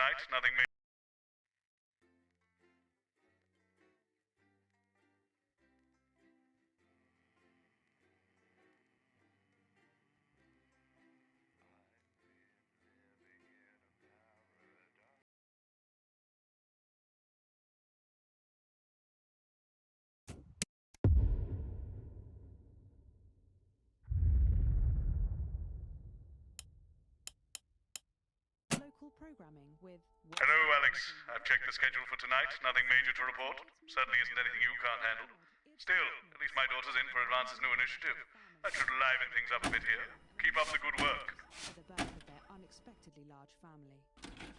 tonight. Nothing may... Programming with... Hello, Alex. I've checked the schedule for tonight. Nothing major to report. Certainly isn't anything you can't handle. Still, at least my daughter's in for Advance's new initiative. That should liven things up a bit here. Keep up the good work. For the birth of their unexpectedly large family.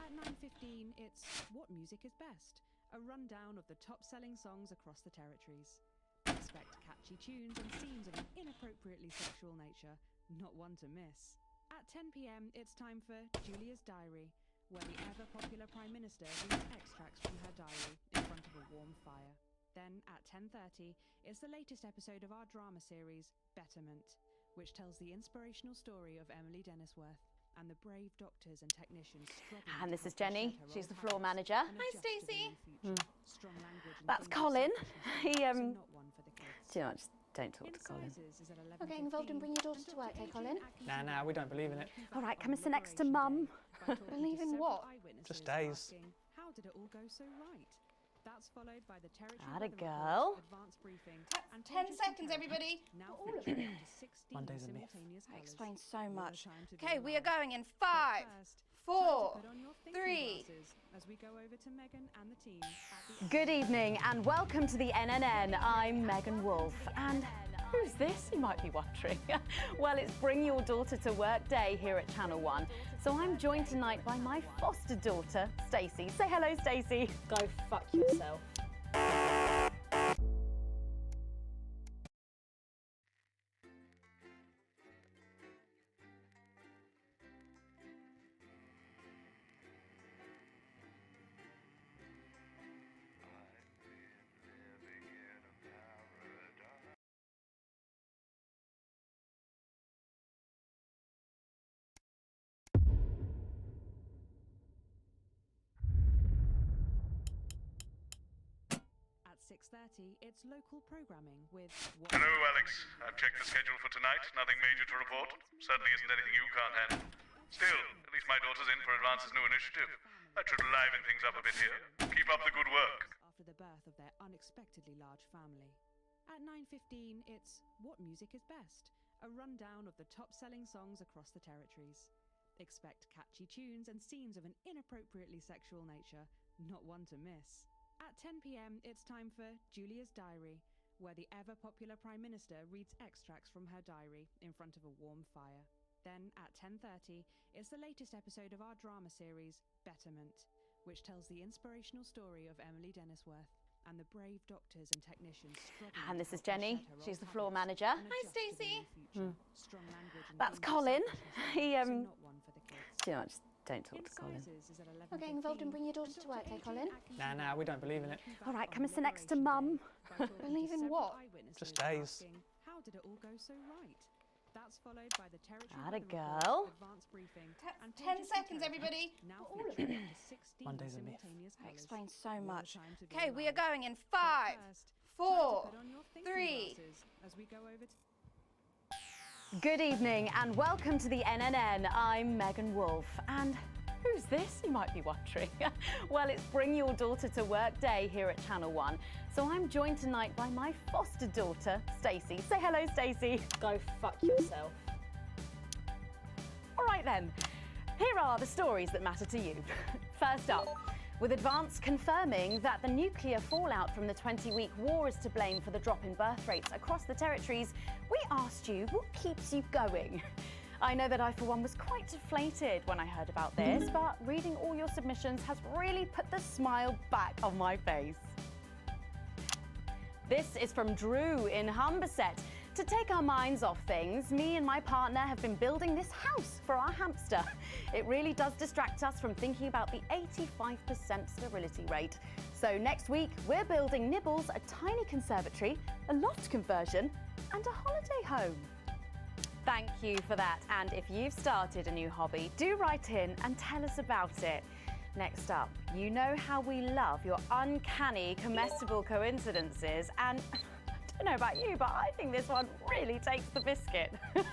At 9:15, it's What Music is Best? A rundown of the top-selling songs across the territories. Expect catchy tunes and scenes of an inappropriately sexual nature, not one to miss. At 10 p.m, it's time for Julia's Diary, where the ever-popular Prime Minister reads extracts from her diary in front of a warm fire. Then, at 10:30, it's the latest episode of our drama series, Betterment, which tells the inspirational story of Emily Dennisworth and the brave doctors and technicians struggling. And this is Jenny. She's the floor manager. Hi, Stacey. That's Colin. He, Not one for the kids. do you know what, just don't talk to Colin. Not getting involved and bring your daughter to work, eh, Colin? Nah, we don't believe in it. All right, come and sit next to Mum. Believe in what? Just days. How did it all go so right? That's followed by the territory Atta weather girl. report, advanced briefing, and 10 seconds, everybody. now featuring up to 16 Monday's a myth. simultaneous That colours. explains so much. Time to be Okay, we are alive. going in But 5, first, 4, time to put on your thinking 3. glasses as we go over to Megan and the team at the Good evening and welcome to the NNN. I'm Megan Wolfe. And who's this, you might be wondering? Well, it's Bring Your Daughter to Work Day here at Channel 1. So I'm joined tonight by my foster daughter, Stacey. Say hello, Stacey. Go fuck yourself. At 6:30, it's local programming with... Hello, Alex. I've checked the schedule for tonight. Nothing major to report. Certainly isn't anything you can't handle. Still, at least my daughter's in for Advance's new initiative. That should liven things up a bit here. Keep up the good work. After the birth of their unexpectedly large family. At 9:15, it's What Music is Best? A rundown of the top-selling songs across the territories. Expect catchy tunes and scenes of an inappropriately sexual nature, not one to miss. At 10 p.m, it's time for Julia's Diary, where the ever-popular Prime Minister reads extracts from her diary in front of a warm fire. Then, at 10:30, it's the latest episode of our drama series, Betterment, which tells the inspirational story of Emily Dennisworth and the brave doctors and technicians struggling. And this is to help her Jenny. shed her She's old the floor habits manager. and Hi, adjust to the Stacey. new future. Strong language and That's things Colin. such He, as not one for the kids. Do you know what, just don't talk In to Colin. sizes is at 11:15, Not getting involved and bring your daughter to work, eh, Colin? Nah, we don't believe in it. All right, come and sit next to Mum. Believe in what? Just days. How did it all go so right? That's followed by the territory Atta weather report, girl. advanced briefing, and 10 pages seconds, detailed, everybody. now featuring up to 16 Monday's a myth. simultaneous That colours. explains so What a much. time to be Okay, we are alive. going in But 5, first, time to 4, put on your thinking 3. glasses as we go over to Good evening and welcome to the NNN. I'm Megan Wolfe. And who's this, you might be wondering? Well, it's Bring Your Daughter to Work Day here at Channel 1. So I'm joined tonight by my foster daughter, Stacey. Say hello, Stacey. Go fuck yourself. All right then, here are the stories that matter to you. First up, with Advance confirming that the nuclear fallout from the 20-week war is to blame for the drop in birth rates across the territories, we asked you what keeps you going. I know that I, for one, was quite deflated when I heard about this, but reading all your submissions has really put the smile back on my face. This is from Drew in Humberset. To take our minds off things, me and my partner have been building this house for our hamster. It really does distract us from thinking about the 85% sterility rate. So next week, we're building Nibbles a tiny conservatory, a loft conversion, and a holiday home. Thank you for that. And if you've started a new hobby, do write in and tell us about it. Next up, you know how we love your uncanny comestible coincidences, and I don't know about you, but I think this one really takes the biscuit. I'm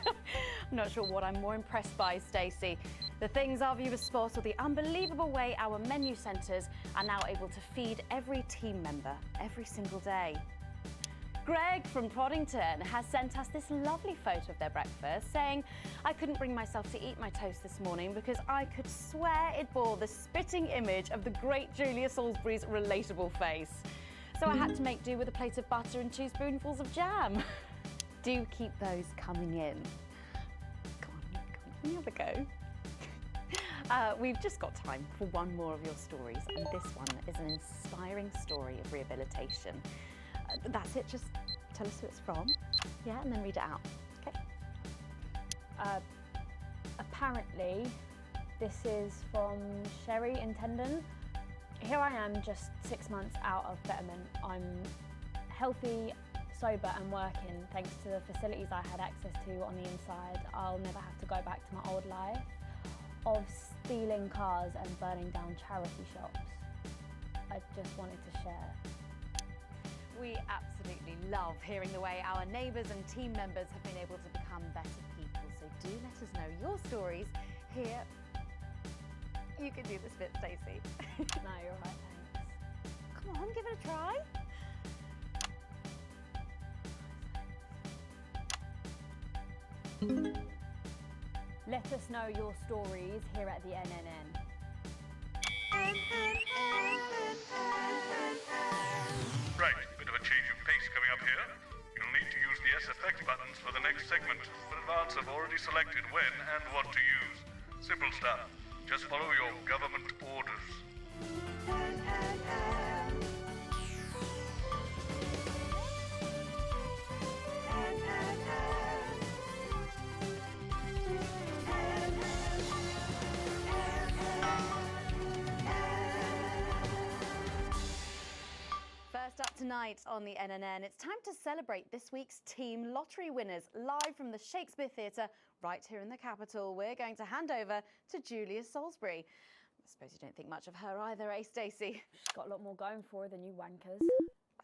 not sure what I'm more impressed by, Stacey. The things our viewers spot, or the unbelievable way our menu centres are now able to feed every team member every single day. Greg from Poddington has sent us this lovely photo of their breakfast, saying, I couldn't bring myself to eat my toast this morning because I could swear it bore the spitting image of the great Julia Salisbury's relatable face. So I had to make do with a plate of butter and 2 spoonfuls of jam. Do keep those coming in. Come on, can you have a go? We've just got time for one more of your stories, and this one is an inspiring story of rehabilitation. That's it, just tell us who it's from, yeah, and then read it out, okay? Apparently, this is from Sherry Intendant. Here I am, just 6 months out of betterment. I'm healthy, sober and working thanks to the facilities I had access to on the inside. I'll never have to go back to my old life of stealing cars and burning down charity shops. I just wanted to share. We absolutely love hearing the way our neighbours and team members have been able to become better people, so do let us know your stories here. You can do this bit, Stacey. No, you're right, thanks. Come on, give it a try. Let us know your stories here at the NNN. Right, bit of a change of pace coming up here. You'll need to use the S-Effect buttons for the next segment, but Advance have already selected when and what to use. Simple stuff. Just follow your government orders. First up tonight on the NNN, it's time to celebrate this week's team lottery winners live from the Shakespeare Theatre right here in the capital. We're going to hand over to Julia Salisbury. I suppose you don't think much of her either, eh, Stacey? She's got a lot more going for her than you wankers.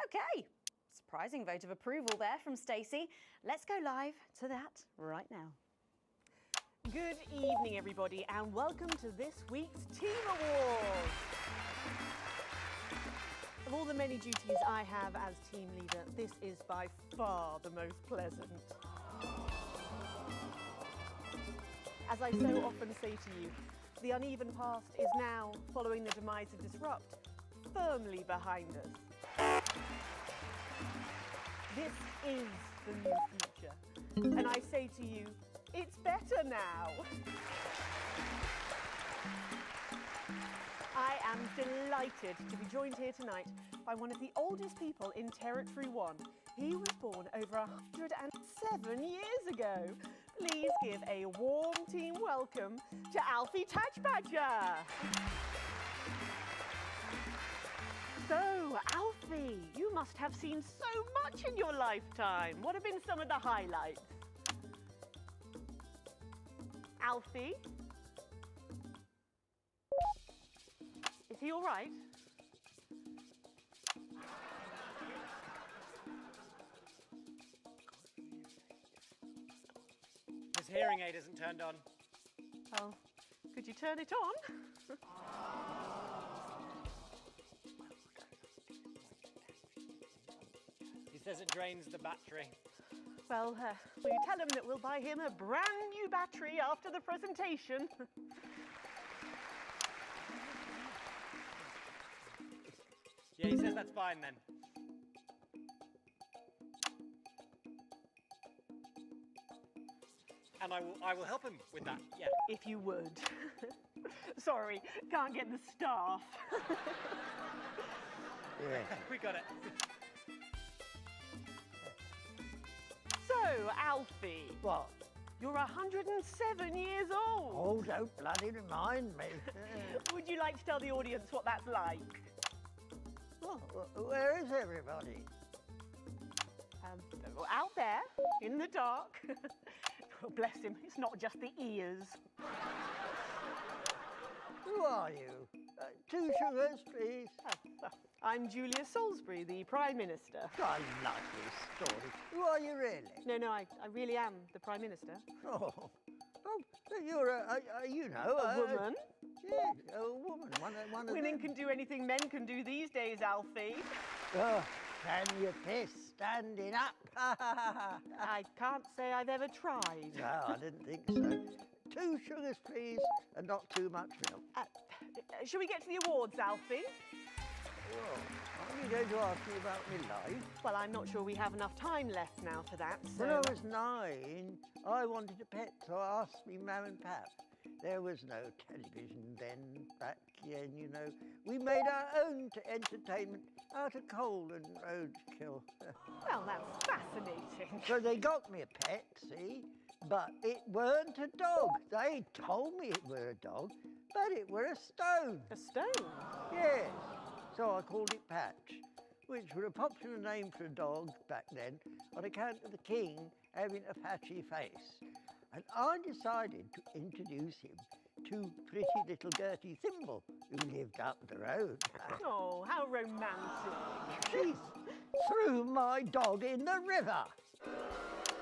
Okay, surprising vote of approval there from Stacey. Let's go live to that right now. Good evening, everybody, and welcome to this week's Team Awards. Of all the many duties I have as team leader, this is by far the most pleasant. As I so often say to you, the uneven past is now, following the demise of Disrupt, firmly behind us. This is the new future, and I say to you, it's better now. I am delighted to be joined here tonight by one of the oldest people in Territory 1. He was born over 107 years ago. Please give a warm team welcome to Alfie Tatchbadger. So, Alfie, you must have seen so much in your lifetime. What have been some of the highlights? Alfie? Is he all right? His hearing aid isn't turned on. Oh, could you turn it on? He says it drains the battery. Well, will you tell him that we'll buy him a brand new battery after the presentation? Yeah, he says that's fine then. And I will help him with that, yeah. If you would. Sorry, can't get the staff. We got it. So, Alfie. What? You're 107 years old. Oh, don't bloody remind me. Would you like to tell the audience what that's like? Well, where is everybody? Out there, in the dark. Oh, bless him, it's not just the ears. Who are you? 2 sugars, please. I'm Julia Salisbury, the Prime Minister. I like this story. Who are you really? No, I really am the Prime Minister. Oh, you're A woman. Yes, a woman. One of Women them. can do anything men can do these days, Alfie. Oh, can you piss standing up? I can't say I've ever tried. No, I didn't think so. 2 sugars, please, and not too much milk. Shall we get to the awards, Alfie? Well, are you going to ask me about my life? Well, I'm not sure we have enough time left now for that, so... When I was 9, I wanted a pet, so I asked me mum and pap. There was no television then, back then, you know. We made our own entertainment out of coal and roadkill. Well, that's fascinating. So they got me a pet, see? But it weren't a dog. They told me it were a dog, but it were a stone. A stone? Yes. So I called it Patch, which was a popular name for a dog back then on account of the king having a patchy face. And I decided to introduce him to pretty little Gertie Thimble, who lived up the road. Oh, how romantic. She threw my dog in the river.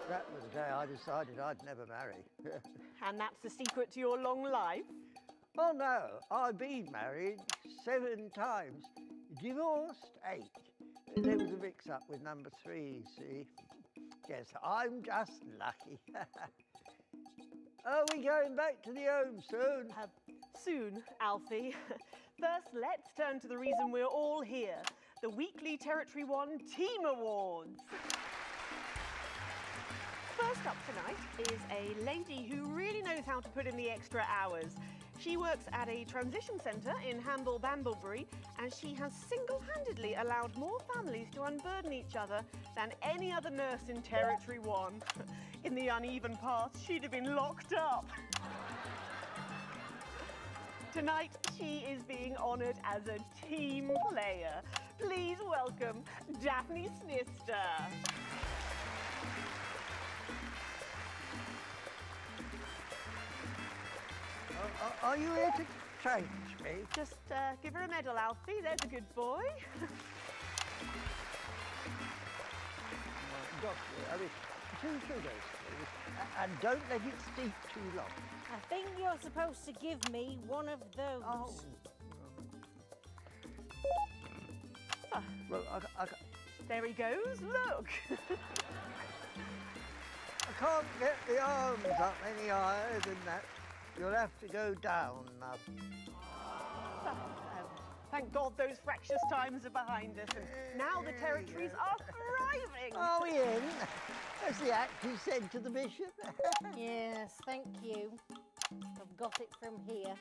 That was the day I decided I'd never marry. And that's the secret to your long life? Oh no, I've been married 7 times, divorced 8. There was a mix-up with number 3, see? Yes, I'm just lucky. Are we going back to the home soon? Soon, Alfie. First, let's turn to the reason we're all here, the weekly Territory 1 Team Awards. First up tonight is a lady who really knows how to put in the extra hours. She works at a transition centre in Hamble-Bamblebury, and she has single-handedly allowed more families to unburden each other than any other nurse in Territory 1. In the uneven past, she'd have been locked up. Tonight, she is being honoured as a team player. Please welcome Daphne Snister. Are you here to change me? Just give her a medal, Alfie. There's a good boy. Doctor, I mean, 2 sugars, please. And don't let it steep too long. I think you're supposed to give me one of those. Oh. Well, There he goes. Look. I can't get the arms up any higher than that. You'll have to go down now. Thank God those fractious times are behind us, and now the territories are thriving. Are we in? As the actors said to the bishop. Yes, thank you. I've got it from here.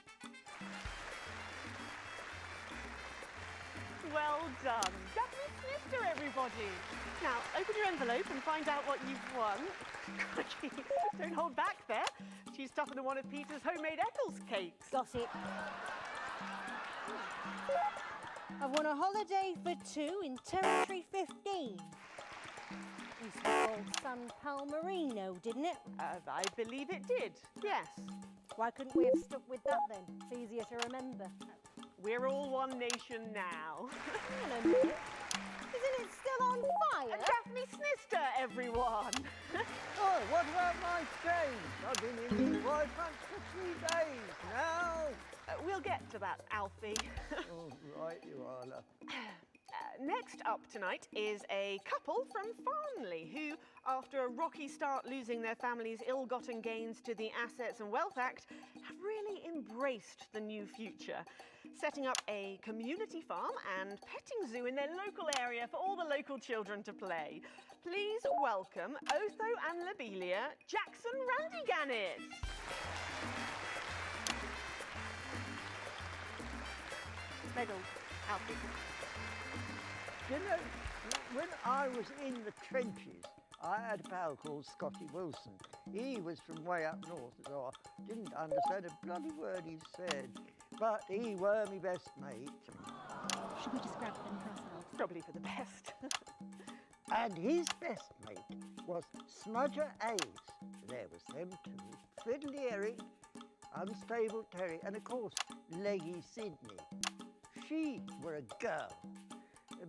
Well done. Daphne Snister, everybody. Now, open your envelope and find out what you've won. Crikey, don't hold back there. She's tougher than one of Peter's homemade Eccles cakes. Got it. I won a holiday for 2 in Territory 15. Used to be called San Palmerino, didn't it? I believe it did, yes. Why couldn't we have stuck with that then? It's easier to remember. We're all one nation now. Hang on a minute. Isn't it still on fire? Daphne Snister, everyone. Oh, what about my change? I've been in these white pants for 3 days now. We'll get to that, Alfie. Oh, right you are, love. Next up tonight is a couple from Farnley who, after a rocky start losing their family's ill-gotten gains to the Assets and Wealth Act, have really embraced the new future, setting up a community farm and petting zoo in their local area for all the local children to play. Please welcome Otho and Lobelia Jackson Randy-Gannett. Medal, Alfie. You know, when I was in the trenches, I had a pal called Scotty Wilson. He was from way up north, so I didn't understand a bloody word he said. But he were my best mate. Should we just grab them for ourselves? Probably for the best. And his best mate was Smudger Ace. There was them 2, Fiddly Eric unstable Terry, and of course, leggy Sydney. She were a girl,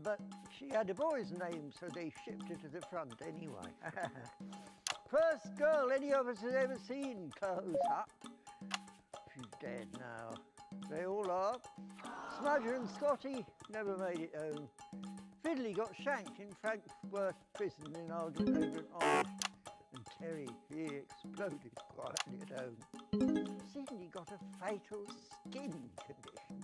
but she had a boy's name, so they shipped her to the front anyway. First girl any of us has ever seen close up. She's dead now. They all are. Smudger and Scotty never made it home. Fiddly got shanked in Frankworth prison in argument over an olive. And Terry, he exploded quietly at home. Sydney got a fatal skin condition.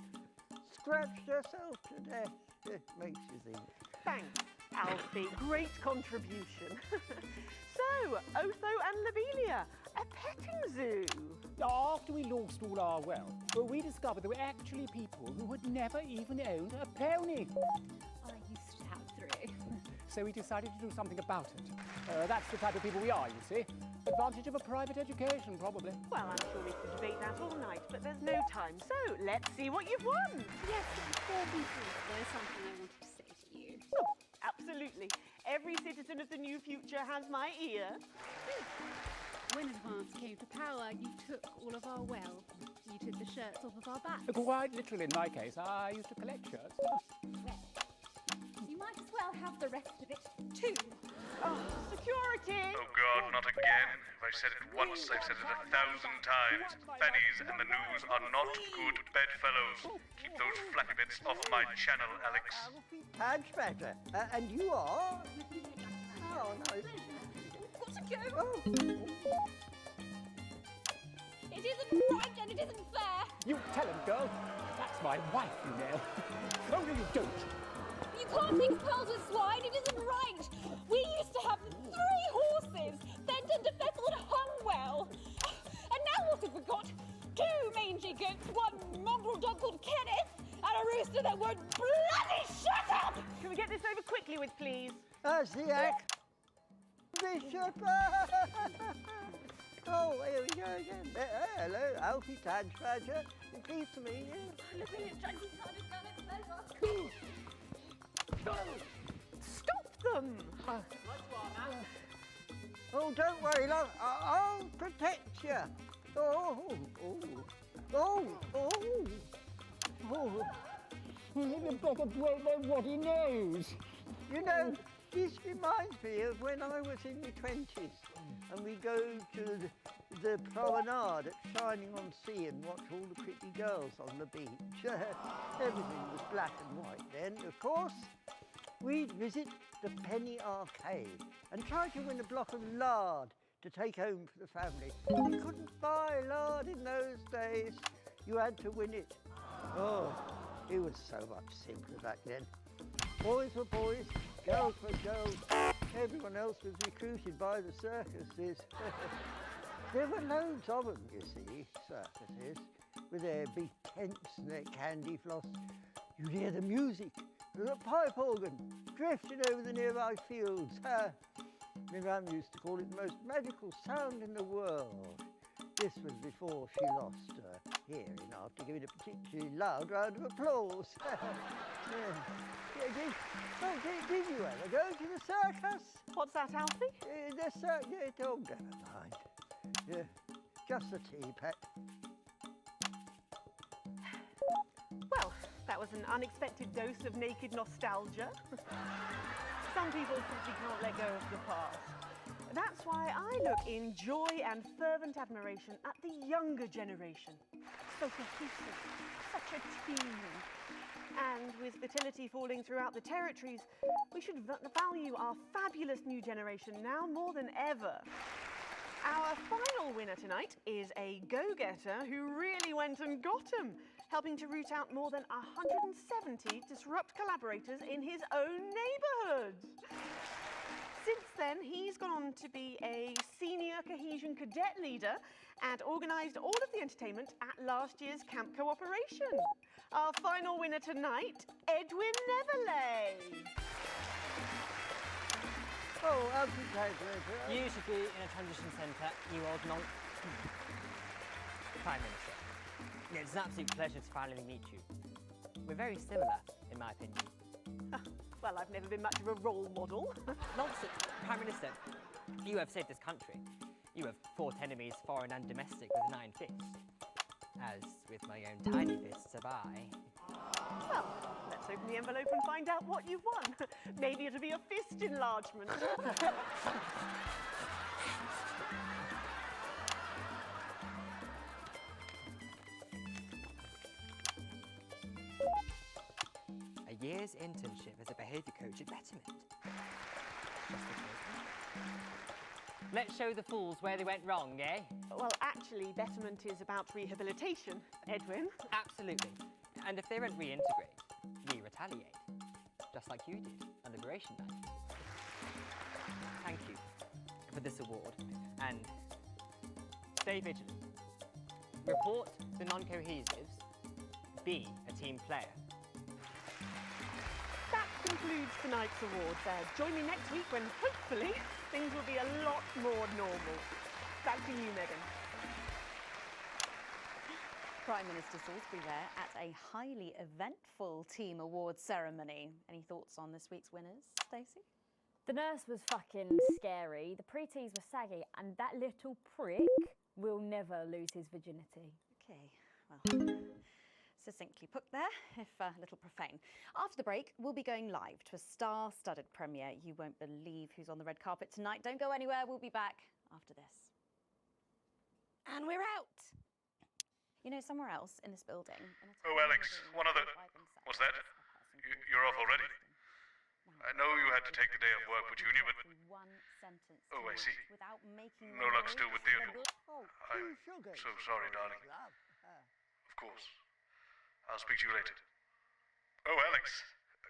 Scratched herself to death. It makes you think. Thanks, Alfie. Great contribution. So, Otho and Lobelia, a petting zoo. After we lost all our wealth, we discovered there were actually people who had never even owned a pony. I used to have 3. So we decided to do something about it. That's the type of people we are, you see. Advantage of a private education, probably. Well, I'm sure we could debate that all night, but there's no time. So, let's see what you've won. Yes, but before we do, there's something I wanted to say to you. Oh, absolutely. Every citizen of the new future has my ear. When advance came to power, you took all of our wealth. You took the shirts off of our backs. Quite literally, in my case, I used to collect shirts. Well, you might as well have the rest of it, too. Oh, security! Oh God, not again. If I've said it once, I've said it 1,000 times. Fannies and the news are not good bedfellows. Keep those flappy bits off my channel, Alex. Padge better. And you are? Oh, no. Got to go. Oh. It isn't right and it isn't fair. You tell him, girl. That's my wife, you know. Oh, no, you don't. You can't mix pearls with swine. It isn't right. We used to have 3 horses, Fenton to Fessel and Hungwell. And now what have we got? 2 mangy goats, 1 mongrel dog called Kenneth, and a rooster that won't bloody shut up! Can we get this over quickly with, please? That's the act. Bishop! Oh, here we go again. Hello, Alfie Tadge Badger. Pleased to meet you. Cool. Stop them! Oh, don't worry, love. I'll protect you. Oh, oh, oh, oh, oh. You better blow my ruddy nose. You know, this reminds me of when I was in my 20s and we go to the promenade at Shining on Sea and watch all the pretty girls on the beach. Everything was black and white then, of course. We'd visit the Penny Arcade and try to win a block of lard to take home for the family. You couldn't buy lard in those days. You had to win it. Oh, it was so much simpler back then. Boys were boys, girls were girls. Everyone else was recruited by the circuses. There were loads of them, you see, circuses, with their big tents and their candy floss. You'd hear the music, the pipe organ, drifting over the nearby fields. My mum used to call it the most magical sound in the world. This was before she lost her hearing after giving a particularly loud round of applause. Did you ever go to the circus? What's that, Alfie? The circus, oh, never mind. Yeah, just a tea, pet. Well, that was an unexpected dose of naked nostalgia. Some people simply can't let go of the past. That's why I look in joy and fervent admiration at the younger generation. So cohesive, such a team. And with fertility falling throughout the territories, we should value our fabulous new generation now more than ever. Our final winner tonight is a go-getter who really went and got 'em, helping to root out more than 170 disrupt collaborators in his own neighbourhood. Since then, he's gone on to be a senior cohesion cadet leader and organised all of the entertainment at last year's Camp Cooperation. Our final winner tonight, Edwin Neverlay. Oh, Alfie, You should be in a transition centre, you old nonc. Prime Minister. Yeah, it's an absolute pleasure to finally meet you. We're very similar, in my opinion. Well, I've never been much of a role model. Nonsense, Prime Minister. You have saved this country. You have fought enemies, foreign and domestic, with an iron fist. as with my own tiny fists have I. Well, let's open the envelope and find out what you've won. Maybe it'll be a fist enlargement. A year's internship as a behaviour coach at Betterment. Let's show the fools where they went wrong, eh? Well, actually, Betterment is about rehabilitation, Edwin. Absolutely. And if they don't reintegrate, we retaliate. Just like you did on Liberation Night. Thank you for this award, and stay vigilant. Report the non-cohesives. Be a team player. That concludes tonight's awards. Join me next week when, hopefully, things will be a lot more normal. Back to you, Megan. Prime Minister Salisbury there at a highly eventful team awards ceremony. Any thoughts on this week's winners, Stacey? The nurse was fucking scary, the pretees were saggy, and that little prick will never lose his virginity. Okay, well, succinctly put there, if a little profane. After the break, we'll be going live to a star-studded premiere. You won't believe who's on the red carpet tonight. Don't go anywhere, we'll be back after this. And we're out. You know, somewhere else in this building. Oh, Alex, one other... What's that? You're off already? I know you had to take the day off work with Junior, but... Oh, I see. No luck still with Theodore. I'm so sorry, darling. Of course. I'll speak to you later. Oh, Alex,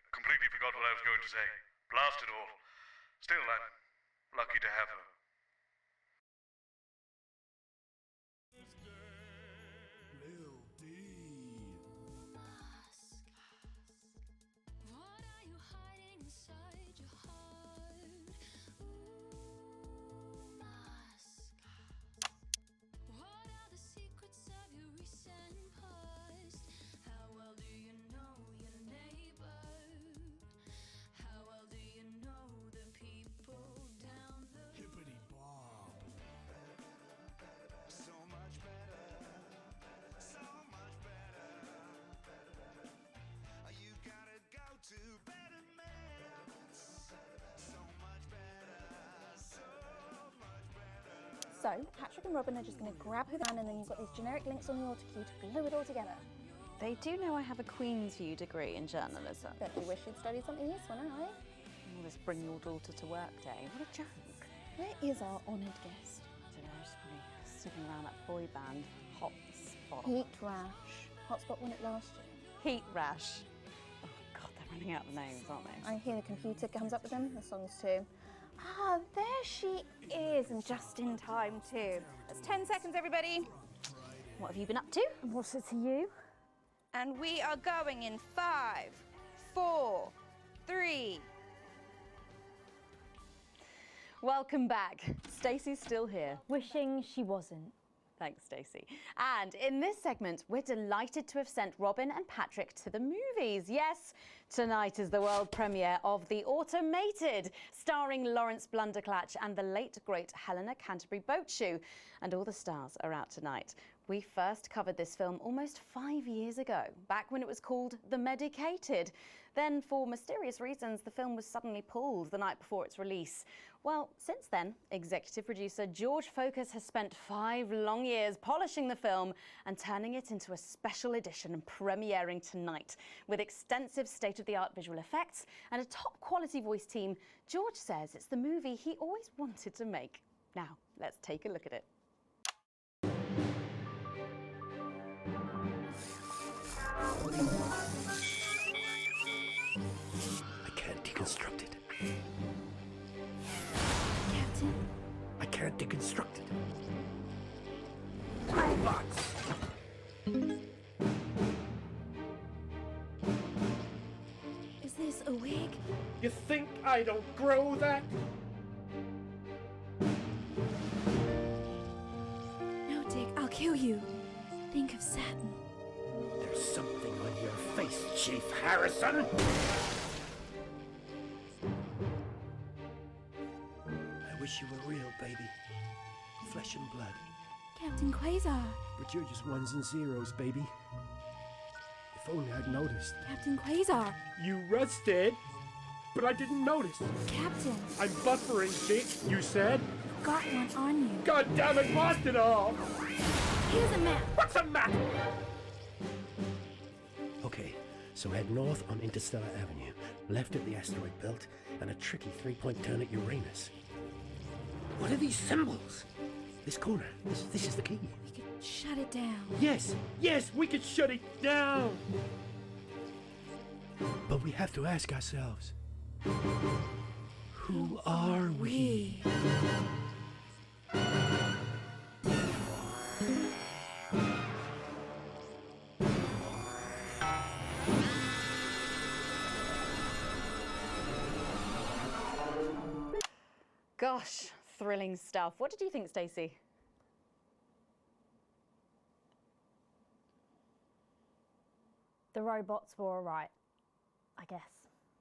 completely forgot what I was going to say. Blast it all. Still, I'm lucky to have her. So, Patrick and Robin are just going to grab who they can, and then you've got these generic links on the auto cue to glue it all together. They do know I have a Queen's View degree in journalism. Don't you wish you'd studied something useful now, eh? All this bring your daughter to work day. What a joke. Where is our honoured guest? I don't know, she's probably sitting around that boy band, Hot Spot. Heat Rash. Hotspot won it last year. Heat Rash. Oh, God, they're running out of names, aren't they? I hear the computer comes up with them, the songs too. Ah, there she is, and just in time too. That's 10 seconds, everybody. What have you been up to? And what's it to you? And we are going in 5, 4, 3. Welcome back. Stacey's still here. Wishing she wasn't. Thanks, Stacey. And in this segment, we're delighted to have sent Robin and Patrick to the movies. Yes, tonight is the world premiere of The Automated, starring Lawrence Blunderclatch and the late, great Helena Canterbury Boatshoe. And all the stars are out tonight. We first covered this film almost 5 years ago, back when it was called The Medicated. Then, for mysterious reasons, the film was suddenly pulled the night before its release. Well, since then, executive producer George Focus has spent 5 long years polishing the film and turning it into a special edition and premiering tonight. With extensive state-of-the-art visual effects and a top-quality voice team, George says it's the movie he always wanted to make. Now, let's take a look at it. I can't deconstruct it. Captain? I can't deconstruct it. Robots! Is this a wig? You think I don't grow that? No, Dick, I'll kill you. Think of Saturn. There's something on your face, Chief Harrison! I wish you were real, baby. Flesh and blood. Captain Quasar. But you're just ones and zeros, baby. If only I'd noticed. Captain Quasar. You rusted, but I didn't notice. Captain. I'm buffering, chick, you said. Got one on you. God damn it, blast it off! Here's a map. What's a map? Okay, so head north on Interstellar Avenue, left at the asteroid belt, and a tricky three-point turn at Uranus. What are these symbols? This corner, this is the key. We could shut it down. Yes, we could shut it down! But we have to ask ourselves, who are we? Gosh, thrilling stuff. What did you think, Stacey? The robots were all right, I guess.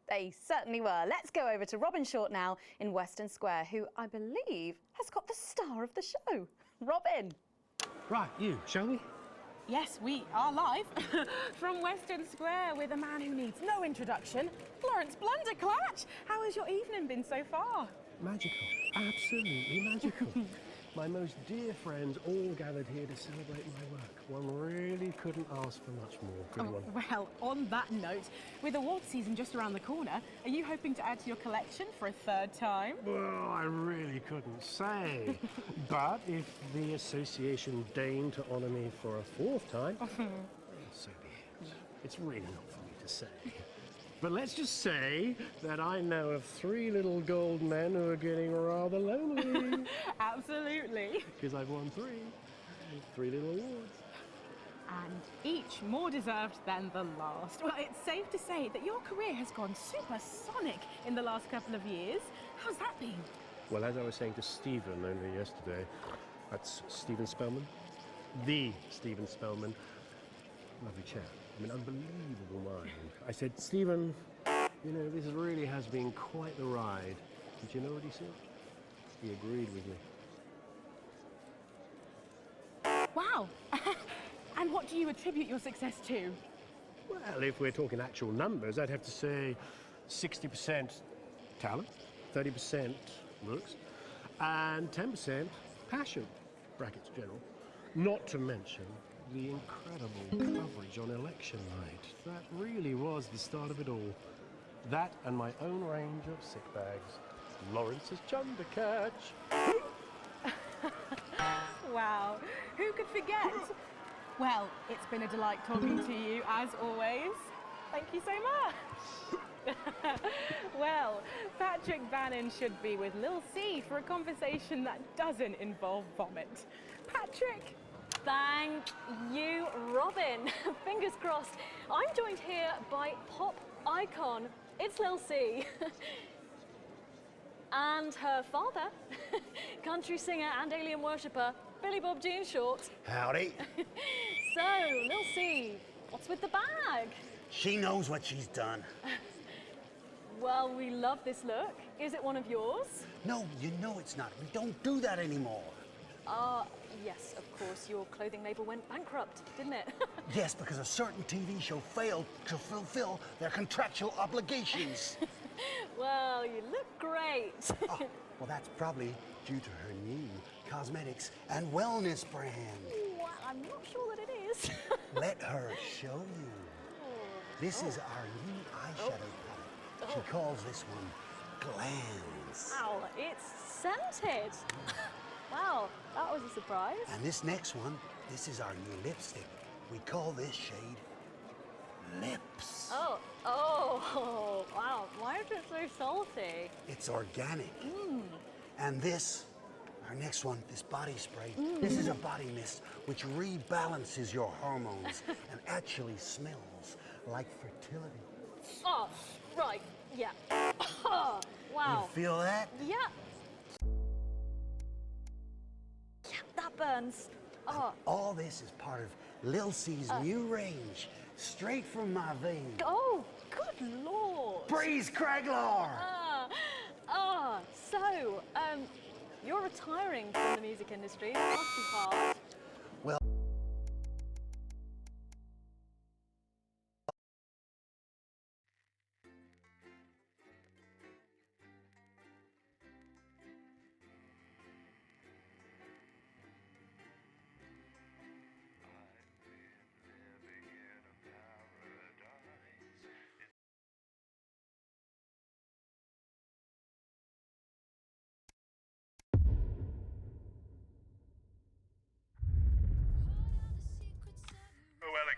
They certainly were. Let's go over to Robin Short now in Western Square, who I believe has got the star of the show. Robin. Right, you, shall we? Yes, we are live from Western Square with a man who needs no introduction, Florence Blunderclatch. How has your evening been so far? Magical, absolutely magical. My most dear friends all gathered here to celebrate my work. One really couldn't ask for much more, could one? Well, on that note, with award season just around the corner, are you hoping to add to your collection for a third time? Well, I really couldn't say. But if the association deigned to honour me for a fourth time, well, so be it. It's really not for me to say. But let's just say that I know of 3 little gold men who are getting rather lonely. Absolutely. Because I've won 3 little awards. And each more deserved than the last. Well, it's safe to say that your career has gone supersonic in the last couple of years. How's that been? Well, as I was saying to Stephen only yesterday, that's Stephen Spellman. The Stephen Spellman. Lovely chap. I mean, unbelievable mind. I said, Stephen, you know, this really has been quite the ride. Did you know what he said? He agreed with me. Wow. And what do you attribute your success to? Well, if we're talking actual numbers, I'd have to say 60% talent, 30% looks, and 10% passion, brackets general. Not to mention the incredible coverage on election night. That really was the start of it all. That and my own range of sick bags. Lawrence's Chundercatch. Wow, who could forget? Well, it's been a delight talking to you, as always. Thank you so much. Well, Patrick Bannon should be with Lil C for a conversation that doesn't involve vomit. Patrick! Thank you, Robin. Fingers crossed. I'm joined here by pop icon, it's Lil C. And her father, country singer and alien worshipper, Billy Bob Jean Short. Howdy. So, Lil C, what's with the bag? She knows what she's done. Well, we love this look. Is it one of yours? No, you know it's not. We don't do that anymore. Yes, of course. Your clothing label went bankrupt, didn't it? Yes, because a certain TV show failed to fulfill their contractual obligations. Well, you look great. Oh, well, that's probably due to her new cosmetics and wellness brand. Well, I'm not sure that it is. Let her show you. This is our new eyeshadow palette. She calls this one Glands. Wow, it's scented. Wow, that was a surprise. And this next one, this is our new lipstick. We call this shade Lips. Oh, wow. Why is it so salty? It's organic. And this, our next one, this body spray, this is a body mist which rebalances your hormones and actually smells like fertility. Oh, right, yeah. Wow. You feel that? Yeah. Yeah, that burns. Oh. All this is part of Lil C's new range, straight from my veins. Oh, good Lord. Breeze Craglar! So, you're retiring from the music industry. That must be hard.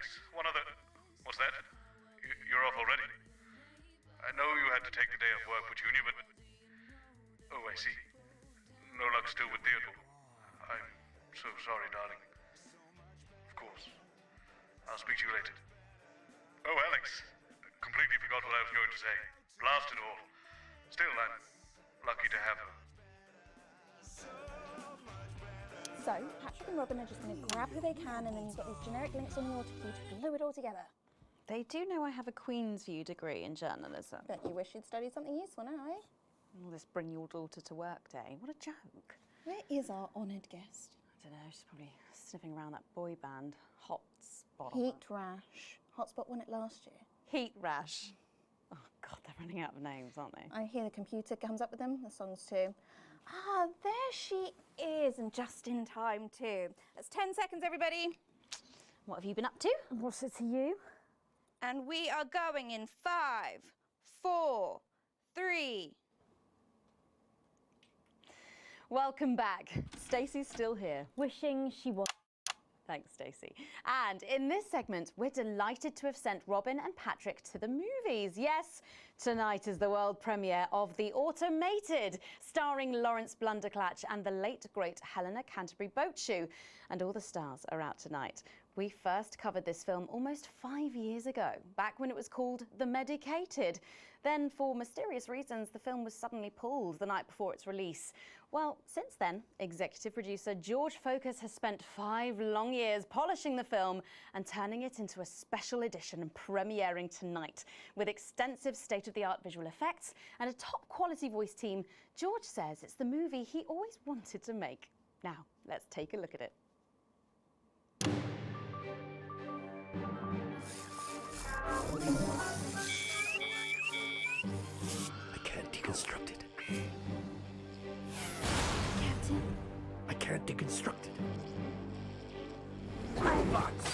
Alex, one other... What's that? You're off already? I know you had to take the day off work, Petunia, but... Oh, I see. No luck still with Theodore. I'm so sorry, darling. Of course. I'll speak to you later. Oh, Alex. Completely forgot what I was going to say. Blast it all. Still, I'm lucky to have her. So, Patrick and Robin are just going to grab who they can, and then you've got these generic links on the water cue to glue it all together. They do know I have a Queen's View degree in journalism. Bet you wish you'd studied something useful now, eh? All this bring your daughter to work day. What a joke. Where is our honoured guest? I don't know, she's probably sniffing around that boy band, Hotspot. Heat Rash. Hotspot won it last year. Heat Rash. Oh, God, they're running out of names, aren't they? I hear the computer comes up with them, the songs too. Ah, there she is, and just in time too. That's 10 seconds, everybody. What have you been up to? What's it to you? And we are going in 5, 4, 3. Welcome back. Stacey's still here. Wishing she was. Thanks, Stacey. And in this segment, we're delighted to have sent Robin and Patrick to the movies. Yes, tonight is the world premiere of The Automated, starring Lawrence Blunderclatch and the late, great Helena Canterbury Boatshoe. And all the stars are out tonight. We first covered this film almost 5 years ago, back when it was called The Medicated. Then, for mysterious reasons, the film was suddenly pulled the night before its release. Well, since then, executive producer George Focus has spent 5 long years polishing the film and turning it into a special edition and premiering tonight. With extensive state-of-the-art visual effects and a top-quality voice team, George says it's the movie he always wanted to make. Now, let's take a look at it. I can't deconstruct it. Captain? I can't deconstruct it. Robots!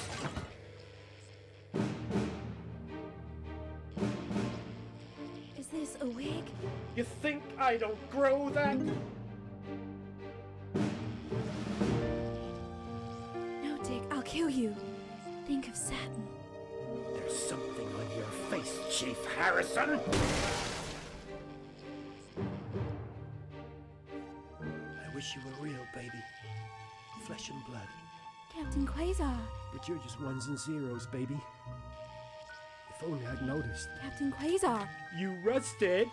Is this a wig? You think I don't grow that? No, Dick, I'll kill you. Think of Saturn. There's something on your face, Chief Harrison! I wish you were real, baby. Flesh and blood. Captain Quasar. But you're just ones and zeros, baby. If only I'd noticed. Captain Quasar. You rusted,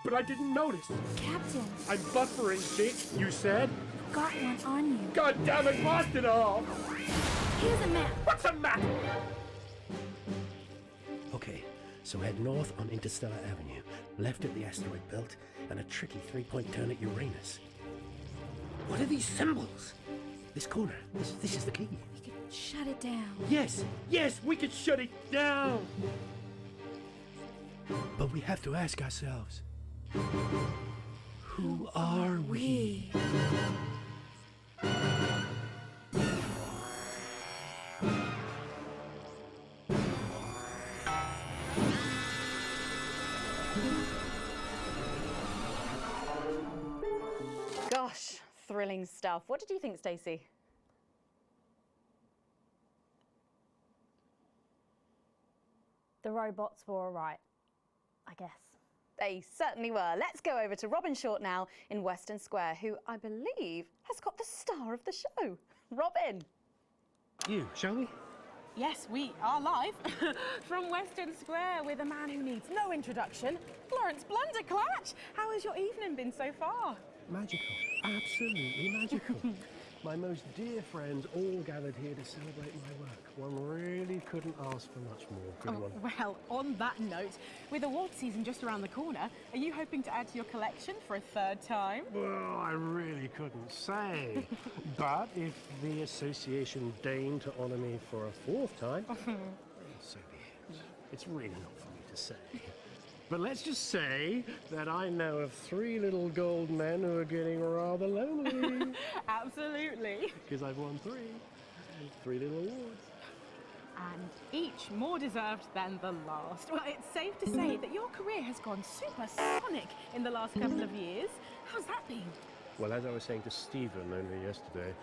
but I didn't notice. Captain. I'm buffering, chick, you said. Got one on you. God damn it, lost it all! Here's a map. What's a map? Okay, so head north on Interstellar Avenue, left at the asteroid belt, and a tricky 3-point turn at Uranus. What are these symbols? This corner, this is the key. We could shut it down. Yes, we could shut it down! But we have to ask ourselves, who are we? Gosh, thrilling stuff. What did you think, Stacey? The robots were all right, I guess. They certainly were. Let's go over to Robin Short now in Western Square, who I believe has got the star of the show. Robin. You, shall we? Yes, we are live from Western Square with a man who needs no introduction, Lawrence Blunderclatch. How has your evening been so far? Magical. Absolutely magical. My most dear friends all gathered here to celebrate my work. One really couldn't ask for much more, good one. Well, on that note, with award season just around the corner, are you hoping to add to your collection for a 3rd time? Well, I really couldn't say. But if the association deigned to honour me for a 4th time, so be it. It's really not for me to say. But let's just say that I know of 3 little gold men who are getting rather lonely. Absolutely. Because I've won 3 little awards. And each more deserved than the last. Well, it's safe to say that your career has gone supersonic in the last couple of years. How's that been? Well, as I was saying to Stephen only yesterday,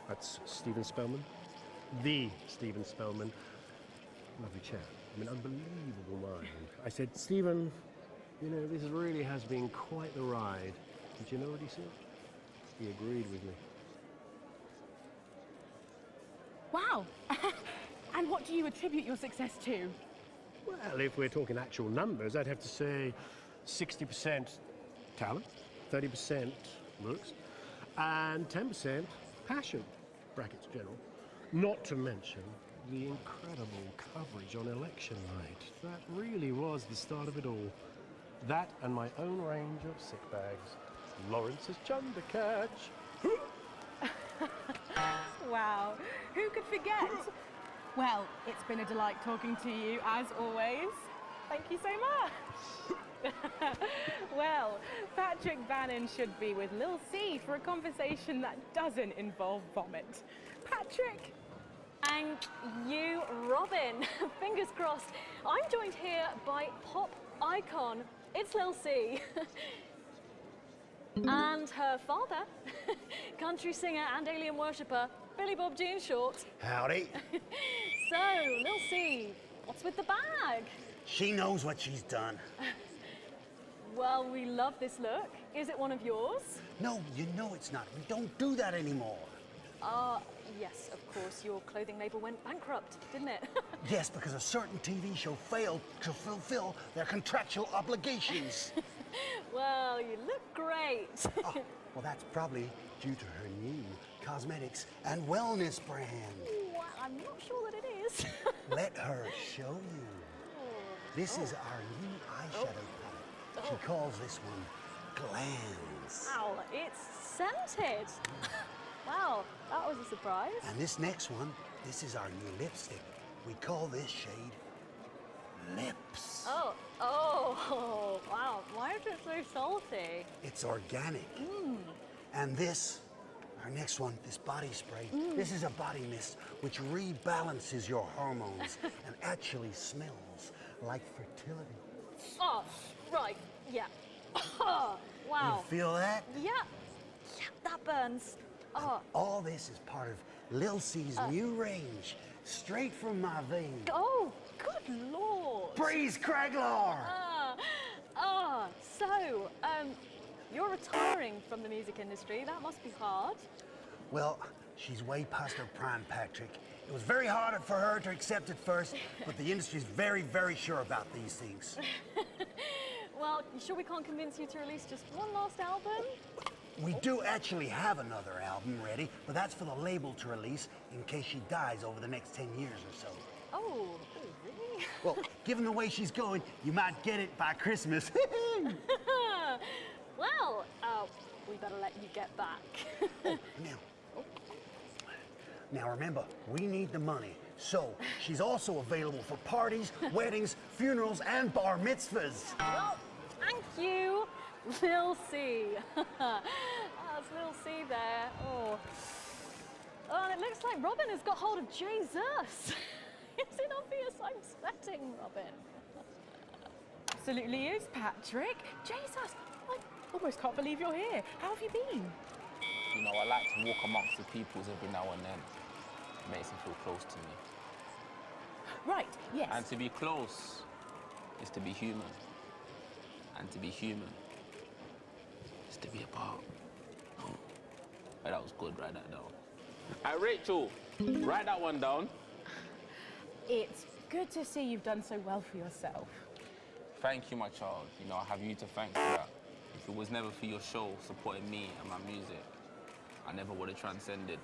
that's Stephen Spellman, the Stephen Spellman, Lovely chap. I mean, unbelievable mind. I said, Stephen, you know, this really has been quite the ride. Did you know what he said? He agreed with me. Wow! And what do you attribute your success to? Well, if we're talking actual numbers, I'd have to say 60% talent, 30% looks, and 10% passion, brackets general. Not to mention the incredible coverage on election night. That really was the start of it all. That and my own range of sick bags. Lawrence's Chundercatch. Wow, who could forget? Well, it's been a delight talking to you, as always. Thank you so much. Well, Patrick Bannon should be with Lil C for a conversation that doesn't involve vomit. Patrick! Thank you, Robin. Fingers crossed. I'm joined here by pop icon, it's Lil C. And her father, country singer and alien worshipper, Billy Bob Jean Short. Howdy. So, Lil C, what's with the bag? She knows what she's done. Well, we love this look. Is it one of yours? No, you know it's not. We don't do that anymore. Yes, of course. Your clothing label went bankrupt, didn't it? Yes, because a certain TV show failed to fulfill their contractual obligations. Well, you look great. Oh, well, that's probably due to her new cosmetics and wellness brand. Well, I'm not sure that it is. Let her show you. This is our new eyeshadow palette. She calls this one Glands. Wow, it's scented. Wow, that was a surprise. And this next one, this is our new lipstick. We call this shade Lips. Oh, wow. Why is it so salty? It's organic. And this, our next one, this body spray, this is a body mist which rebalances your hormones and actually smells like fertility. Oh, right, yeah. Wow. You feel that? Yeah, that burns. Oh. All this is part of Lil C's new range, straight from my veins. Oh, good Lord. Breeze Craglar! So, you're retiring from the music industry. That must be hard. Well, she's way past her prime, Patrick. It was very hard for her to accept at first, but the industry's very, very sure about these things. Well, you sure we can't convince you to release just one last album? We do actually have another album ready, but that's for the label to release in case she dies over the next 10 years or so. Oh, really? Well, given the way she's going, you might get it by Christmas. Well, we better let you get back. Now remember, we need the money. So, she's also available for parties, weddings, funerals, and bar mitzvahs. Well, thank you, Lil C. That's Lil C there. Oh, and it looks like Robin has got hold of Jesus. Is it obvious I'm sweating, Robin? Absolutely is, Patrick. Jesus, I almost can't believe you're here. How have you been? You know, I like to walk amongst the peoples every now and then. It makes them feel close to me. Right, yes. And to be close is to be human. And to be human is to be apart. Oh, that was good, write that down. Hey, Rachel, write that one down. It's good to see you've done so well for yourself. Thank you, my child. You know, I have you to thank for that. If it was never for your show supporting me and my music, I never would have transcended.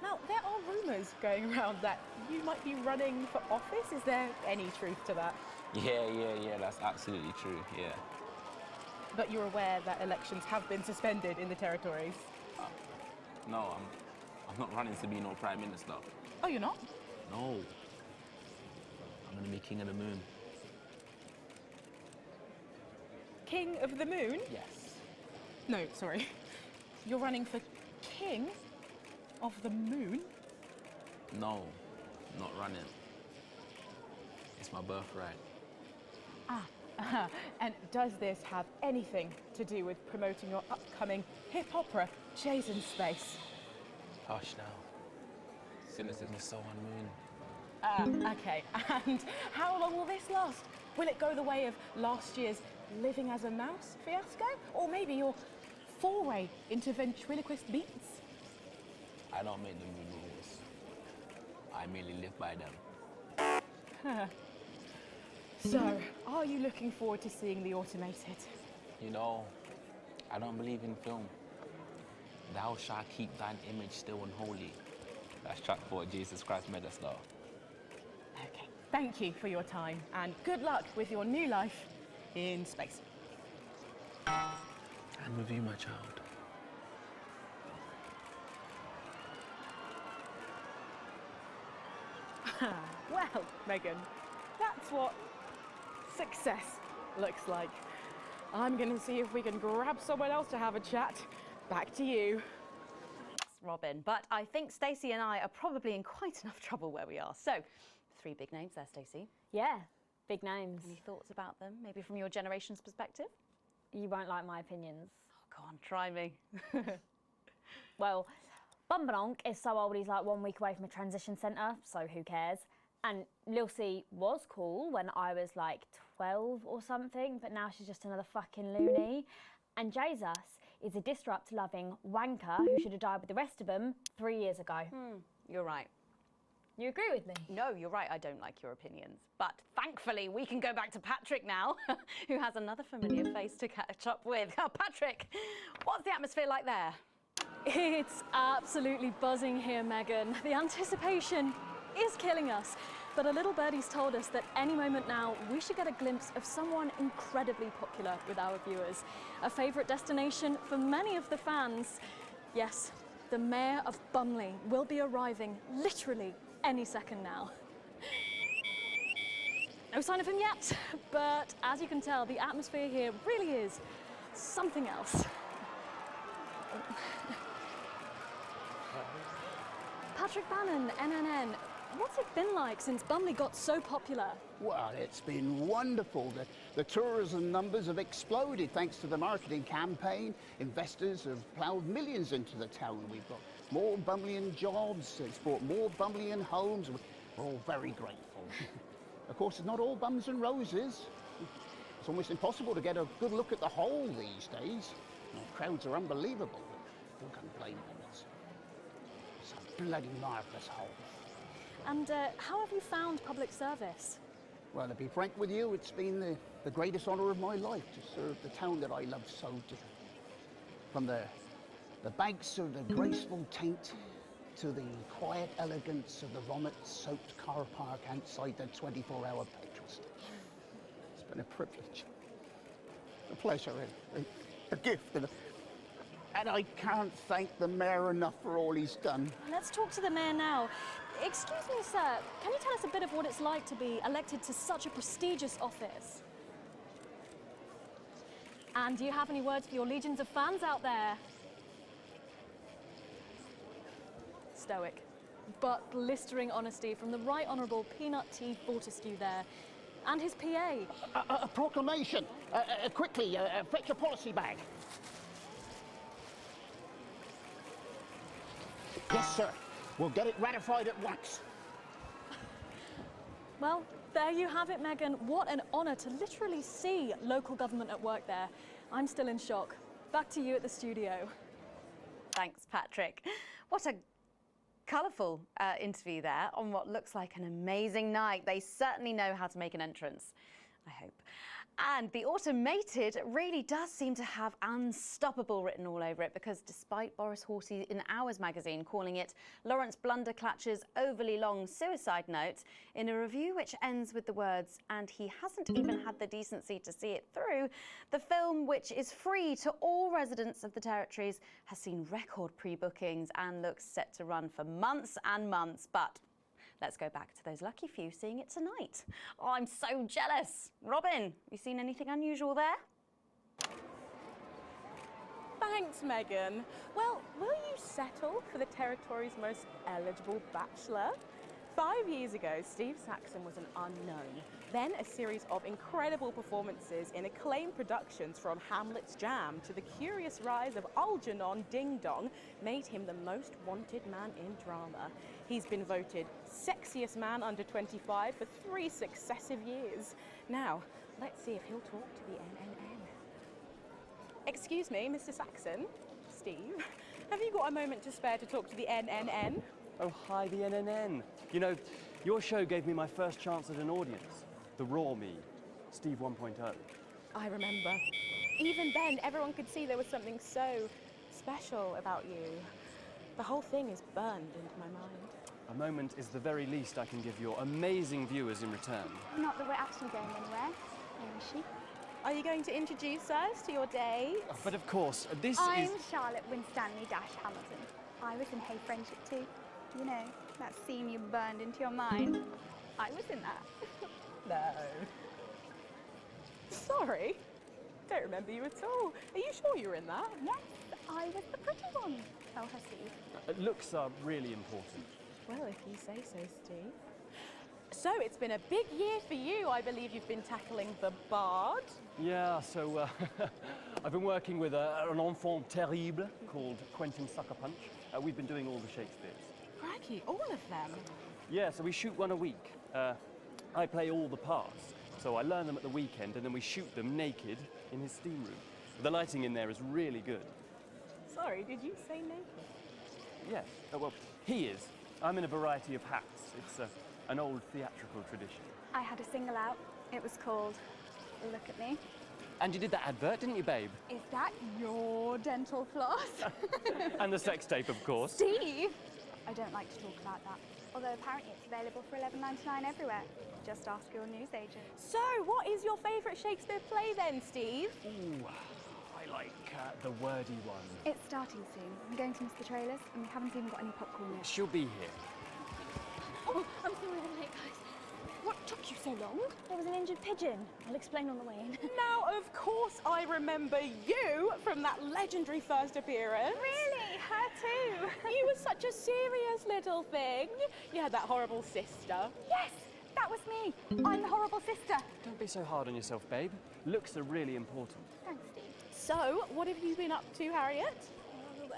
Now, there are rumours going around that you might be running for office. Is there any truth to that? Yeah, that's absolutely true, yeah. But you're aware that elections have been suspended in the territories? No, I'm not running to be no Prime Minister. Oh, you're not? No. I'm gonna be King of the Moon. King of the Moon? Yes. No, sorry. You're running for King of the Moon? No, not running. It's my birthright. And does this have anything to do with promoting your upcoming hip opera, Chase in Space? Hush now. Cynicism is so unmoon. Okay. And how long will this last? Will it go the way of last year's living as a mouse fiasco? Or maybe your foray into ventriloquist beats? I don't make the rules. I merely live by them. So, are you looking forward to seeing the automated? You know, I don't believe in film. Thou shalt keep thine image still unholy. That's track 4, Jesus Christ made us though. Okay, thank you for your time and good luck with your new life in space. And with you, my child. Well, Megan, that's what success looks like. I'm going to see if we can grab someone else to have a chat. Back to you. Thanks, Robin. But I think Stacey and I are probably in quite enough trouble where we are. So, 3 big names there, Stacey. Yeah, big names. Any thoughts about them, maybe from your generation's perspective? You won't like my opinions. Oh, go on, try me. Well, Bumbanonk is so old he's like 1 week away from a transition centre, so who cares? And Lil C was cool when I was like 12 or something, but now she's just another fucking loony. And Jesus is a disrupt-loving wanker who should have died with the rest of them 3 years ago. You're right. You agree with me? No, you're right, I don't like your opinions. But thankfully, we can go back to Patrick now, who has another familiar face to catch up with. Patrick, what's the atmosphere like there? It's absolutely buzzing here, Megan. The anticipation is killing us. But a little birdie's told us that any moment now we should get a glimpse of someone incredibly popular with our viewers. A favourite destination for many of the fans. Yes, the Mayor of Bumley will be arriving literally any second now. No sign of him yet, but as you can tell, the atmosphere here really is something else. Patrick Bannon, NNN, what's it been like since Bumley got so popular? Well, it's been wonderful. The tourism numbers have exploded thanks to the marketing campaign. Investors have ploughed millions into the town. We've got more Bumleyan jobs. It's brought more Bumleyan homes. We're all very grateful. Of course, it's not all bums and roses. It's almost impossible to get a good look at the whole these days. The crowds are unbelievable. Who can blame them? It's a bloody marvellous whole. And how have you found public service? Well, to be frank with you, it's been the greatest honour of my life to serve the town that I love so dearly. From the banks of the graceful Taint to the quiet elegance of the vomit-soaked car park outside the 24-hour petrol station. It's been a privilege, a pleasure, a gift, and I can't thank the Mayor enough for all he's done. Let's talk to the Mayor now. Excuse me, sir, can you tell us a bit of what it's like to be elected to such a prestigious office? And do you have any words for your legions of fans out there? Stoic, but blistering honesty from the Right Honourable Peanut T. Fortescue there, and his PA. A proclamation! Quickly, fetch a policy bag. Yes, sir. We'll get it ratified at once. Well, there you have it, Megan. What an honour to literally see local government at work there. I'm still in shock. Back to you at the studio. Thanks, Patrick. What a colourful interview there on what looks like an amazing night. They certainly know how to make an entrance, I hope. And the automated really does seem to have unstoppable written all over it, because despite Boris Hawsey in Hours magazine calling it Lawrence Blunderclatch's overly long suicide note, in a review which ends with the words, and he hasn't even had the decency to see it through, the film, which is free to all residents of the territories, has seen record pre-bookings and looks set to run for months and months. But let's go back to those lucky few seeing it tonight. Oh, I'm so jealous. Robin, you seen anything unusual there? Thanks, Megan. Well, will you settle for the territory's most eligible bachelor? 5 years ago, Steve Saxon was an unknown. Then a series of incredible performances in acclaimed productions from Hamlet's Jam to the curious rise of Algernon Ding Dong made him the most wanted man in drama. He's been voted sexiest man under 25 for 3 successive years. Now, let's see if he'll talk to the NNN. Excuse me, Mr. Saxon. Steve, have you got a moment to spare to talk to the NNN? Oh, hi, the NNN. You know, your show gave me my first chance at an audience. The raw me, Steve 1.0. I remember. Even then, everyone could see there was something so special about you. The whole thing is burned into my mind. A moment is the very least I can give your amazing viewers in return. Not that we're actually going anywhere. Where is she? Are you going to introduce us to your date? Oh, but of course, this I'm is... Charlotte Winstanley-Hamilton. I was in Hey Friendship too. You know, that scene you burned into your mind. I was in that. No. Sorry. Don't remember you at all. Are you sure you were in that? Yes, I was the pretty one. Tell her, Steve. Looks are really important. Well, if you say so, Steve. So it's been a big year for you. I believe you've been tackling the Bard. Yeah, so I've been working with an enfant terrible called Quentin Sucker Punch. We've been doing all the Shakespeares. Crikey, all of them? Yeah, so we shoot one a week. I play all the parts, so I learn them at the weekend and then we shoot them naked in his steam room. The lighting in there is really good. Sorry, did you say naked? Yes, well, he is. I'm in a variety of hats. It's an old theatrical tradition. I had a single out. It was called Look at Me. And you did that advert, didn't you, babe? Is that your dental floss? And the sex tape, of course. Steve! I don't like to talk about that. Although apparently it's available for $11.99 everywhere. Just ask your newsagent. So, what is your favourite Shakespeare play then, Steve? Ooh, I like the wordy one. It's starting soon. I'm going to miss the trailers and we haven't even got any popcorn yet. She'll be here. Oh, I'm sorry I'm late, guys. What took you so long? There was an injured pigeon. I'll explain on the way in. Now, of course, I remember you from that legendary first appearance. Really? Her too? You were such a serious little thing. You had that horrible sister. Yes, that was me. I'm the horrible sister. Don't be so hard on yourself, babe. Looks are really important. Thanks, Steve. So, what have you been up to, Harriet?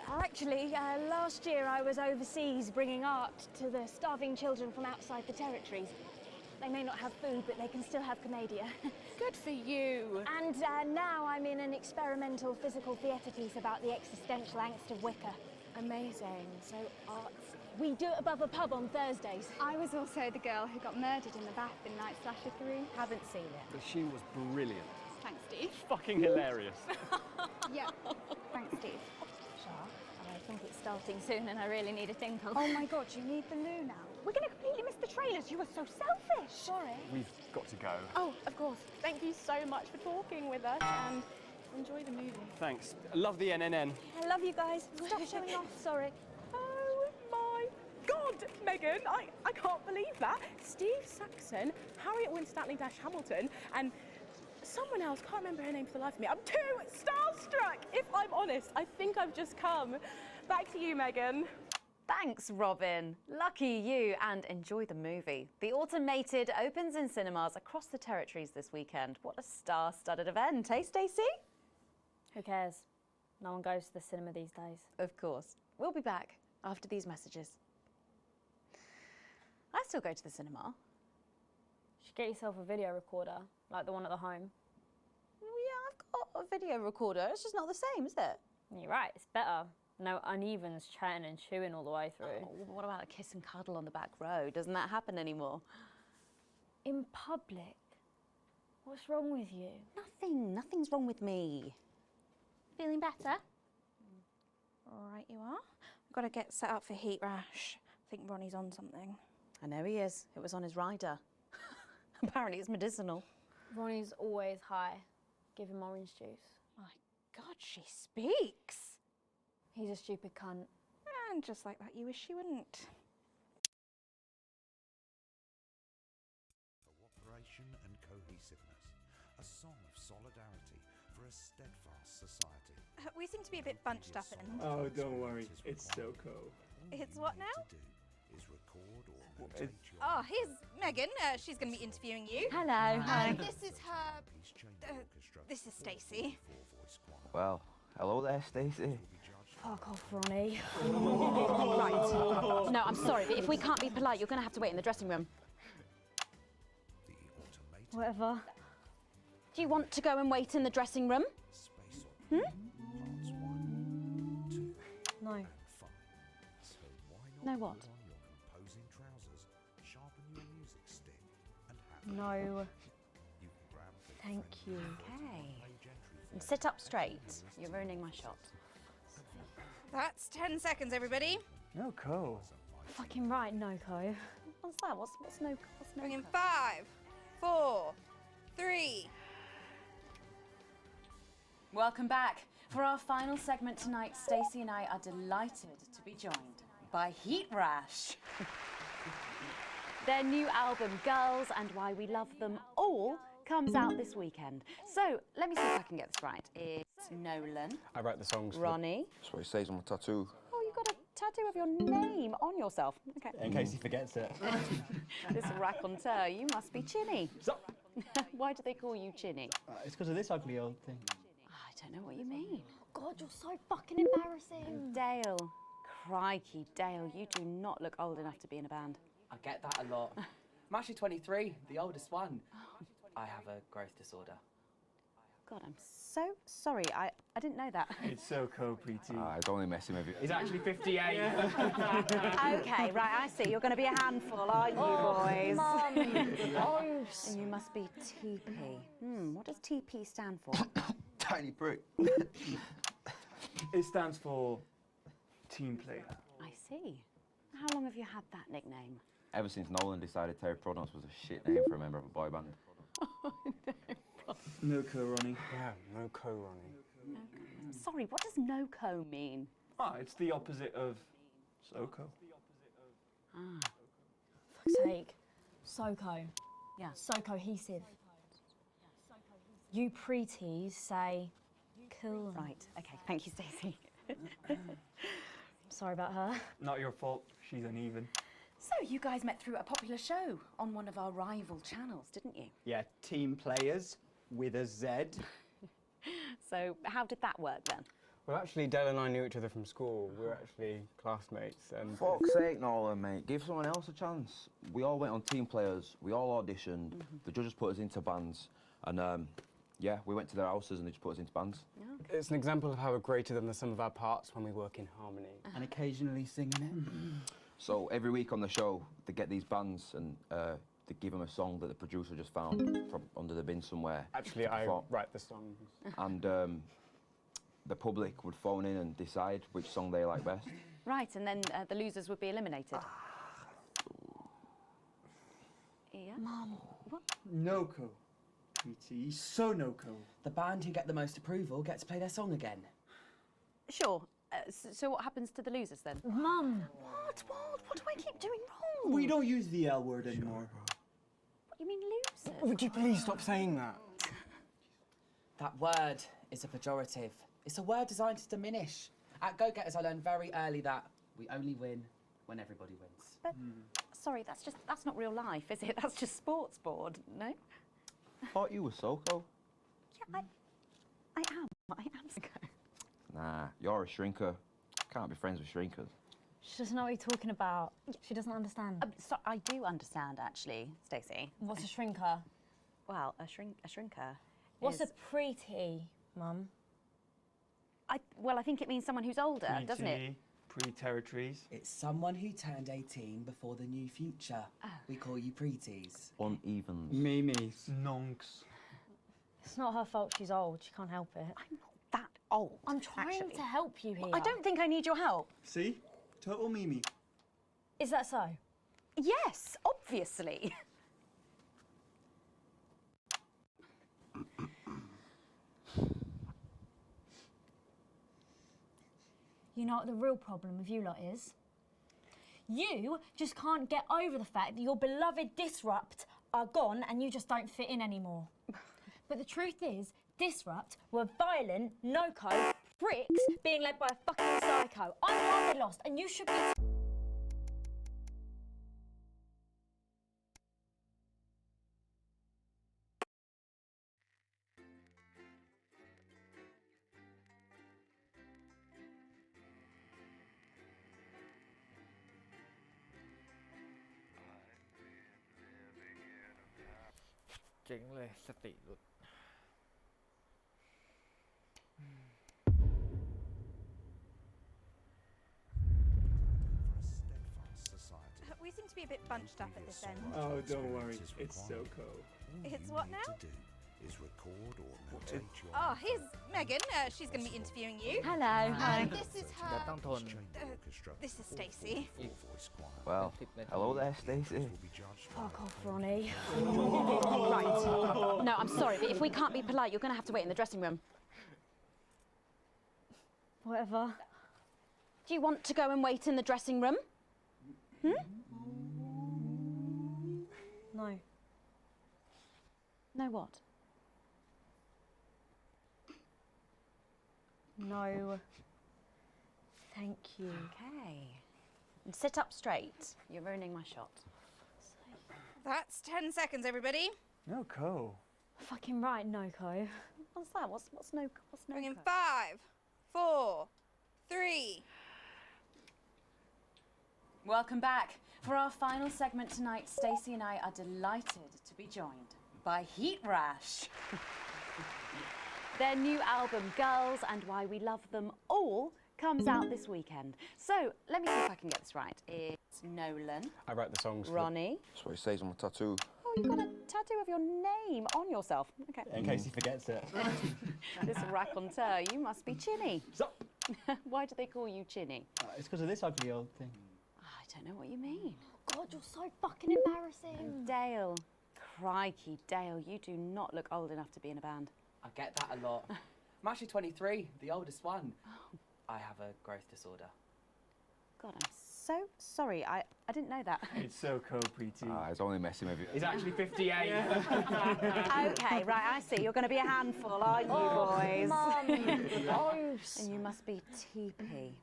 Actually, last year I was overseas bringing art to the starving children from outside the territories. They may not have food, but they can still have Canada. Good for you. And now I'm in an experimental physical theatre piece about the existential angst of Wicker. Amazing. So artsy. We do it above a pub on Thursdays. I was also the girl who got murdered in the bath in Night Slasher 3. Haven't seen it. But she was brilliant. Thanks, Steve. Fucking hilarious. Yeah. Thanks, Steve. I think it's starting soon and I really need a tinkle. Oh my God, you need the loo now. We're going to completely miss the trailers. You were so selfish. Sorry. We've got to go. Oh, of course. Thank you so much for talking with us and enjoy the movie. Thanks. Love the NNN. I love you guys. Stop showing off. Sorry. Oh my God, Megan, I can't believe that. Steve Saxon, Harriet Winstanley-Hamilton, and someone else, can't remember her name for the life of me. I'm too starstruck, if I'm honest. I think I've just come. Back to you, Megan. Thanks, Robin. Lucky you, and enjoy the movie. The Automated opens in cinemas across the territories this weekend. What a star-studded event, eh, Stacey? Who cares? No one goes to the cinema these days. Of course. We'll be back after these messages. I still go to the cinema. You should get yourself a video recorder, like the one at the home. Well, yeah, I've got a video recorder. It's just not the same, is it? You're right, it's better. No unevens chatting and chewing all the way through. Oh, what about a kiss and cuddle on the back row? Doesn't that happen anymore? In public? What's wrong with you? Nothing. Nothing's wrong with me. Feeling better? All right, you are. We've got to get set up for heat rash. I think Ronnie's on something. I know he is. It was on his rider. Apparently it's medicinal. Ronnie's always high. Give him orange juice. My God, she speaks. He's a stupid cunt. And just like that, you wish she wouldn't. Cooperation and cohesiveness. A song of solidarity for a steadfast society. We seem to be a bit bunched up in. Oh, don't worry. It's so cool. It's what now? is record or mutate your Oh, here's Megan. She's going to be interviewing you. Hello. Hi. This is her. This is Stacey. Well, hello there, Stacey. Fuck off, Ronnie. Right. No, I'm sorry, but if we can't be polite, you're going to have to wait in the dressing room. Whatever. Do you want to go and wait in the dressing room? Hmm? No. No what? No. Thank you. Okay. And sit up straight. You're ruining my shot. That's 10 seconds, everybody. No co. Fucking right, Noko. What's that? What's no? Bring in 5, 4, 3. Welcome back. For our final segment tonight, Stacey and I are delighted to be joined by Heat Rash. Their new album, Girls and Why We Love Them All, comes out this weekend. So, let me see if I can get this right. It's Nolan. I write the songs. Ronnie. That's what it says on my tattoo. Oh, you've got a tattoo of your name on yourself. Okay. In case he forgets it. This raconteur, you must be Chinny. Why do they call you Chinny? It's because of this ugly old thing. I don't know what you mean. God, you're so fucking embarrassing. Dale. Crikey, Dale, you do not look old enough to be in a band. I get that a lot. I'm actually 23, the oldest one. I have a growth disorder. God, I'm so sorry. I didn't know that. It's so co-pretty. It's only messing with you. He's actually 58. Okay, right, I see. You're going to be a handful, aren't you, boys? Mum. And you must be TP. What does TP stand for? Tiny prick. It stands for team player. I see. How long have you had that nickname? Ever since Nolan decided Terry Prodance was a shit name for a member of a boy band. No co, Ronnie. Yeah, no co, Ronnie. Sorry, what does no-co mean? It's the opposite of SoCo. Fuck's sake. SoCo. Yeah. So cohesive. You preties say cool. Right, okay. Thank you, Stacey. Sorry about her. Not your fault. She's uneven. So, you guys met through a popular show on one of our rival channels, didn't you? Yeah, Team Players with a Z. So, how did that work then? Well, actually, Dale and I knew each other from school. We were actually classmates. And Fuck's sake, Nolan, mate. Give someone else a chance. We all went on Team Players. We all auditioned. The judges put us into bands. And, yeah, we went to their houses and they just put us into bands. Okay. It's an example of how we're greater than the sum of our parts when we work in harmony. And occasionally singing it. So every week on the show, they get these bands and they give them a song that the producer just found from under the bin somewhere. Actually, I write the songs. And the public would phone in and decide which song they like best. Right, and then the losers would be eliminated. Yeah? Mum. What? No-co. Pretty, so no-co. The band who get the most approval get to play their song again. Sure. So what happens to the losers then? Mum. What do I keep doing wrong? We don't use the L word anymore. What, you mean losers? Would you please stop saying that? That word is a pejorative. It's a word designed to diminish. At Go-Getters, I learned very early that we only win when everybody wins. But, sorry, that's not real life, is it? That's just sports board, no? Thought you were SoCo. Yeah, I am SoCo. Nah, you're a shrinker. Can't be friends with shrinkers. She doesn't know what you're talking about. She doesn't understand. So I do understand, actually, Stacey. What's a shrinker? Well, a shrinker. What's is... a pretty, Mum? Well, I think it means someone who's older, doesn't it? Pre-territories. It's someone who turned 18 before the new future. We call you preties. Unevens. Mimis. Nonks. It's not her fault she's old. She can't help it. I'm not that old. I'm trying to help you here. I don't think I need your help. See? Total Mimi. Is that so? Yes, obviously. You know what the real problem with you lot is? You just can't get over the fact that your beloved Disrupt are gone and you just don't fit in anymore. But the truth is, Disrupt were violent, no-co, pricks being led by a fucking psycho. I'm hardly lost and you should be... เจ๋งเลยสติหลุด We seem to be a bit bunched up at this end. Oh, don't worry. It's Soko. It's what now? Is record or notate your Oh, here's Megan. She's going to be interviewing you. Hello. Hi. This is her. This is Stacey. Well, hello there, Stacey. Fuck off, Ronnie. Right. No, I'm sorry, but if we can't be polite, you're going to have to wait in the dressing room. Whatever. Do you want to go and wait in the dressing room? Hmm? No. No what? No. Thank you. Okay. And sit up straight. You're ruining my shot. That's 10 seconds, everybody. No co. Fucking right, Noko. What's that? What's no? Bring in 5, 4, 3. Welcome back. For our final segment tonight, Stacey and I are delighted to be joined by Heat Rash. Their new album, Girls and Why We Love Them All, comes out this weekend. So, let me see if I can get this right. It's Nolan. I write the songs. Ronnie. That's what it says on my tattoo. Oh, you've got a tattoo of your name on yourself. Okay. In case he forgets it. This raconteur, you must be Chinny. Stop. Why do they call you Chinny? It's because of this ugly old thing. I don't know what you mean. God, you're so fucking embarrassing. Dale. Crikey, Dale, you do not look old enough to be in a band. I get that a lot. I'm actually 23, the oldest one. I have a growth disorder. God, I'm so sorry. I didn't know that. It's Soko, Preeti. He's only messing with you. He's actually 58. Okay, right, I see. You're going to be a handful, aren't you, boys? Mum. Gross. And you must be TP.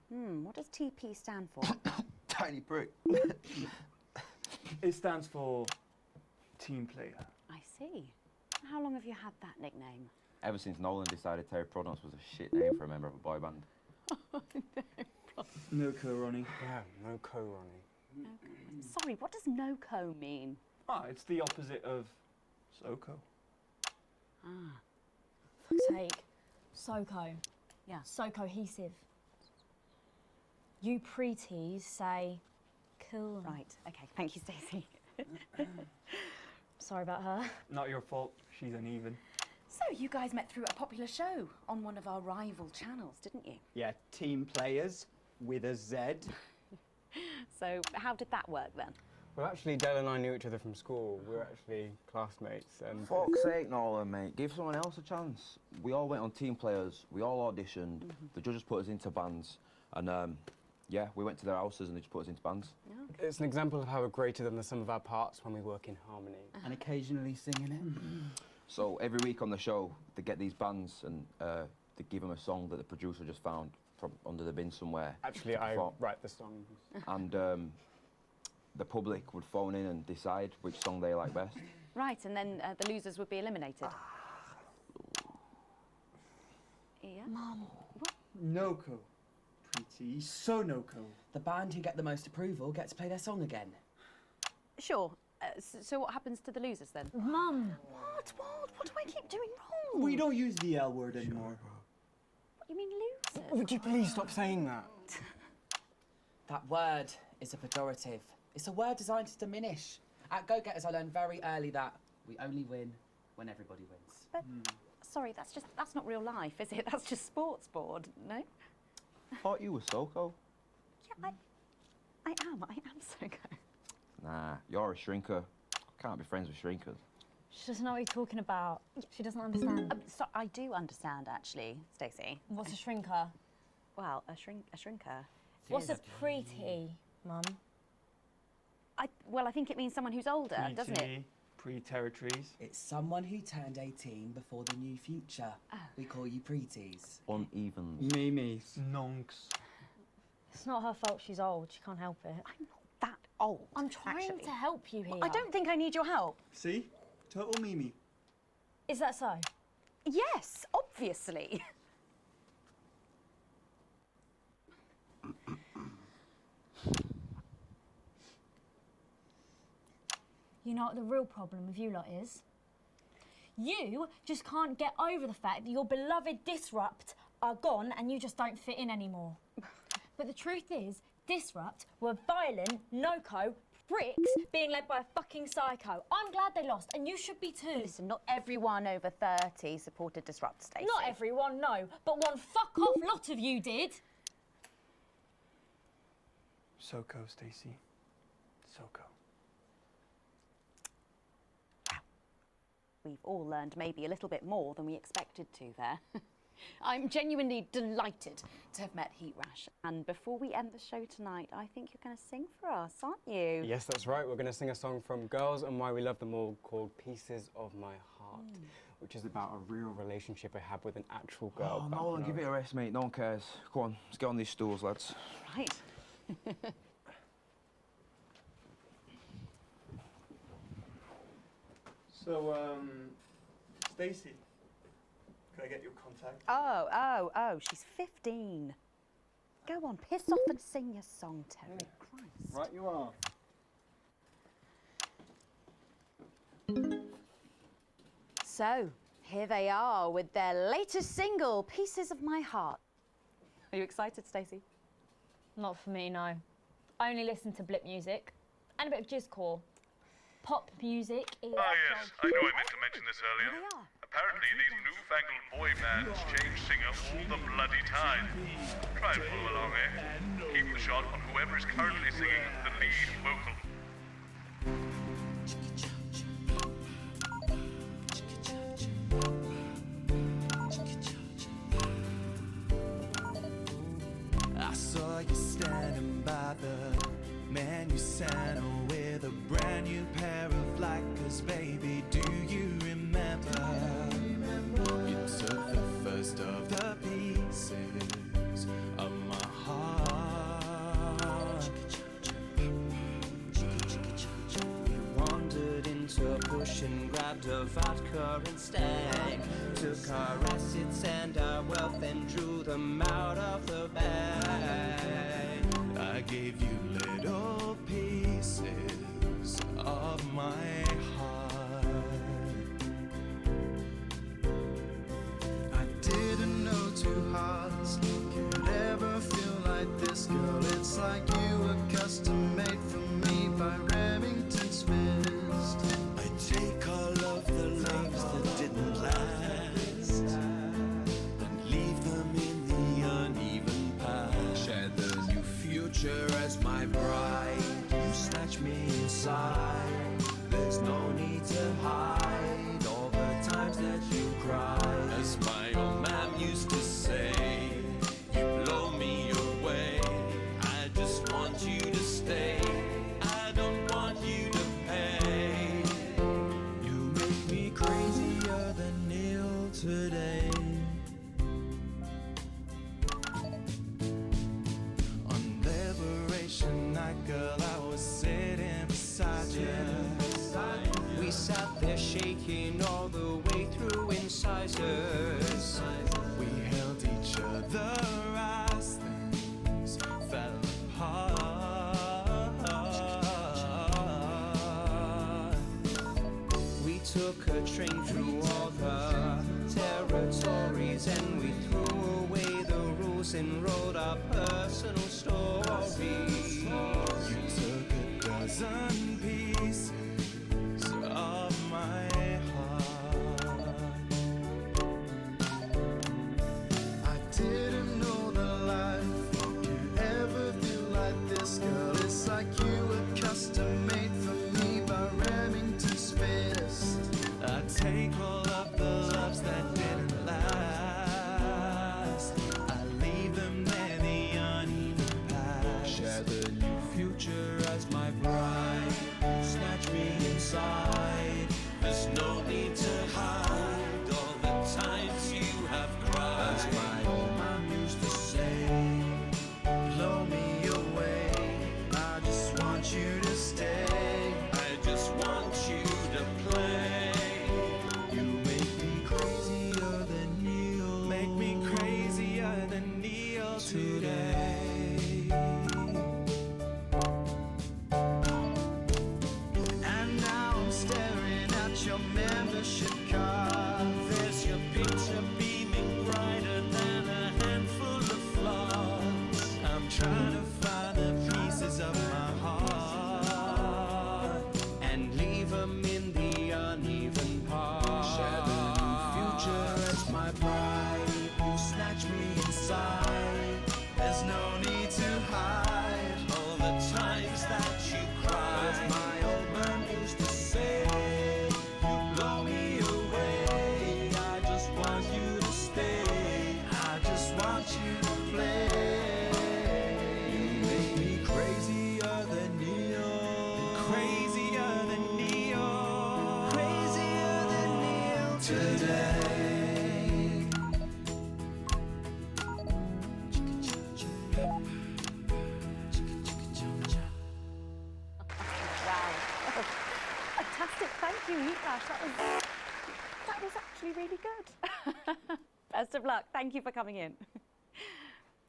What does TP stand for? Tiny prick. It stands for team player. I see. How long have you had that nickname? Ever since Nolan decided Terry Prodance was a shit name for a member of a boy band. No co, Ronnie. Yeah, no co, Ronnie. Sorry, what does no-co mean? It's the opposite of Soko. Ah. Fuck's sake. Soko. Yeah. So cohesive. You preties say cool. Right, okay. Thank you, Stacey. Sorry about her. Not your fault. She's uneven. So, you guys met through a popular show on one of our rival channels, didn't you? Yeah, team players with a Z. So, how did that work then? Well, actually, Dale and I knew each other from school. We were actually classmates. And Fuck's sake, Nolan, mate. Give someone else a chance. We all went on team players. We all auditioned. The judges put us into bands. And, yeah, we went to their houses and they just put us into bands. It's an example of how we're greater than the sum of our parts when we work in harmony. And occasionally singing it. So every week on the show, they get these bands and they give them a song that the producer just found from under the bin somewhere. Actually, I write the songs. And the public would phone in and decide which song they like best. Right, and then the losers would be eliminated. Yeah? Mum. No co. Preeti. So no co. The band who get the most approval get to play their song again. Sure. So what happens to the losers then? Mum. What do I keep doing wrong? We don't use the L word anymore. What, you mean losers? Would you please stop saying that? That word is a pejorative. It's a word designed to diminish. At Go-Getters, I learned very early that we only win when everybody wins. But, sorry, that's not real life, is it? That's just sports board, no? Thought you were Soko. Yeah, I am Soko. Nah, you're a shrinker. Can't be friends with shrinkers. She doesn't know what you're talking about. She doesn't understand. So I do understand, actually, Stacey. What's a shrinker? Well, a shrinker. What's a preety, Mum? Well, I think it means someone who's older, doesn't it? Pre-territories. It's someone who turned 18 before the new future. We call you preeties. Uneven. Mimis. Nonks. It's not her fault she's old. She can't help it. I'm not that old. I'm trying to help you here. I don't think I need your help. See? Total Mimi. Is that so? Yes, obviously. You know what the real problem with you lot is? You just can't get over the fact that your beloved Disrupt are gone and you just don't fit in anymore. But the truth is, Disrupt were violent, no-co pricks being led by a fucking psycho. I'm glad they lost, and you should be too. Listen, not everyone over 30 supported Disrupt, Stacey. Not everyone, no, but one fuck-off lot of you did. SoCo, Stacey. SoCo. We've all learned maybe a little bit more than we expected to there. I'm genuinely delighted to have met Heat Rash. And before we end the show tonight, I think you're going to sing for us, aren't you? Yes, that's right. We're going to sing a song from Girls and Why We Love Them All called Pieces of My Heart, which is about a real relationship I had with an actual girl. Oh, Nolan, give it a rest, mate. No one cares. Go on, let's get on these stools, lads. Right. So, Stacey, can I get your contact? Oh, she's 15. Go on, piss off and sing your song, Terry. Christ. Right you are. So, here they are with their latest single, Pieces of My Heart. Are you excited, Stacey? Not for me, no. I only listen to blip music and a bit of jizzcore. Pop music is... Ah, yes, I know I meant to mention this earlier. Apparently, these newfangled boy bands change singer all the bloody time. Try and follow along, eh? Keep the shot on whoever is currently singing the lead vocal. I saw you standing by the menu center with a brand new pair of Lakers, baby. Do you remember? You took the first of the pieces of my heart. You wandered into a bush and grabbed a vodka instead. Took our assets and our wealth and drew them out of the bag. I gave you little pieces of my heart. I didn't know two hearts could ever feel like this, girl. It's like you were custom made for me by Remington's fist. I take all of the loves that didn't last and leave them in the uneven past. Share the new future as my bride. You snatch me inside. There's no need to hide all the times that you cried. As my old man used to say, you blow me away. I just want you to stay. I don't want you to pay. You make me crazier than Neil today. On Liberation Night, girl, I was sitting beside you. We sat there shaking all the way through incisors. We held each other as things fell apart. We took a train through all the territories and we threw away the rules and wrote our personal stories. You took a dozen pieces of my heart. I didn't know that life could ever feel like this, girl. It's like you were custom made for me by Remington's fist. I take all of the loves that didn't last. I leave them there, the uneven past. Share the new that you cry. As my old man used to say, you blow me away. I just want you to stay. I just want you to play. You make me crazier than neon. Crazier than neon. Crazier than neon today. Wow. Fantastic. Thank you, Niklash. That was actually really good. Best of luck. Thank you for coming in.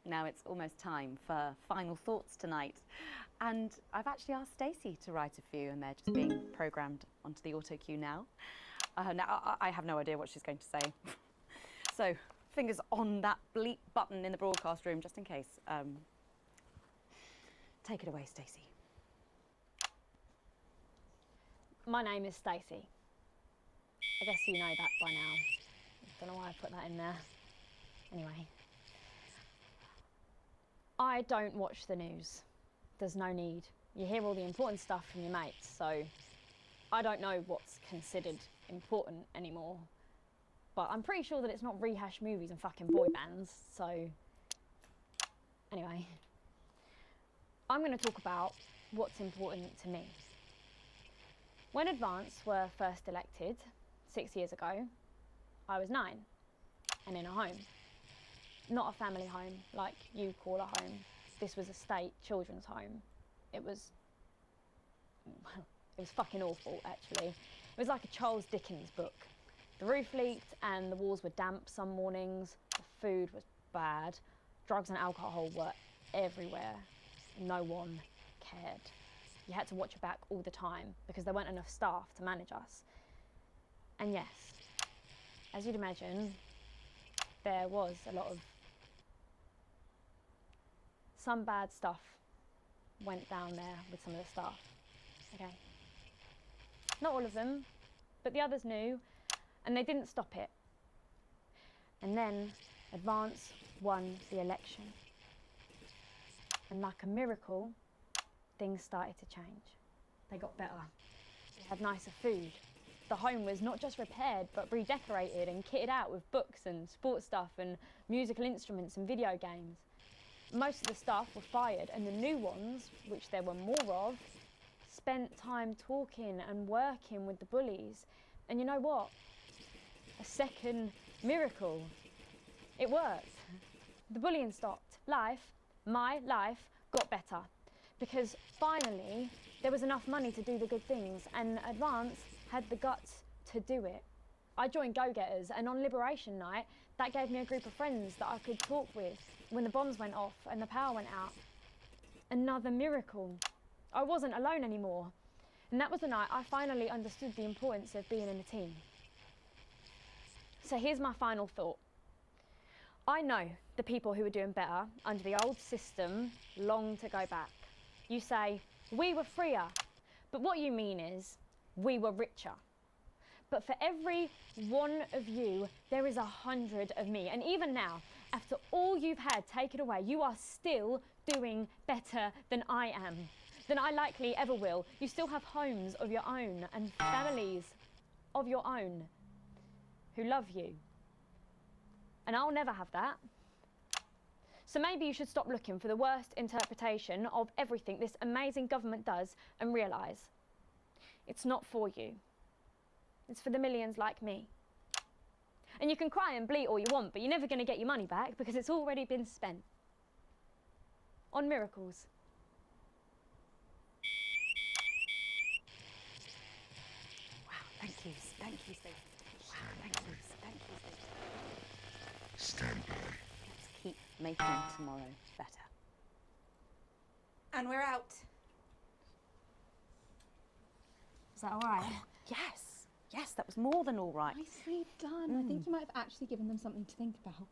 Now it's almost time for final thoughts tonight. And I've actually asked Stacey to write a few, and they're just being programmed onto the auto cue now. Now, I have no idea what she's going to say. So, fingers on that bleep button in the broadcast room, just in case. Take it away, Stacey. My name is Stacey. I guess you know that by now. Don't know why I put that in there. Anyway. I don't watch the news. There's no need. You hear all the important stuff from your mates, so I don't know what's considered important anymore. But I'm pretty sure that it's not rehash movies and fucking boy bands, so anyway. I'm going to talk about what's important to me. When Advance were first elected 6 years ago, I was 9 and in a home. Not a family home like you call a home. This was a state children's home. It was fucking awful, actually. It was like a Charles Dickens book. The roof leaked and the walls were damp some mornings. The food was bad. Drugs and alcohol were everywhere. No one cared. You had to watch your back all the time because there weren't enough staff to manage us. And yes, as you'd imagine, there was a lot of... Some bad stuff went down there with some of the staff, okay? Not all of them, but the others knew, and they didn't stop it. And then Advance won the election. And like a miracle, things started to change. They got better. We had nicer food. The home was not just repaired, but redecorated and kitted out with books and sports stuff and musical instruments and video games. Most of the staff were fired, and the new ones, which there were more of, spent time talking and working with the bullies. And you know what? A second miracle. It worked. The bullying stopped. My life, got better. Because finally, there was enough money to do the good things, and Advance had the guts to do it. I joined Go-Getters, and on Liberation Night, that gave me a group of friends that I could talk with when the bombs went off and the power went out. Another miracle. I wasn't alone anymore. And that was the night I finally understood the importance of being in a team. So here's my final thought. I know the people who were doing better under the old system long to go back. You say, we were freer, but what you mean is, we were richer. But for every one of you, there is 100 of me. And even now, after all you've had taken away, you are still doing better than I am, than I likely ever will. You still have homes of your own and families of your own who love you. And I'll never have that. So maybe you should stop looking for the worst interpretation of everything this amazing government does and realise it's not for you. It's for the millions like me. And you can cry and bleat all you want, but you're never going to get your money back because it's already been spent on miracles. Wow, thank you, Stacey. Wow, thank you, Stacey. Stand by. Let's keep making tomorrow better. And we're out. Is that all right? Yes. Yes, that was more than all right. Nicely done. I think you might have actually given them something to think about.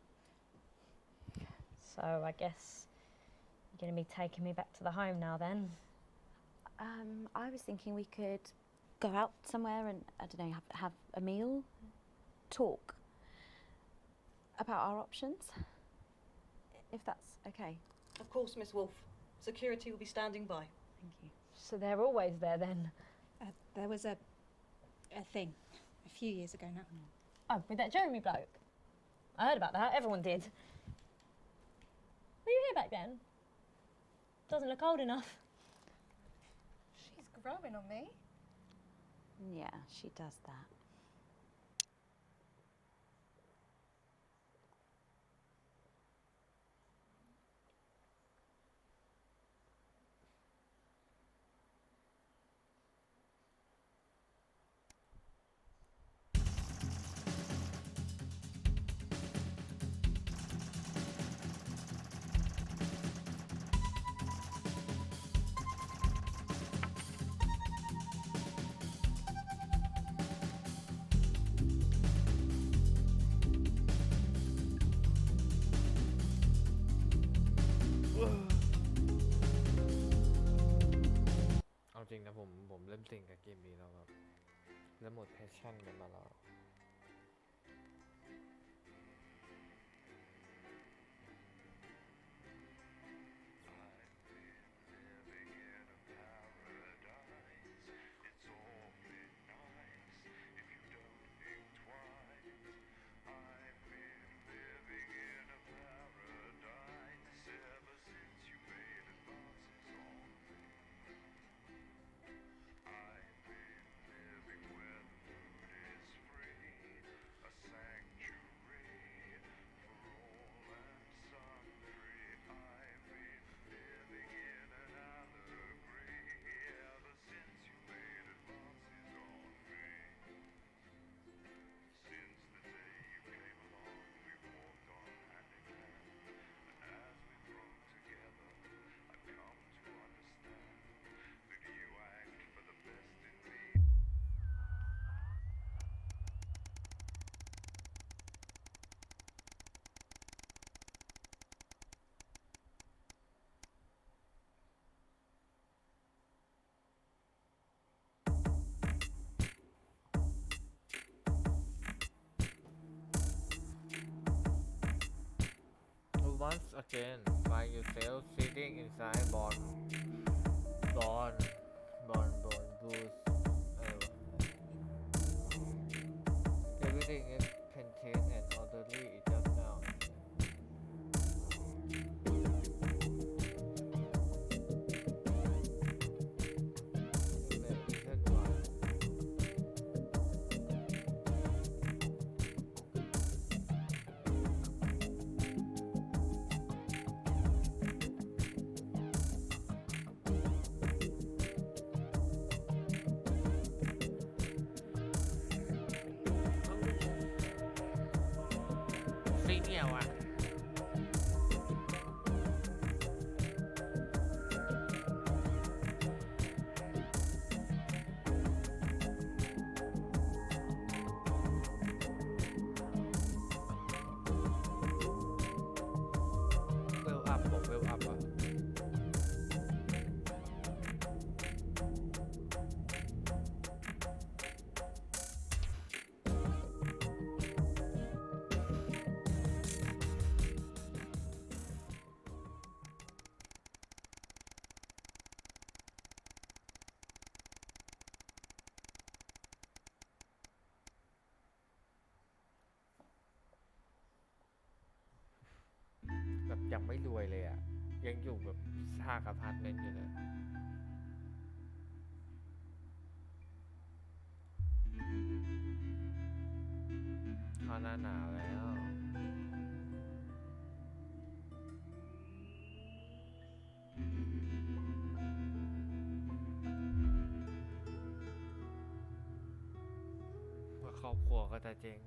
So I guess you're going to be taking me back to the home now then? I was thinking we could go out somewhere and, I don't know, have a meal, talk about our options, if that's okay. Of course, Miss Wolf. Security will be standing by. Thank you. So they're always there then? There was a thing a few years ago now. Oh, with that Jeremy bloke? I heard about that, everyone did. Were you here back then? Doesn't look old enough. She's growing on me. Yeah, she does that.เอาจริงนะผมเริ่มติ่งกับเกมนี้แล้วแบบเริ่มหมดแพชชั่นกันมาแล้ว Once again, find yourself sitting inside born blues. Everything is contained and orderly just now. Senior one. Well up บอก well up อ่ะ แบบยังไม่รวยเลยอ่ะ ยังอยู่แบบซากอพาร์ตเมนต์อยู่เลยเข้าหน้าหนาวแล้วว่าครอบครัวก็จะเจ๊ง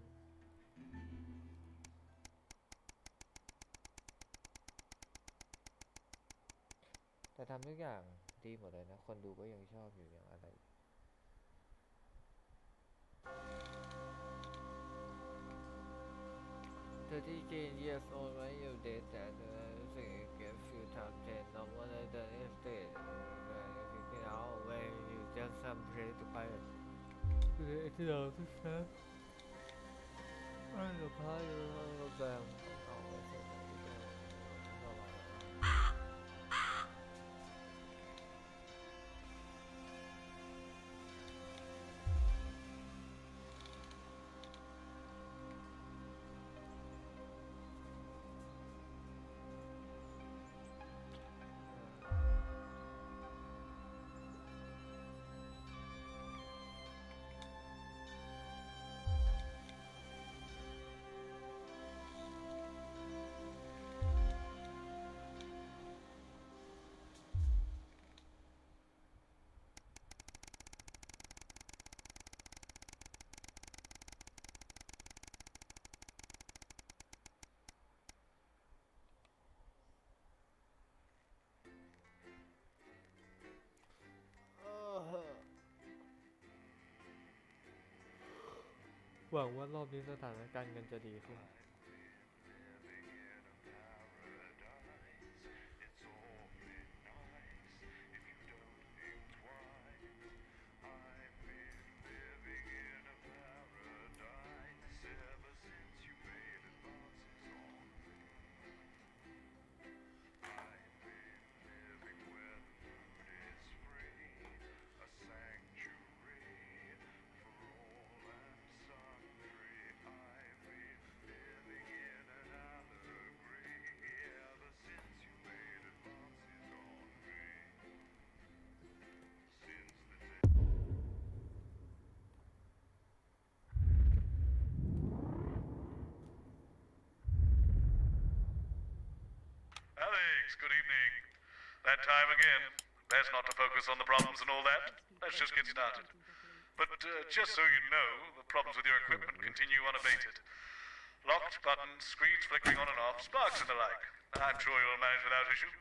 แต่ทำทุกอย่างดีหมดเลยนะ คนดูก็ยังชอบอยู่อย่างอะไร 13 years old when you did that thing gave you top 10 no one of the estate you know when you just some place to buy it it's all the stuff I'm the part of them หวังว่ารอบนี้สถานการณ์กันจะดีขึ้น Alex, good evening. That time again. Best not to focus on the problems and all that. Let's just get started. But just so you know, the problems with your equipment continue unabated. Locked buttons, screens flickering on and off, sparks and the like. I'm sure you'll manage without issue.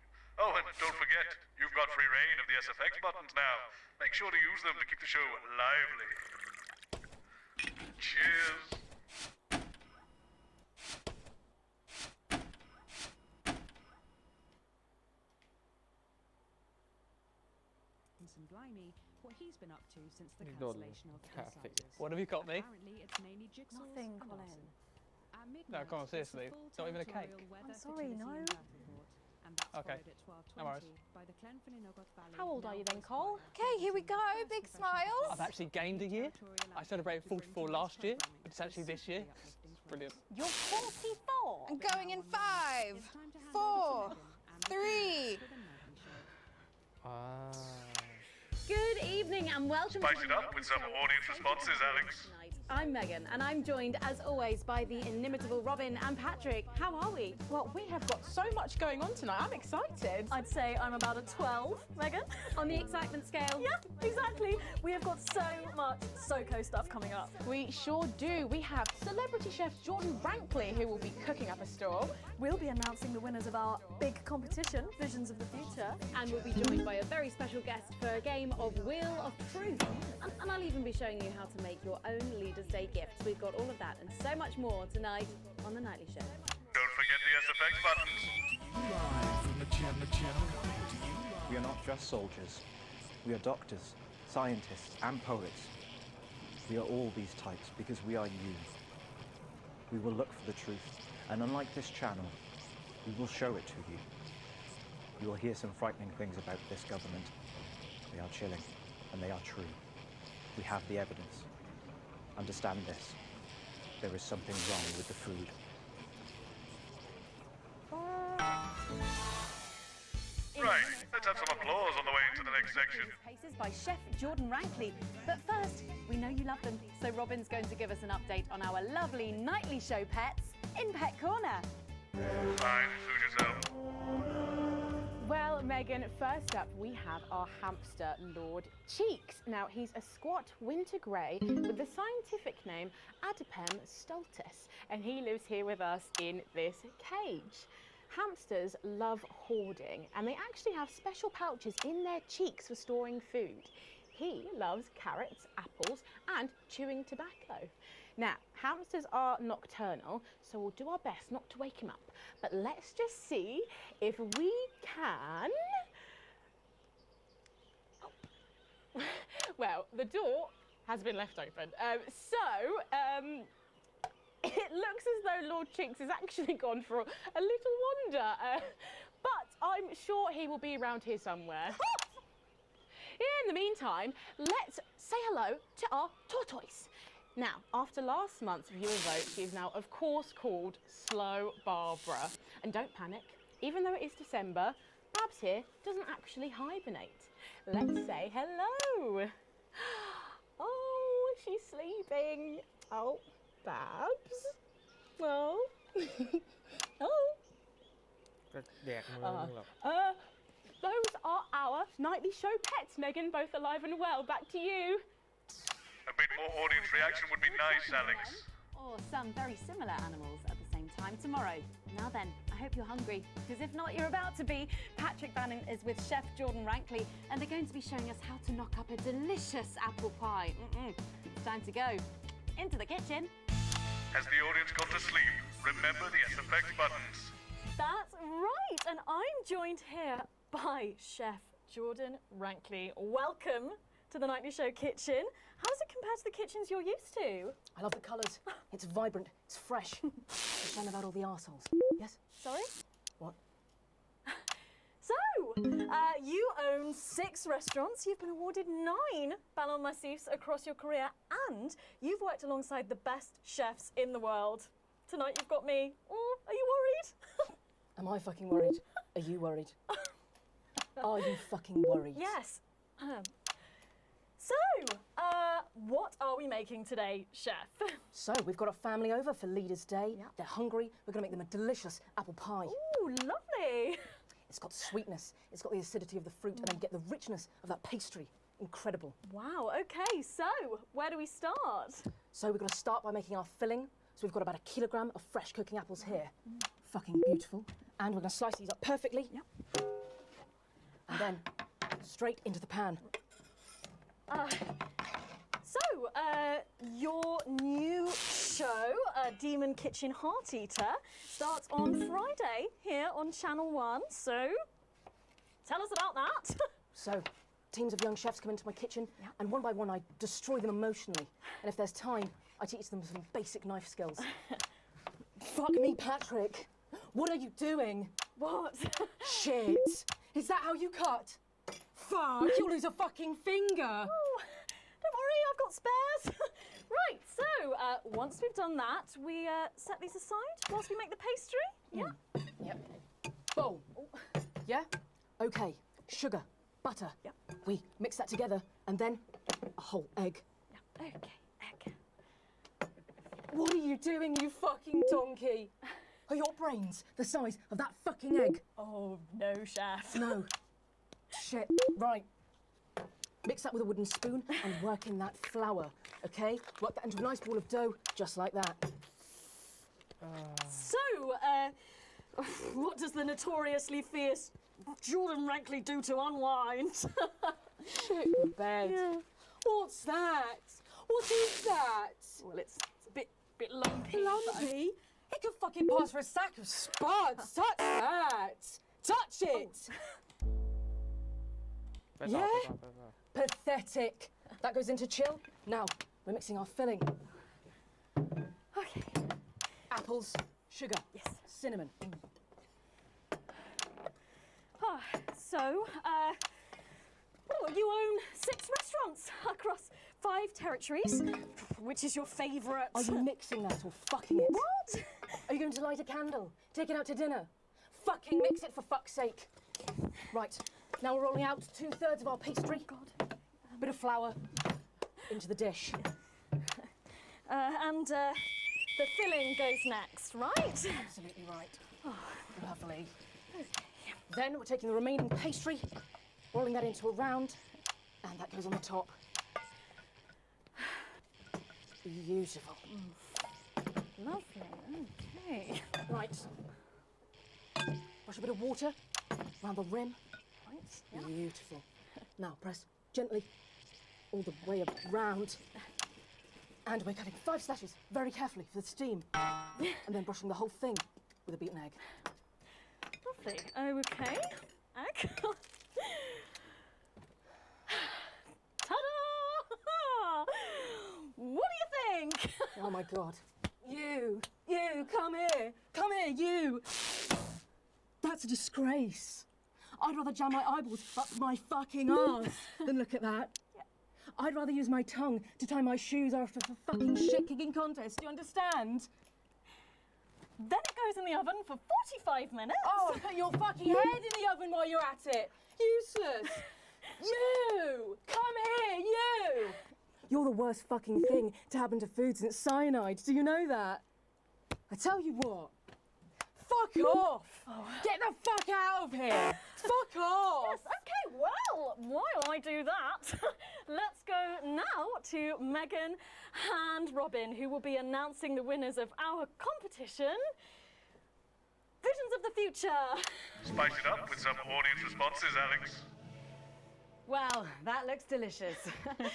Oh, and don't forget, you've got free reign of the SFX buttons now. Make sure to use them to keep the show lively. Cheers. And blimey, what he's been up to since the Ignore them. cancellation of Perfect. Insiders. What have you got me? Apparently, it's mainly jigsaws Nothing, and Colin. arson. At No, midnight, come on, it's the seriously. full Not even a cake. territorial weather I'm sorry, fertility no. and birth report. And that's Okay. followed at 12:20 No worries. by the Glenfinnan-Ogot Valley. How old are you then, Cole? Okay, here we go. Big smiles. I've actually gained a year. I celebrated 44 last year, but it's actually this year. It's brilliant. You're 44. I'm going in 5, 4, 3. Ah. Good evening and welcome Spice to it up with some audience responses, Alex. I'm Megan, and I'm joined, as always, by the inimitable Robin and Patrick. How are we? Well, we have got so much going on tonight. I'm excited. I'd say I'm about a 12, Megan. On the excitement scale? Yeah, exactly. We have got so much SoCo stuff coming up. We sure do. We have celebrity chef Jordan Rankley, who will be cooking up a storm. We'll be announcing the winners of our big competition, Visions of the Future. And we'll be joined by a very special guest for a game of Wheel of Truth. And I'll even be showing you how to make your own Leaders' Day gifts. We've got all of that and so much more tonight on The Nightly Show. Don't forget the SFX buttons. We are not just soldiers. We are doctors, scientists, and poets. We are all these types because we are you. We will look for the truth, and unlike this channel, we will show it to you. You will hear some frightening things about this government. They are chilling, and they are true. We have the evidence. Understand this. There is something wrong with the food. Right, let's have some applause on the way into the next section. Paces by Chef Jordan Rankley. But first, we know you love them, so Robin's going to give us an update on our lovely Nightly Show pets in Pet Corner. Fine, suit yourself. Well, Megan, first up we have our hamster, Lord Cheeks. Now, he's a squat winter grey with the scientific name Adipem stultus, and he lives here with us in this cage. Hamsters love hoarding, and they actually have special pouches in their cheeks for storing food. He loves carrots, apples, and chewing tobacco. Now, hamsters are nocturnal, so we'll do our best not to wake him up. But let's just see if we can... Oh. Well, the door has been left open. It looks as though Lord Chinks has actually gone for a little wander. But I'm sure he will be around here somewhere. In the meantime, let's say hello to our tortoise. Now, after last month's viewer vote, she is now, of course, called Slow Barbara. And don't panic, even though it is December, Babs here doesn't actually hibernate. Let's say hello. Oh, she's sleeping. Oh, Babs. Oh. Oh. Those are our Nightly Show pets, Megan, both alive and well. Back to you. A bit more audience reaction would be nice, Alex. Or some very similar animals at the same time tomorrow. Now then, I hope you're hungry, because if not, you're about to be. Patrick Bannon is with Chef Jordan Rankley, and they're going to be showing us how to knock up a delicious apple pie. It's time to go into the kitchen. Has the audience gone to sleep? Remember the SFX buttons. That's right, and I'm joined here by Chef Jordan Rankley. Welcome to the Nightly Show kitchen. How does it compare to the kitchens you're used to? I love the colours. It's vibrant, it's fresh. It's fun about all the arseholes. Yes? Sorry? What? So, you own 6 restaurants, you've been awarded 9 Ballon Massifs across your career, and you've worked alongside the best chefs in the world. Tonight you've got me. Oh, are you worried? Am I fucking worried? Are you worried? Are you fucking worried? Yes. So, what are we making today, Chef? So, we've got a family over for Leaders' Day. Yep. They're hungry. We're going to make them a delicious apple pie. Ooh, lovely. It's got sweetness, it's got the acidity of the fruit, and then get the richness of that pastry. Incredible. Wow, okay, so where do we start? So, we've got to start by making our filling. So, we've got about 1 kilogram of fresh cooking apples here. Fucking beautiful. And we're going to slice these up perfectly. Yep. And then straight into the pan. Your new show, Demon Kitchen Heart Eater, starts on Friday here on Channel 1, so tell us about that. So, teams of young chefs come into my kitchen, and one by one I destroy them emotionally. And if there's time, I teach them some basic knife skills. Fuck me, Patrick. What are you doing? What? Shit. Is that how you cut? Fuck, you'll lose a fucking finger. Oh, don't worry, I've got spares. Right, so once we've done that, we set these aside whilst we make the pastry. Yeah? Yep. Bowl. Yeah? Okay. Sugar, butter. Yep. We mix that together, and then a whole egg. Yeah. Okay, egg. What are you doing, you fucking donkey? Are your brains the size of that fucking egg? Oh, no, Chef. No. Shit. Right. Mix that with a wooden spoon and work in that flour, okay? Work that into a nice ball of dough, just like that. So, what does the notoriously fierce Jordan Rankley do to unwind? Shit in bed. Yeah. What's that? What is that? Well, it's a bit lumpy. Lumpy? It could fucking pass for a sack of spuds. Touch that. Touch it. Yeah? Pathetic. That goes into chill. Now, we're mixing our filling. Okay. Apples, sugar, yes, cinnamon. So, you own 6 restaurants across 5 territories. Which is your favourite? Are you mixing that or fucking it? What? Are you going to light a candle? Take it out to dinner? Fucking mix it for fuck's sake. Right, now we're rolling out 2/3 of our pastry. God. Bit of flour into the dish. And the filling goes next, right? Absolutely right. Oh, lovely. Then we're taking the remaining pastry, rolling that into a round, and that goes on the top. Beautiful. Lovely, okay. Right. Brush a bit of water around the rim. Right, yeah. Beautiful. Now press gently all the way around. And we're cutting 5 slashes very carefully for the steam. And then brushing the whole thing with a beaten egg. Lovely. Okay. Egg. Ta-da! What do you think? Oh my God. You, come here, you. That's a disgrace. I'd rather jam my eyeballs up my fucking arse than look at that. I'd rather use my tongue to tie my shoes after a fucking shit-kicking contest, do you understand? Then it goes in the oven for 45 minutes. Oh, put your fucking head in the oven while you're at it. Useless. You, come here, you. You're the worst fucking thing to happen to food since cyanide. Do you know that? I tell you what. Fuck off! Oh. Get the fuck out of here! Fuck off! Yes, okay, well, while I do that, let's go now to Megan and Robin, who will be announcing the winners of our competition, Visions of the Future. Spice it up with some audience responses, Alex. Well, that looks delicious.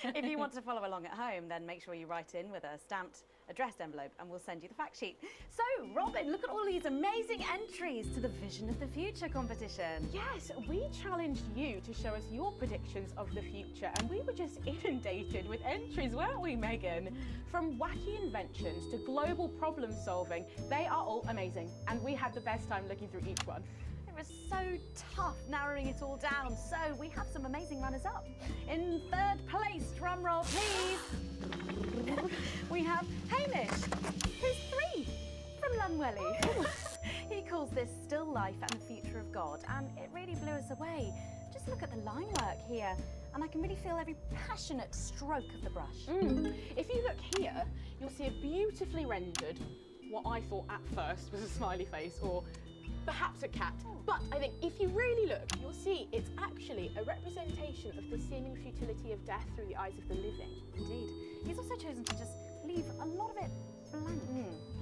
If you want to follow along at home, then make sure you write in with a stamped addressed envelope and we'll send you the fact sheet. So, Robin, look at all these amazing entries to the Vision of the Future competition. Yes, we challenged you to show us your predictions of the future, and we were just inundated with entries, weren't we, Megan? From wacky inventions to global problem solving, they are all amazing, and we had the best time looking through each one. It was so tough narrowing it all down, so we have some amazing runners-up. In third place, drum roll please, we have Hamish, who's 3 from Lunwelly. He calls this still life and the future of God, and it really blew us away. Just look at the line work here, and I can really feel every passionate stroke of the brush. If you look here, you'll see a beautifully rendered, what I thought at first was a smiley face, or perhaps a cat. But I think if you really look, you'll see it's actually a representation of the seeming futility of death through the eyes of the living. Indeed. He's also chosen to just leave a lot of it blank,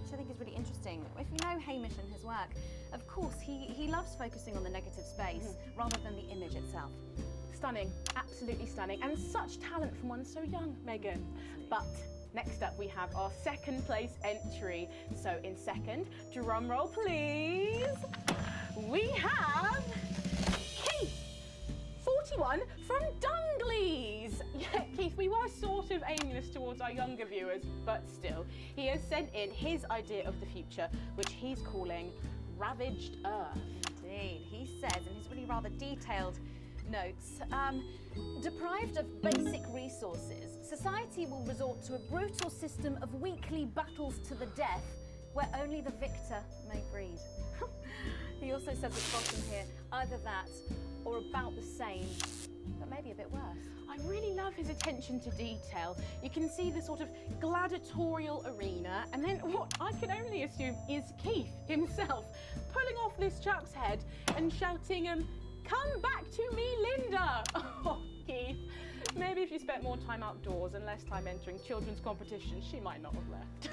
which I think is really interesting. If you know Hamish and his work, of course, he loves focusing on the negative space rather than the image itself. Stunning, absolutely stunning, and such talent from one so young, Megan. But next up, we have our second place entry. So in second, drum roll please, we have Keith, 41 from Dungleys. Yeah, Keith, we were sort of aiming this towards our younger viewers, but still, he has sent in his idea of the future, which he's calling Ravaged Earth. Indeed, he says in his really rather detailed notes, deprived of basic resources, society will resort to a brutal system of weekly battles to the death where only the victor may breed. He also says at the bottom here, either that or about the same, but maybe a bit worse. I really love his attention to detail. You can see the sort of gladiatorial arena, and then what I can only assume is Keith himself pulling off this chap's head and shouting, "Come back to me, Linda!" Oh, Keith. Maybe if you spent more time outdoors and less time entering children's competitions, she might not have left.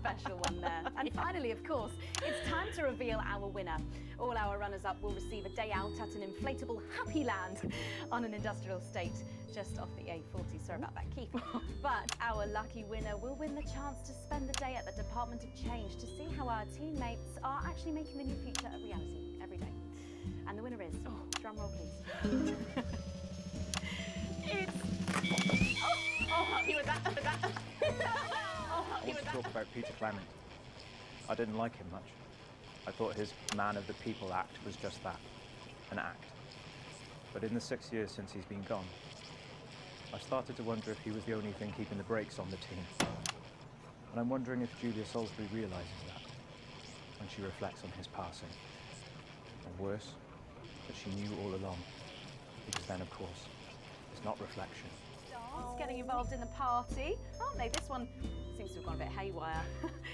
Special one there. And finally, of course, it's time to reveal our winner. All our runners-up will receive a day out at an inflatable Happy Land on an industrial estate just off the A40. Sorry about that, Keith. But our lucky winner will win the chance to spend the day at the Department of Change to see how our teammates are actually making the new future a reality every day. And the winner is, drum roll please. I'll help you with that. I want to talk about Peter Clement. I didn't like him much. I thought his Man of the People act was just that, an act. But in the 6 years since he's been gone, I've started to wonder if he was the only thing keeping the brakes on the team. And I'm wondering if Julia Salisbury realises that when she reflects on his passing. Or worse, that she knew all along. Because then, of course, it's not reflection. Getting involved in the party, aren't they? This one seems to have gone a bit haywire.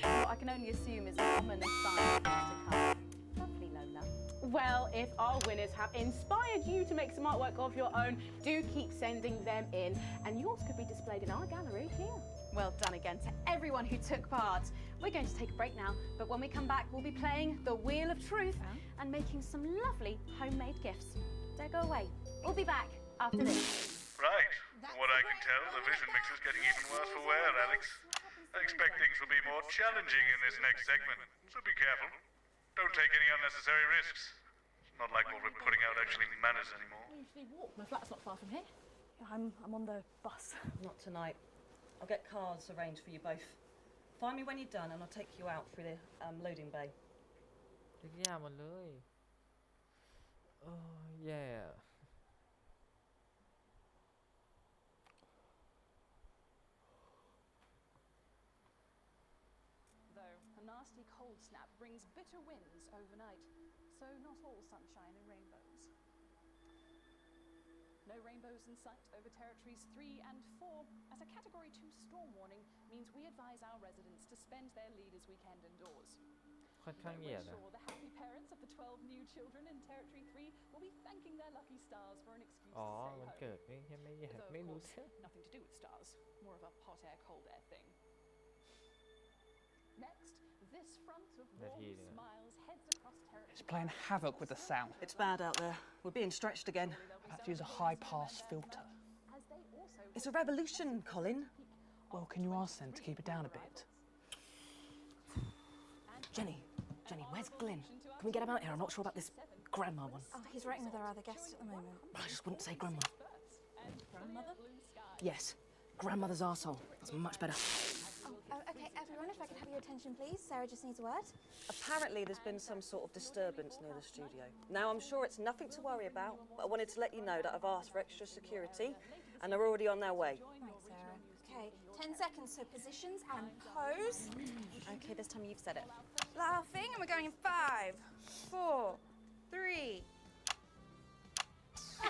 What I can only assume is an ominous sign of things to come. Lovely, Lola. Well, if our winners have inspired you to make some artwork of your own, do keep sending them in, and yours could be displayed in our gallery here. Well done again to everyone who took part. We're going to take a break now, but when we come back, we'll be playing the Wheel of Truth and making some lovely homemade gifts. Don't go away. We'll be back after this. Right. From what I can tell, the vision mixer's getting even worse for wear, Alex. I expect things will be more challenging in this next segment, so be careful. Don't take any unnecessary risks. It's not like what we're putting out actually matters anymore. I usually walk. My flat's not far from here. I'm on the bus. Not tonight. I'll get cars arranged for you both. Find me when you're done and I'll take you out through the loading bay. ทุกอย่างหมดเลยโอ้แย่ Though a nasty cold snap brings bitter winds overnight, so not all sunshine and rainbows. No rainbows in sight over territories 3 and 4, as a Category 2 storm warning means we advise our residents to spend their leaders' weekend indoors. ค่อนข้างเงียบนะ Sure, the happy parents of the 12 new children in Territory 3 will be thanking their lucky stars for an excuse อ๋อ to stay มัน home. เกิดไม่อยาก Though, ไม่ of รู้ course, เรื่อง nothing to do with stars, more of a hot air, cold air thing. Next, this front of warm smiles heads across territory. It's playing havoc with the sound. It's bad out there. We're being stretched again. I had to use a high-pass filter. It's a revolution, Colin. Well, can you ask them to keep it down a bit? Jenny, where's Glyn? Can we get him out here? I'm not sure about this grandma one. Oh, he's writing with our other guest at the moment. I just wouldn't say grandma. Grandmother? Yes, grandmother's arsehole. That's much better. Okay, everyone, if I can have your attention, please. Sarah just needs a word. Apparently there's been some sort of disturbance near the studio. Now, I'm sure it's nothing to worry about, but I wanted to let you know that I've asked for extra security, and they're already on their way. Thanks, Sarah. Okay, 10 seconds, so positions and pose. Okay, this time you've said it. Laughing, and we're going in 5, 4, 3. I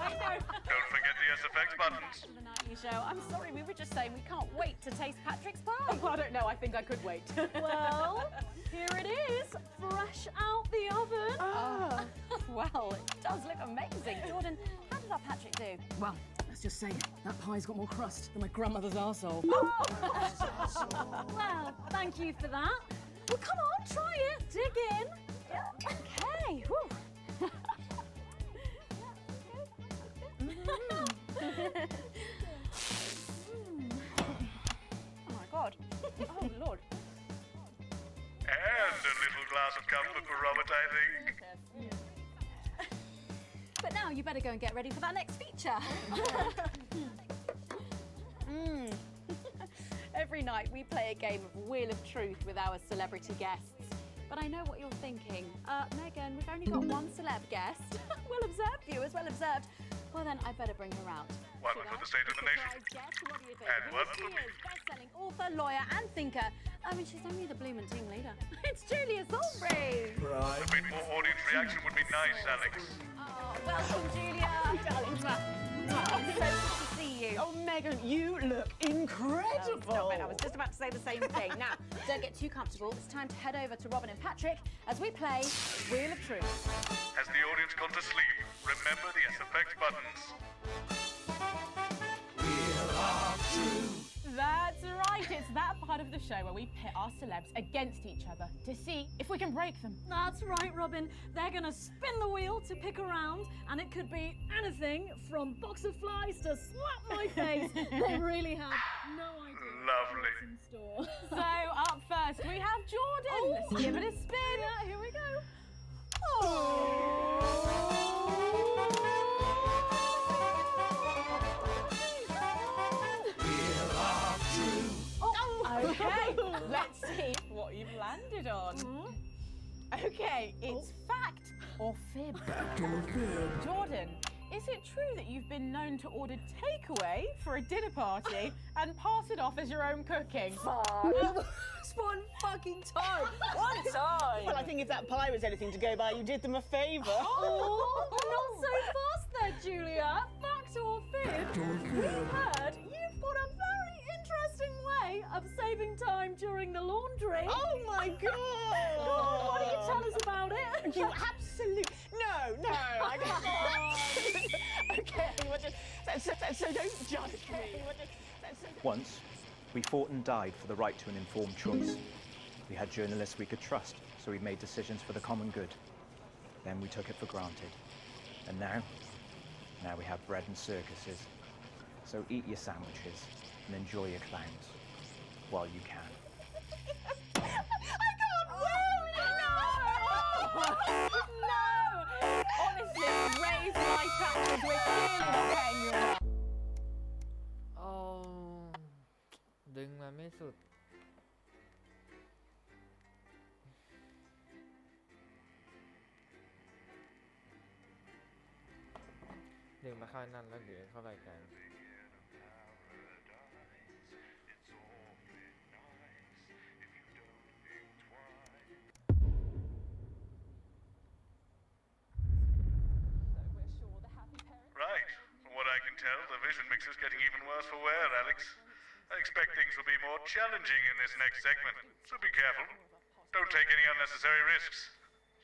know. Don't forget the SFX buttons. The nightly show. I'm sorry, we were just saying we can't wait to taste Patrick's pie. Oh, I don't know, I think I could wait. Well, here it is, fresh out the oven. Oh, well, it does look amazing. Jordan, how did our Patrick do? Well, let's just say that pie's got more crust than my grandmother's arsehole. Well, thank you for that. Well, come on, try it. Dig in. Okay. Whew. Oh my God. Oh Lord. And a little glass of comfort for Robert, I think. But now you better go and get ready for that next feature. Every night we play a game of Wheel of Truth with our celebrity guests. But I know what you're thinking. Megan, we've only got one celeb guest. Well observed, viewers, well observed. Well then, I better bring her out. One for the state of the nation. What do you think? And one for She me. is best-selling author, lawyer, and thinker. I mean, she's only the Bloomin' team leader. It's Julia Thornbury. A bit more audience reaction would be nice, Alex. Oh, welcome, Julia. Darling. It's so good to see you. Oh, Megan, you look incredible. Oh, stop it. I was just about to say the same thing. Now, don't get too comfortable. It's time to head over to Robin and Patrick as we play Wheel of Truth. Has the audience gone to sleep? Remember the SFX buttons. That's right, it's that part of the show where we pit our celebs against each other to see if we can break them. That's right, Robin. They're going to spin the wheel to pick a round, and it could be anything from box of flies to slap my face. They really have no idea Lovely. what's in store. So, up first, we have Jordan. Let's give it a spin. Yeah, here we go. Okay, let's see what you've landed on. Okay, it's fact or fib. Jordan, is it true that you've been known to order takeaway for a dinner party and pass it off as your own cooking? It's one fucking time. One time. Well, I think if that pie was anything to go by, you did them a favour. Oh, not so fast there, Julia. Fact or fib? We heard you've got a very interesting way of saving time during the laundry. Oh my God! Why don't you tell us about it? You absolute no, I can't. Okay, so don't judge me. Once, we fought and died for the right to an informed choice. We had journalists we could trust, so we made decisions for the common good. Then we took it for granted. And now we have bread and circuses. So eat your sandwiches and enjoy your clowns while you can. No! Honestly, raise my taxes. We're clearly not paying you enough. ดึงมาไม่สุด ดึงมาเข้านั่นแล้วเดี๋ยวเข้ารายการ Right. From what I can tell, the vision mixer's getting even worse for wear, Alex. I expect things will be more challenging in this next segment, so be careful. Don't take any unnecessary risks.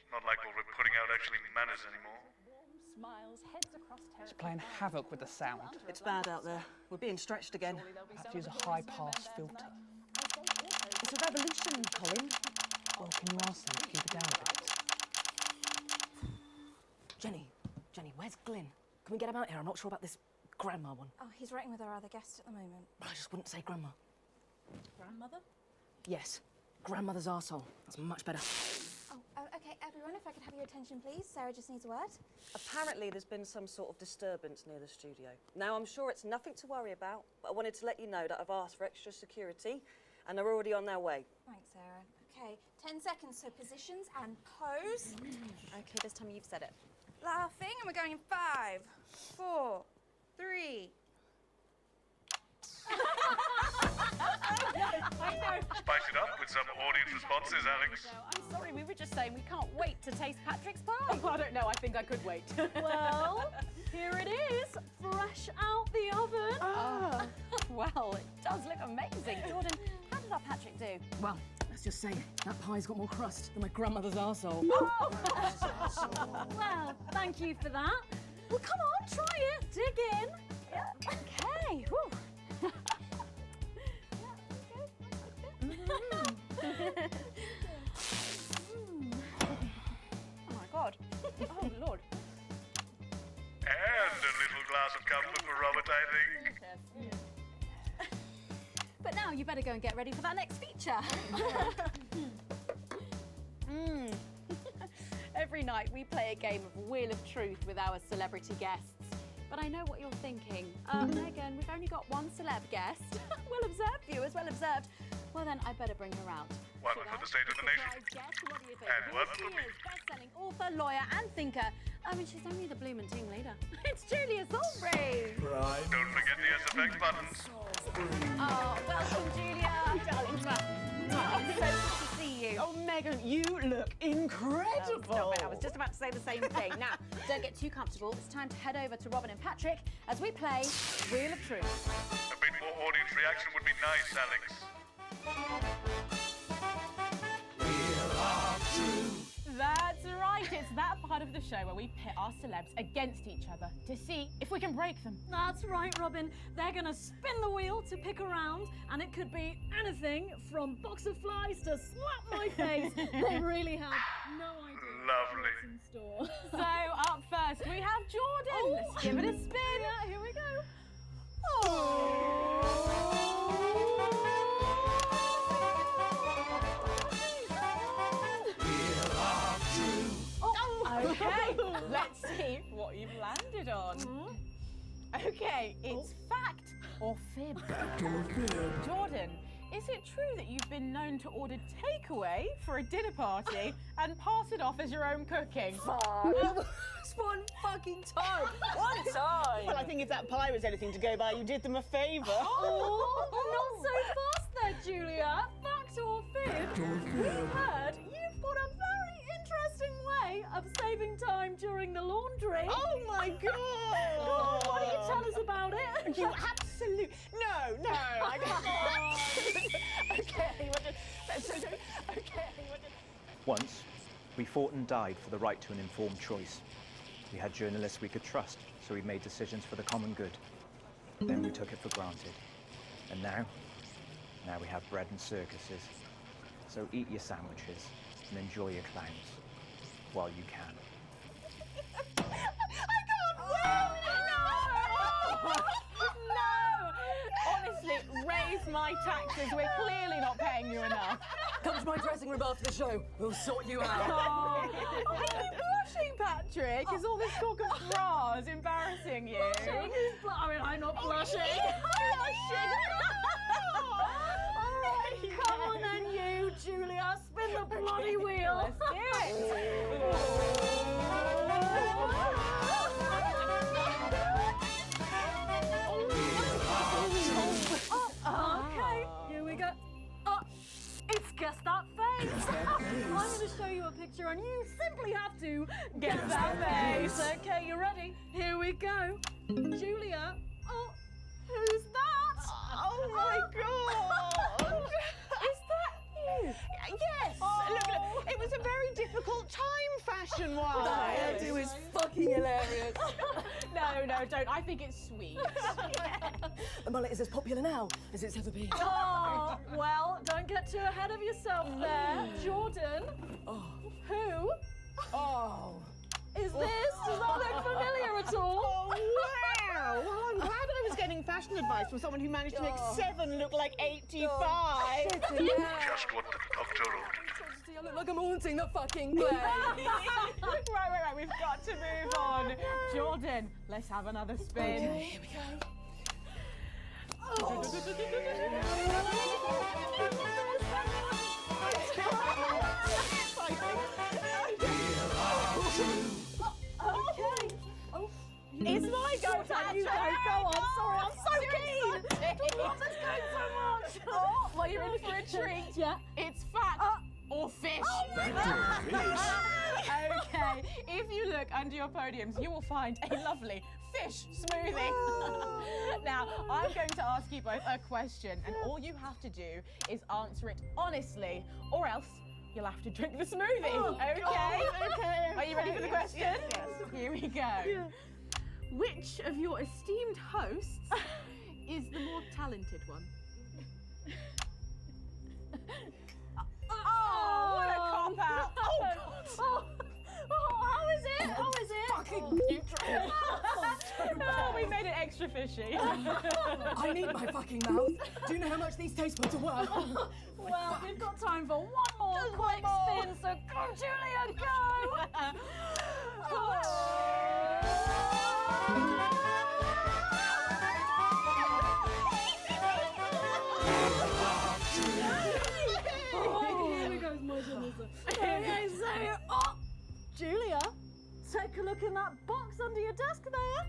It's not like what we're putting out actually matters anymore. It's playing havoc with the sound. It's bad out there. We're being stretched again. I had to use a high-pass filter. It's a revolution, Colin. Well, can you ask them to keep it down a bit? Jenny, where's Glyn? Can we get him out here? I'm not sure about this grandma one. Oh, he's writing with our other guest at the moment. But I just wouldn't say grandma. Grandmother? Yes, grandmother's arsehole. That's much better. Okay, everyone, if I could have your attention, please. Sarah just needs a word. Apparently there's been some sort of disturbance near the studio. Now, I'm sure it's nothing to worry about, but I wanted to let you know that I've asked for extra security, and they're already on their way. Thanks, Sarah. Okay, 10 seconds, so positions and pose. Okay, this time you've said it. Laughing, and we're going in 5, 4, 3. I know. Spice it up with some audience responses, Alex. I'm sorry, we were just saying we can't wait to taste Patrick's pie. Oh, I don't know, I think I could wait. Well, here it is, fresh out the oven. Well, it does look amazing. Jordan, how did our Patrick do? Well, let's just say that pie's got more crust than my grandmother's arsehole. Well, thank you for that. Well, come on, try it. Dig in. Okay. Whew. Oh my God. Oh, Lord. And a little glass of comfort for Robert, I think. But now you better go and get ready for that next feature. Every night we play a game of Wheel of Truth with our celebrity guests. But I know what you're thinking. Megan, we've only got one celeb guest. Well observed, viewers, well observed. Well then, I better bring her out. One for the state of the nation. Guest, what do you think? And one Here for she me. is, best-selling author, lawyer, and thinker. I mean, she's only the bloomin' team leader. It's Julia Salisbury. Right. Don't forget the SFX buttons. Oh, welcome, Julia. Darling. It's so good to see you. Oh, Megan, you look incredible. Stop it. I was just about to say the same thing. Now, don't get too comfortable. It's time to head over to Robin and Patrick as we play Wheel of Truth. A bit more audience reaction would be nice, Alex. That's right, it's that part of the show where we pit our celebs against each other to see if we can break them. That's right, Robin. They're going to spin the wheel to pick around, and it could be anything from box of flies to slap my face. They really have no idea Lovely. what's in store. So, up first, we have Jordan. Let's give it a spin. Yeah, here we go. Okay, let's see what you've landed on. Okay, it's fact or fib. Jordan, is it true that you've been known to order takeaway for a dinner party and pass it off as your own cooking? It's one fucking time. One time! Well, I think if that pie was anything to go by, you did them a favour. Oh, not so fast there, Julia. Fact or fib? We heard you've got a very interesting way of saving time during the laundry. Oh my God! Go on, why don't you tell us about it? You absolute no, I don't. Okay, Once, we fought and died for the right to an informed choice. We had journalists we could trust, so we made decisions for the common good. Then we took it for granted. And now we have bread and circuses. So eat your sandwiches and enjoy your clowns while you can. No! Honestly, raise my taxes. We're clearly not paying you enough. Come to my dressing room after the show. We'll sort you out. Oh, are you blushing, Patrick? Is all this talk of bras embarrassing you? I mean, I'm not blushing. Come on then, you, Julia. Spin the bloody wheel. Let's do it. Okay, here we go. It's guess that face. I'm going to show you a picture and you simply have to Guess that face. Okay, you ready? Here we go. Julia. Oh, who's that? Oh my God! Is that you? Yes! Look, it was a very difficult time fashion-wise. That It was fucking hilarious. No, don't. I think it's sweet. The mullet is as popular now as it's ever been. Oh, well, don't get too ahead of yourself there. Jordan, Oh. who Oh. is this? Does that look familiar at all? Oh, wow! Well, I'm glad I was getting fashion advice from someone who managed to make 7 look like 85. Just what the doctor ordered. I look like I'm haunting the fucking place. Right. We've got to move on. Jordan, let's have another spin. Okay, here we go. It's my go, Dad. You go. Go on. Sorry, I'm so keen. The water's going so much. Oh, well, you're in for a treat. Yeah. It's fat or fish. Okay. If you look under your podiums, you will find a lovely fish smoothie. Now, I'm going to ask you both a question, and all you have to do is answer it honestly, or else you'll have to drink the smoothie. Okay? Okay. Are you ready for the question? Yes. Here we go. Yeah. Which of your esteemed hosts is the more talented one? Oh, what a cop-out. How is it? How is it? Fucking putrid. Oh, we made it extra fishy. I need my fucking mouth. Do you know how much these taste buds are worth? Well, we've got time for one more quick spin, so go, Julia, go! Here we go, my goodness. Okay, so, Julia, take a look in that box under your desk there.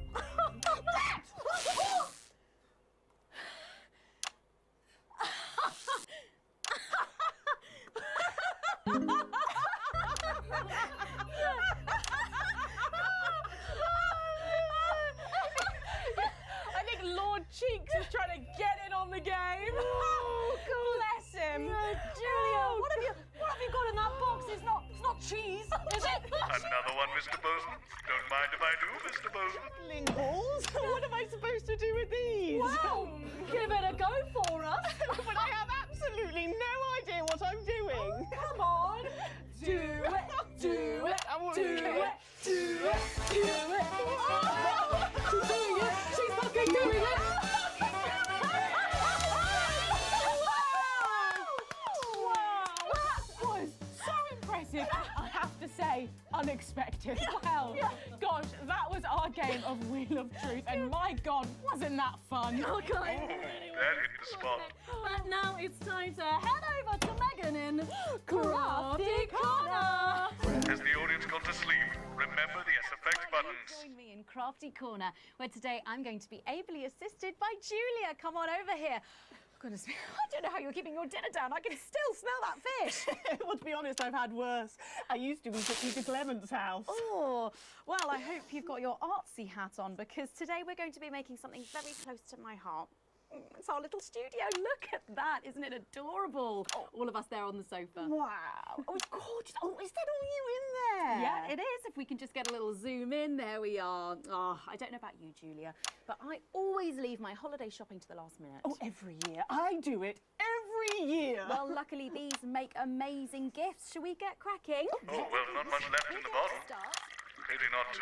I think Lord Cheeks is trying to get in on the game. Bless him. Julia, what have you got in that box? It's not cheese, is it? Another one, Mr. Bozeman. Don't mind if I do, Mr. Bozeman. Lingles? What am I supposed to do with these? Well, give it a go for us. But I have absolutely no idea what I'm doing. Come on. Do it, do it, I want do to it, do it. do it, do it. Oh, she's doing it. She's fucking doing it. Wow, that was so impressive. I have to say, unexpected. Well, gosh, that was our game of Wheel of Truth, and my God, wasn't that fun? Okay. That hit the spot. But now it's time to head over to Megan in Crafty Corner. Has the audience gone to sleep? Remember the S-Effect buttons. Join me in Crafty Corner, where today I'm going to be ably assisted by Julia. Come on over here. Goodness me, I don't know how you're keeping your dinner down. I can still smell that fish. Well, to be honest, I've had worse. I used to eat at Peter Clement's house. Oh, well, I hope you've got your artsy hat on, because today we're going to be making something very close to my heart. It's our little studio. Look at that. Isn't it adorable? All of us there on the sofa. Wow. Oh, it's gorgeous. Oh, is that all you in there? Yeah, it is. If we can just get a little zoom in, there we are. Oh, I don't know about you, Julia, but I always leave my holiday shopping to the last minute. Oh, every year. I do it every year. Well, luckily these make amazing gifts. Shall we get cracking? Oh, well, not much left in the bottle. Start. Pity not to.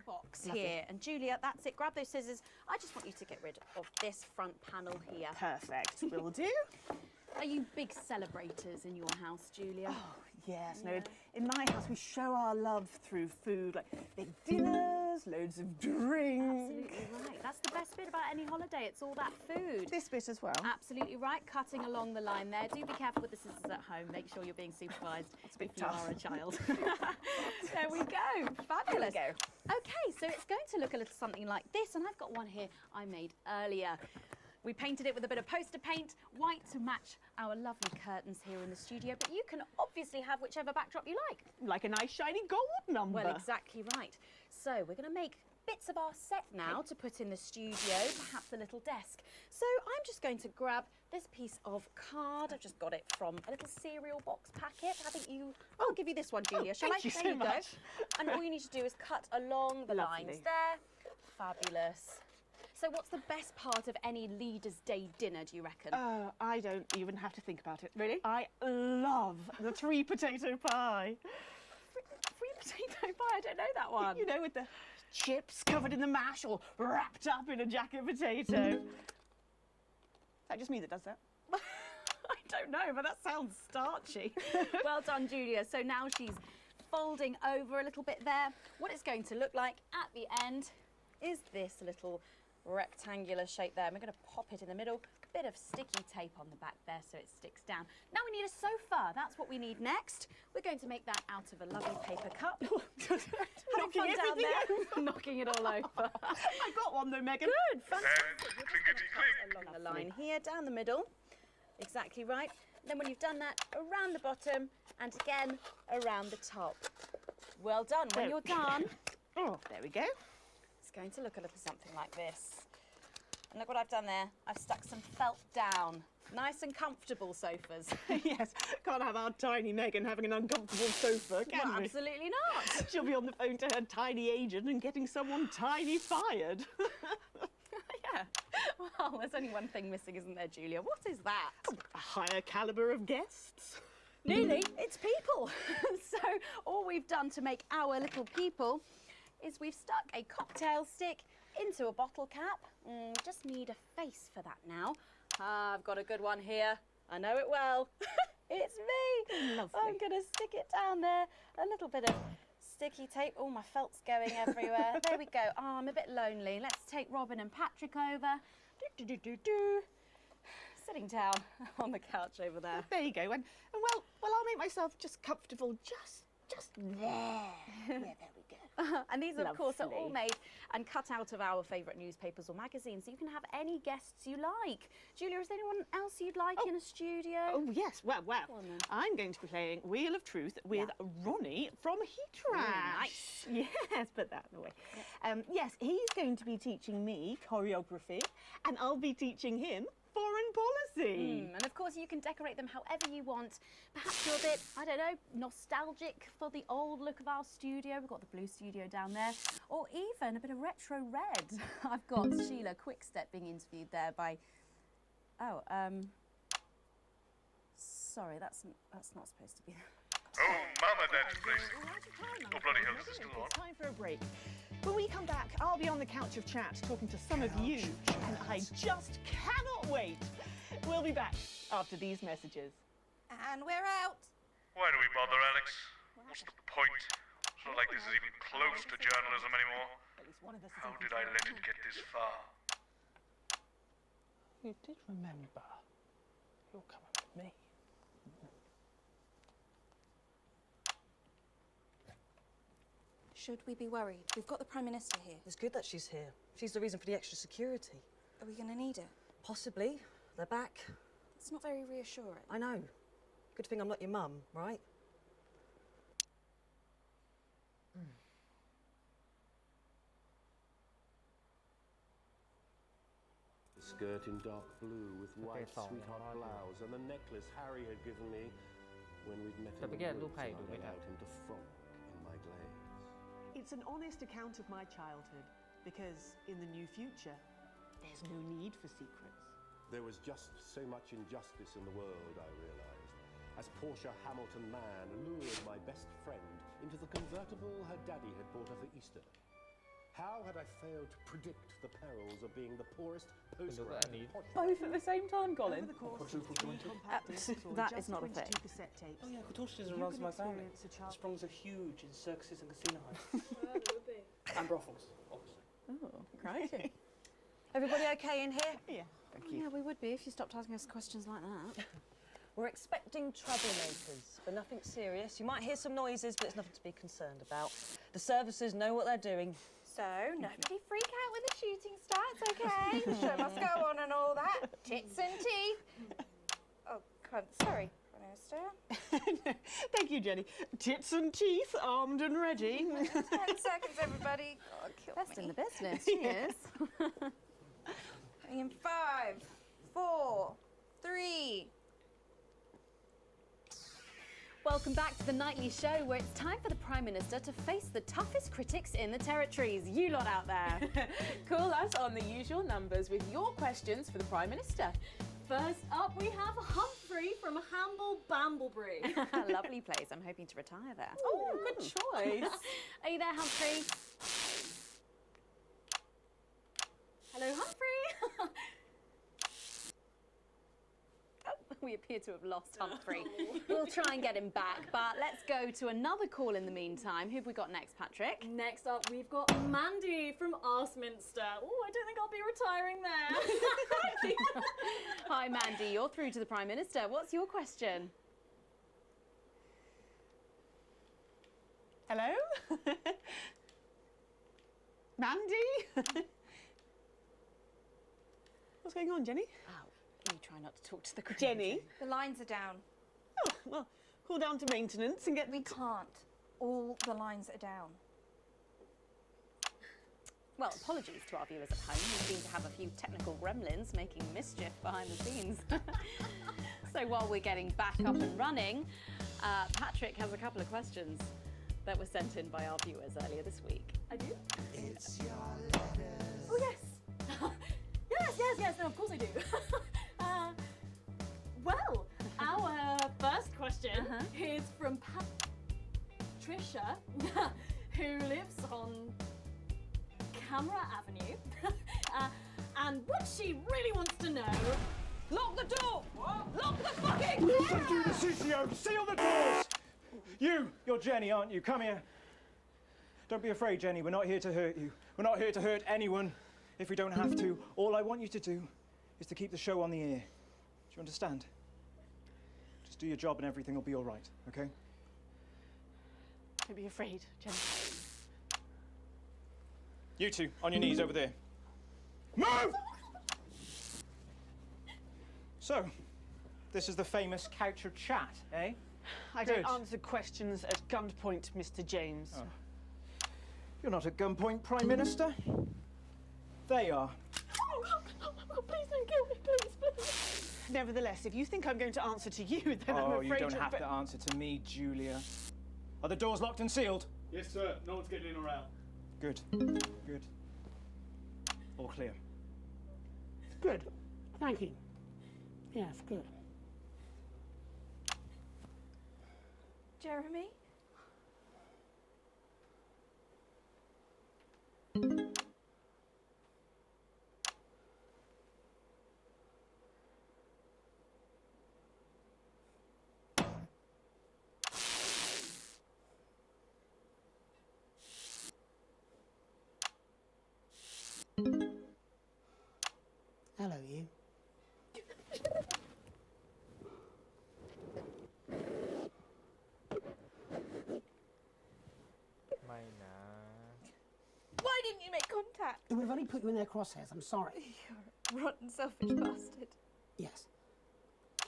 Box here. And Julia, that's it. Grab those scissors. I just want you to get rid of this front panel here. Perfect. Will do. Are you big celebrators in your house, Julia? Oh, yes. No, in my house we show our love through food, like big dinners, loads of drinks. Absolutely right. That's the best bit about any holiday. It's all that food. This bit as well. Absolutely right. Cutting along the line there. Do be careful with the scissors at home. Make sure you're being supervised It's a bit if you tough. are a child. There we go. Fabulous. There we go. Okay, so it's going to look a little something like this, and I've got one here I made earlier. We painted it with a bit of poster paint, white to match our lovely curtains here in the studio, but you can obviously have whichever backdrop you like. Like a nice shiny gold number. Well, exactly right. So we're going to make bits of our set now to put in the studio, perhaps a little desk. So I'm just going to grab this piece of card. I've just got it from a little cereal box packet. I think I'll give you this one, Julia. Shall I? Thank you There so you go. much. And all you need to do is cut along the Lovely. lines there. Fabulous. So what's the best part of any Leaders' Day dinner, do you reckon? I don't even have to think about it. Really? I love the 3 potato pie. 3 Potato pie, I don't know that one. You know, with the chips covered in the mash, all wrapped up in a jacket potato. Is that just me that does that? I don't know, but that sounds starchy. Well done, Julia. So now she's folding over a little bit there. What it's going to look like at the end is this little rectangular shape there. And we're going to pop it in the middle. Bit of sticky tape on the back there so it sticks down. Now we need a sofa. That's what we need next. We're going to make that out of a lovely paper cup. Having fun down there, knocking it all over. I got one though, Megan. Good, fantastic. Along the line here, down the middle. Exactly right. Then when you've done that, around the bottom and again around the top. Well done. When you're done, oh, there we go. It's going to look a little something like this. And look what I've done there. I've stuck some felt down. Nice and comfortable sofas. Yes, can't have our tiny Megan having an uncomfortable sofa, can we? Absolutely not. She'll be on the phone to her tiny agent and getting someone tiny fired. Yeah. Well, there's only one thing missing, isn't there, Julia? What is that? A higher calibre of guests. Nearly. It's people. So all we've done to make our little people is we've stuck a cocktail stick into a bottle cap. Just need a face for that now. I've got a good one here. I know it well. It's me. Lovely. I'm going to stick it down there. A little bit of sticky tape. Oh, my felt's going everywhere. There we go. Oh, I'm a bit lonely. Let's take Robin and Patrick over. Sitting down on the couch over there. There you go. And well, I'll make myself just comfortable just there. Yeah, there we go. And these, of course, are all Lovely. made and cut out of our favourite newspapers or magazines, so you can have any guests you like. Julia, is there anyone else you'd like in a studio? Oh, yes. Well, Go on then. I'm going to be playing Wheel of Truth with Ronnie from Heatrash. Nice. Yes, put that away. Yes, he's going to be teaching me choreography, and I'll be teaching him foreign policy. And of course, you can decorate them however you want. Perhaps you're a bit, I don't know, nostalgic for the old look of our studio. We've got the blue studio down there. Or even a bit of retro red. I've got Sheila Quickstep being interviewed there by... Oh, sorry, that's not supposed to be... Oh, Mama, that's please. Oh, bloody hell, is this still on? It's time for a break. When we come back, I'll be on the couch of chat talking to some of you, and I just cannot wait. We'll be back after these messages. And we're out. Why do we bother, Alex? What's the point? It's not like this is even close to journalism anymore. How did I let it get this far? You did remember. You're coming with me. Should we be worried? We've got the Prime Minister here. It's good that she's here. She's the reason for the extra security. Are we going to need it? Possibly. They're back. It's not very reassuring. I know. Good thing I'm not your mum, right? The skirt in dark blue with white sweetheart blouse and the necklace Harry had given me when we'd met in the woods and I'd out him to frolic in my glades. It's an honest account of my childhood, because in the new future, there's no need for secrets. There was just so much injustice in the world, I realised, as Portia Hamilton Mann lured my best friend into the convertible her daddy had bought her for Easter. How had I failed to predict the perils of being the poorest postgrad? Both at the same time, Colin? That is not a thing. Oh yeah, contortionism runs my family. Sprongs are huge in circuses and casino halls. And brothels, obviously. Oh, crikey. Everybody okay in here? Yeah, thank you. Yeah, we would be if you stopped asking us questions like that. We're expecting troublemakers, but nothing serious. You might hear some noises, but it's nothing to be concerned about. The services know what they're doing. So, nobody freak out when the shooting starts, okay? The show must go on and all that. Tits and teeth. Oh, sorry, Prime Minister. Thank you, Jenny. Tits and teeth, armed and ready. 10 seconds, everybody. God, kill Best me. in the business, cheers. In 5, 4, 3. Welcome back to the nightly show where it's time for the Prime Minister to face the toughest critics in the territories. You lot out there. Call us on the usual numbers with your questions for the Prime Minister. First up, we have Humphrey from Hamble Bamblebury. Lovely place. I'm hoping to retire there. Oh, good choice. Are you there, Humphrey? Hello, Humphrey. We appear to have lost Humphrey. We'll try and get him back, but let's go to another call in the meantime. Who have we got next, Patrick? Next up, we've got Mandy from Arsminster. Oh, I don't think I'll be retiring there. Hi, Mandy. You're through to the Prime Minister. What's your question? Hello? Mandy? What's going on, Jenny? Oh, you try not to talk to the crew. Jenny? The lines are down. Oh, well, call down to maintenance and get... We can't. All the lines are down. Well, apologies to our viewers at home. We seem to have a few technical gremlins making mischief behind the scenes. So while we're getting back up and running, Patrick has a couple of questions that were sent in by our viewers earlier this week. I do? It's your letters. Oh, yes. Yes, no, of course I do. Well, our first question is from Patricia, who lives on Camera Avenue. And what she really wants to know... Lock the door! Lock the fucking Listen to the CCO! Seal the doors! You're Jenny, aren't you? Come here. Don't be afraid, Jenny. We're not here to hurt you. We're not here to hurt anyone if we don't have to. All I want you to do is to keep the show on the air. Do you understand? Just do your job and everything will be all right, okay? Don't be afraid, Jenny. You two, on your knees over there. Move! So, this is the famous couch of chat, eh? I don't answer questions at gunpoint, Mr. James. Oh. You're not at gunpoint, Prime Minister. They are. Oh, please don't kill me, please. Nevertheless, if you think I'm going to answer to you, then I'm Oh, afraid you don't have to answer to me, Julia. Are the doors locked and sealed? Yes, sir. No one's getting in or out. Good. Good. All clear. Good. Thank you. Yes, good. Jeremy? Hello, you. Why didn't you make contact? We've only put you in their crosshairs. I'm sorry. You're a rotten, selfish bastard. Yes.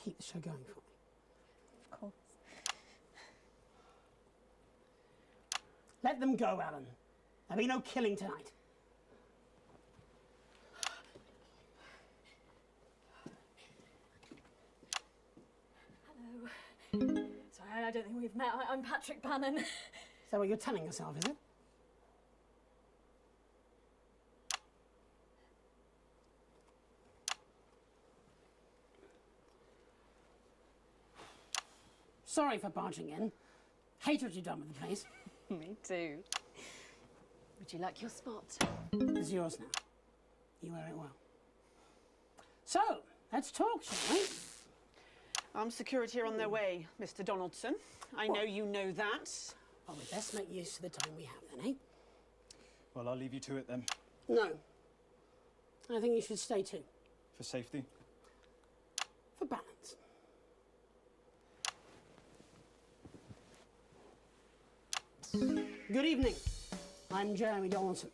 Keep the show going for me. Of course. Let them go, Alan. There'll be no killing tonight. Hello. Sorry, I don't think we've met. I'm Patrick Bannon. Is that what you're telling yourself, is it? Sorry for barging in. Hate what you've done with the place. Me too. Would you like your spot? It's yours now. You wear it well. So, let's talk, shall we? Armed security are on their way, Mr. Donaldson. I know you know that. Well, we best make use of the time we have then, eh? Well, I'll leave you to it then. No. I think you should stay too. For safety. For balance. Good evening. I'm Jeremy Donaldson.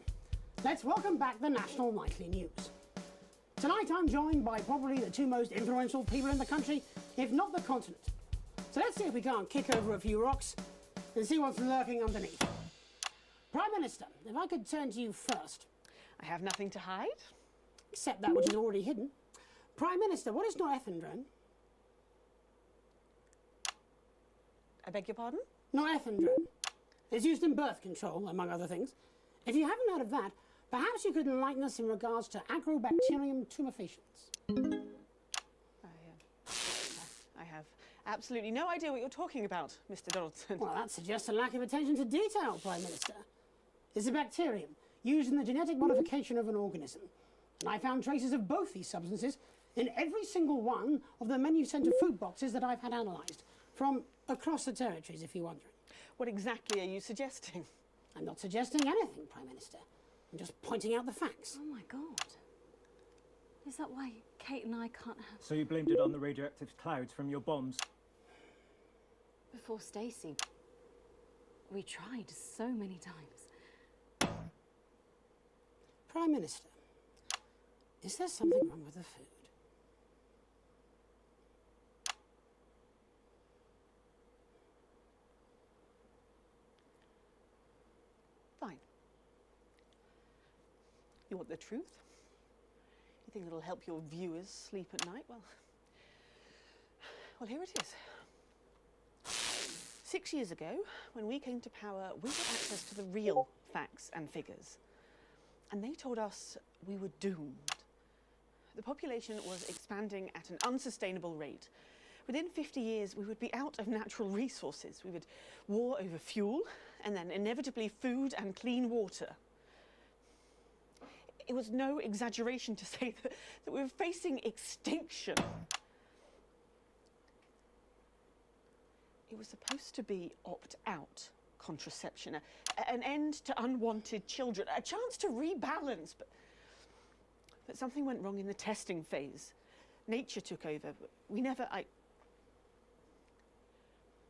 Let's welcome back the National Nightly News. Tonight I'm joined by probably the two most influential people in the country, if not the continent. So let's see if we can't kick over a few rocks and see what's lurking underneath. Prime Minister, if I could turn to you first. I have nothing to hide. Except that which is already hidden. Prime Minister, what is norethindrone? I beg your pardon? Norethindrone. It's used in birth control, among other things. If you haven't heard of that, perhaps you could enlighten us in regards to Agrobacterium tumefaciens. have absolutely no idea what you're talking about, Mr. Donaldson. Well, that suggests a lack of attention to detail, Prime Minister. It's a bacterium used in the genetic modification of an organism. And I found traces of both these substances in every single one of the menu centre food boxes that I've had analysed, from across the territories, if you're wondering. What exactly are you suggesting? I'm not suggesting anything, Prime Minister. I'm just pointing out the facts. Oh my God. Is that why Kate and I can't have... So you blamed it on the radioactive clouds from your bombs? Before Stacey, we tried so many times. Prime Minister, is there something wrong with the food? Fine. You want the truth? You think it'll help your viewers sleep at night? Well, here it is. 6 years ago, when we came to power, we got access to the real facts and figures. And they told us we were doomed. The population was expanding at an unsustainable rate. Within 50 years, we would be out of natural resources. We would war over fuel, and then inevitably food and clean water. It was no exaggeration to say that we were facing extinction. It was supposed to be opt-out contraception, an end to unwanted children, a chance to rebalance, but something went wrong in the testing phase. Nature took over.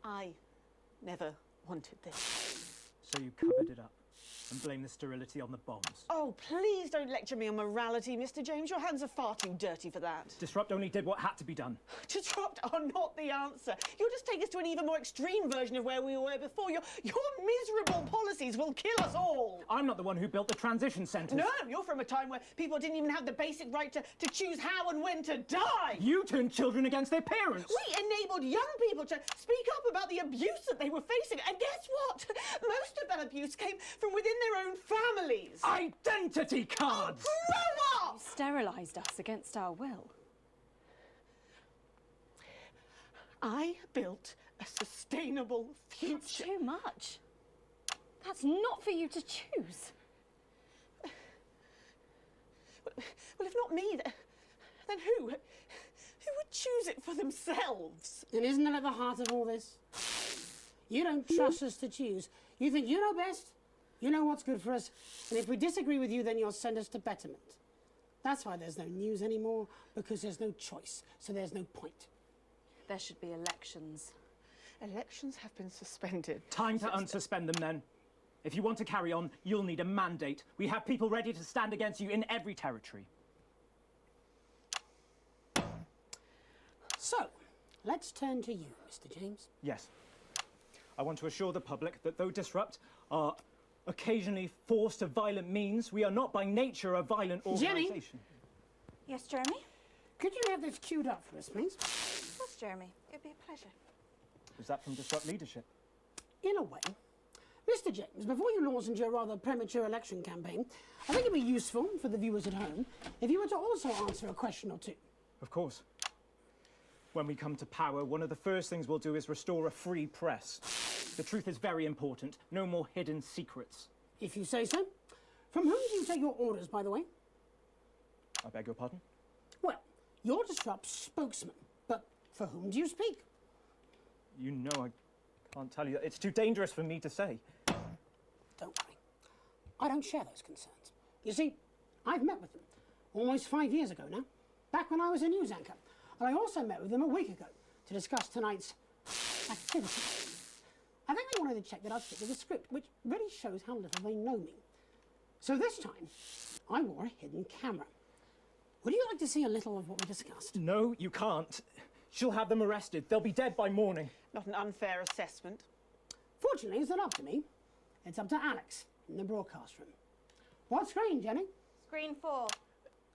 I never wanted this. So you covered it up and blamed the sterility on the bombs. Oh, please don't lecture me on morality, Mr. James. Your hands are far too dirty for that. Disrupt only did what had to be done. Disrupt are not the answer. You'll just take us to an even more extreme version of where we were before. Your miserable policies will kill us all. I'm not the one who built the transition centres. No, you're from a time where people didn't even have the basic right to choose how and when to die. You turned children against their parents. We enabled young people to speak up about the abuse that they were facing. And guess what? Most of that abuse came from within their own families. Identity cards! Oh, grow up! You sterilised us against our will. I built a sustainable future. That's too much. That's not for you to choose. Well, if not me, then who? Who would choose it for themselves? And isn't that at the heart of all this? You don't trust us to choose. You think you know best, you know what's good for us, and if we disagree with you, then you'll send us to betterment. That's why there's no news anymore, because there's no choice, so there's no point. There should be elections. Elections have been suspended. Time to unsuspend them then. If you want to carry on, you'll need a mandate. We have people ready to stand against you in every territory. So, let's turn to you, Mr. James. Yes. I want to assure the public that though Disrupt are occasionally forced to violent means, we are not by nature a violent organisation. Jenny? Yes, Jeremy? Could you have this queued up for us, please? Yes, Jeremy. It'd be a pleasure. Was that from Disrupt leadership? In a way. Mr. James, before you launch into your rather premature election campaign, I think it'd be useful for the viewers at home if you were to also answer a question or two. Of course. When we come to power, one of the first things we'll do is restore a free press. The truth is very important. No more hidden secrets. If you say so. From whom do you take your orders, by the way? I beg your pardon? Well, you're Disrupt's spokesman, but for whom do you speak? You know I can't tell you. It's too dangerous for me to say. Don't worry. I don't share those concerns. You see, I've met with them almost 5 years ago now, back when I was a news anchor. And I also met with them a week ago to discuss tonight's activities. I think they wanted to check that I'd stick with the script, which really shows how little they know me. So this time, I wore a hidden camera. Would you like to see a little of what we discussed? No, you can't. She'll have them arrested. They'll be dead by morning. Not an unfair assessment. Fortunately, it's not up to me. It's up to Alex in the broadcast room. What screen, Jenny? Screen 4.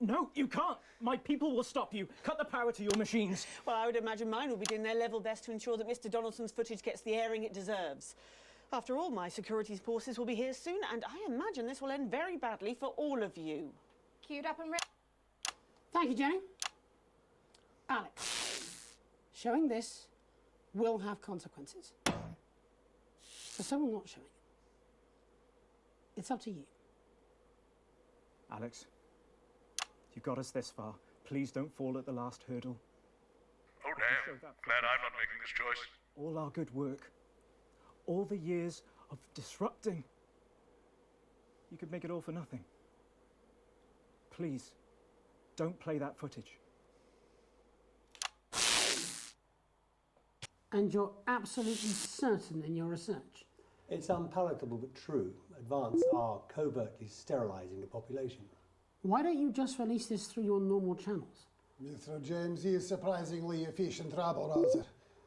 No, you can't. My people will stop you. Cut the power to your machines. Well, I would imagine mine will be doing their level best to ensure that Mr. Donaldson's footage gets the airing it deserves. After all, my security forces will be here soon, and I imagine this will end very badly for all of you. Queued up and ready. Thank you, Jenny. Alex, Showing this will have consequences. But so will not showing it. It's up to you. Alex, you got us this far. Please don't fall at the last hurdle. Oh, damn. Glad I'm not making this choice. All our good work, all the years of disrupting, you could make it all for nothing. Please, don't play that footage. And you're absolutely certain in your research? It's unpalatable but true. Advance are covertly sterilising the population. Why don't you just release this through your normal channels? Mr. James is surprisingly efficient rabble-rouser.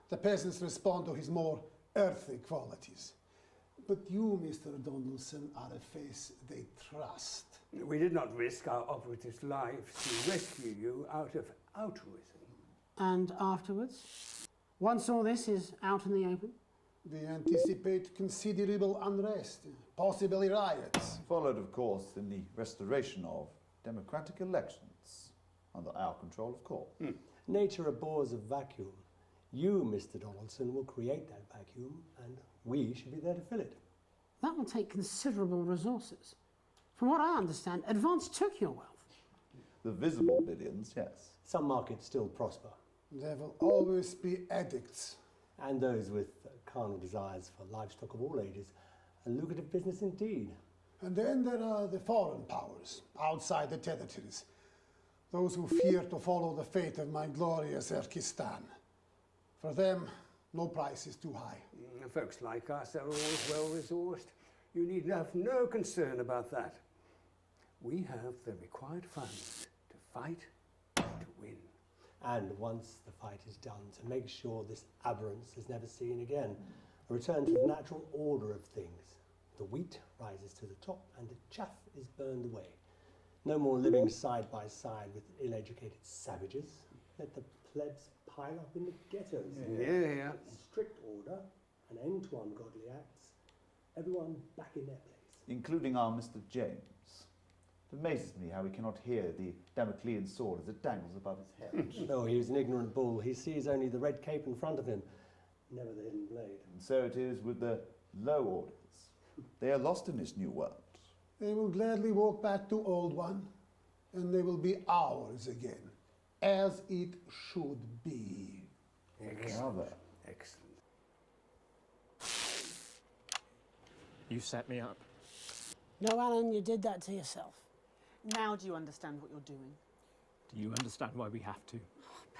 The peasants respond to his more earthly qualities. But you, Mr. Donaldson, are a face they trust. We did not risk our operatives' lives to rescue you out of altruism. And afterwards? Once all this is out in the open? We anticipate considerable unrest, possibly riots. Followed, of course, in the restoration of democratic elections, under our control, of course. Nature abhors a vacuum. You, Mr. Donaldson, will create that vacuum, and we should be there to fill it. That will take considerable resources. From what I understand, Advance took your wealth. The visible billions, yes. Some markets still prosper. There will always be addicts. And those with carnal desires for livestock of all ages. A lucrative business indeed. And then there are the foreign powers, outside the territories. Those who fear to follow the fate of my glorious Erkistan. For them, no price is too high. Folks like us are always well-resourced. You need have no concern about that. We have the required funds to fight, to win. And once the fight is done, to make sure this aberrance is never seen again. A return to the natural order of things. The wheat rises to the top and the chaff is burned away. No more living side by side with ill-educated savages. Let the plebs pile up in the ghettos. Yeah. Strict order, an end to ungodly acts. Everyone back in their place. Including our Mr. James. It amazes me how he cannot hear the Damoclean sword as it dangles above his head. Oh, he was an ignorant bull. He sees only the red cape in front of him, never the hidden blade. And so it is with the low orders. They are lost in this new world. They will gladly walk back to Old One, and they will be ours again, as it should be. Excellent. Excellent. You set me up. No, Alan, you did that to yourself. Now do you understand what you're doing? Do you understand why we have to?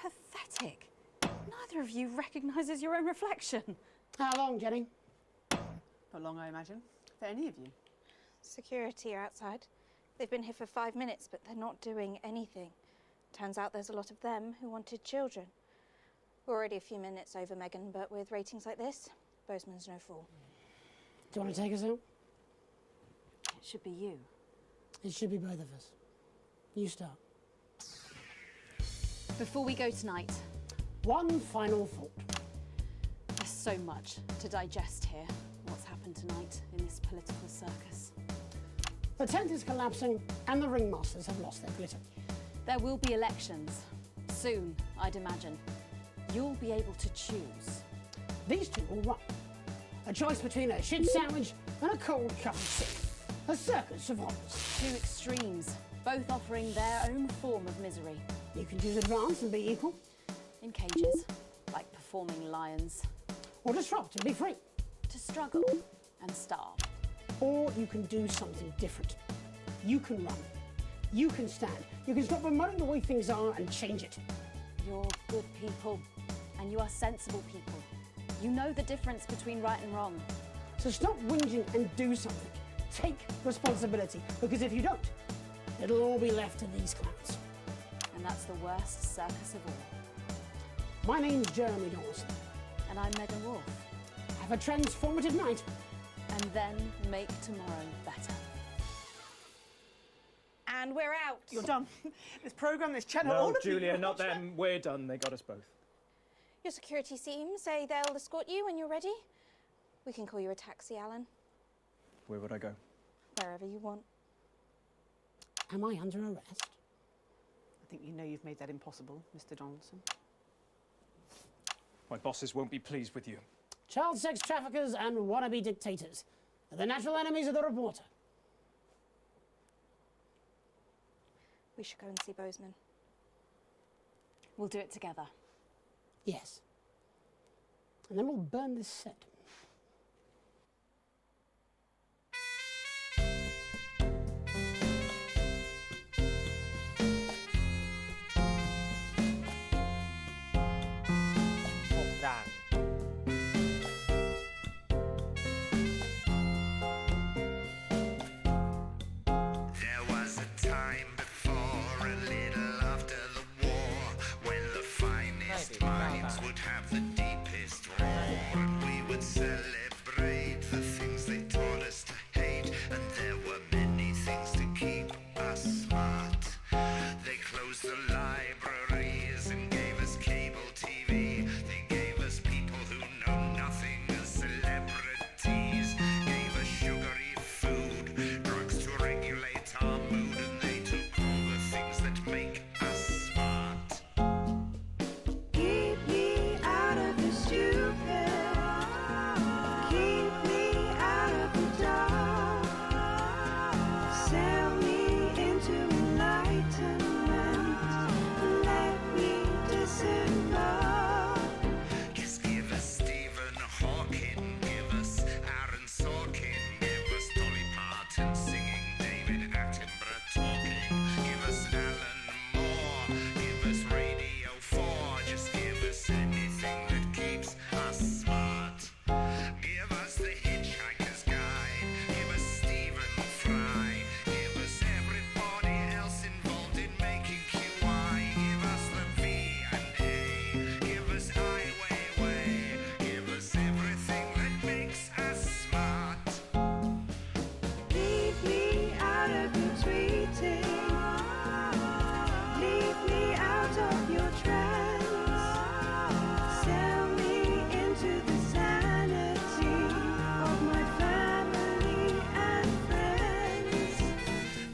Pathetic. Neither of you recognises your own reflection. How long, Jenny? Not long, I imagine. For any of you. Security are outside. They've been here for 5 minutes, but they're not doing anything. Turns out there's a lot of them who wanted children. We're already a few minutes over, Megan, but with ratings like this, Bozeman's no fool. Do you want to take us out? It should be you. It should be both of us. You start. Before we go tonight, one final thought. There's so much to digest here. What's happened tonight in this political circus. The tent is collapsing and the ringmasters have lost their glitter. There will be elections. Soon, I'd imagine. You'll be able to choose. These two will run. A choice between a shit sandwich and a cold cup of soup. A circus of horrors. Two extremes, both offering their own form of misery. You can choose Advance and be equal. In cages, like performing lions. Or disrupt and be free. To struggle and starve. Or you can do something different. You can run. You can stand. You can stop promoting the way things are and change it. You're good people, and you are sensible people. You know the difference between right and wrong. So stop whinging and do something. Take responsibility, because if you don't, it'll all be left to these clowns. And that's the worst circus of all. My name's Jeremy Dawson. And I'm Megan Wolfe. Have a transformative night. And then make tomorrow better. And we're out. You're done. This programme, this channel, No, all of Julia, you. not them. We're done. They got us both. Your security team say they'll escort you when you're ready. We can call you a taxi, Alan. Where would I go? Wherever you want. Am I under arrest? I think you know you've made that impossible, Mr. Donaldson. My bosses won't be pleased with you. Child sex traffickers and wannabe dictators are the natural enemies of the reporter. We should go and see Bozeman. We'll do it together. Yes. And then we'll burn this set. There was a time before, a little after the war, when the finest minds would have the deepest roar, and we would celebrate the things they taught us to hate, and there were many things to keep us smart. They closed the libraries and gave us cable TV. They gave us people who know nothing as celebrities, gave us sugary food, drugs to regulate our mood, and they took all the things that make us smart. Keep me out of the stupid. Keep me out of the dark. Sail me into enlightenment. Let me disembark. Just give us Stephen Hawking, give us Aaron Sorkin, give us Dolly Parton singing, David Attenborough talking, give us Alan Moore, give us Radio 4, just give us anything that keeps us smart. Give us the Hitchhiker's Guide, give us Stephen Fry, give us everybody else involved in making QI, give us the V&A, give us Ai Weiwei, give us everything that makes us smart. Leave me out of your tweeting. Leave me out of your trends. Sell me into the sanity of my family and friends.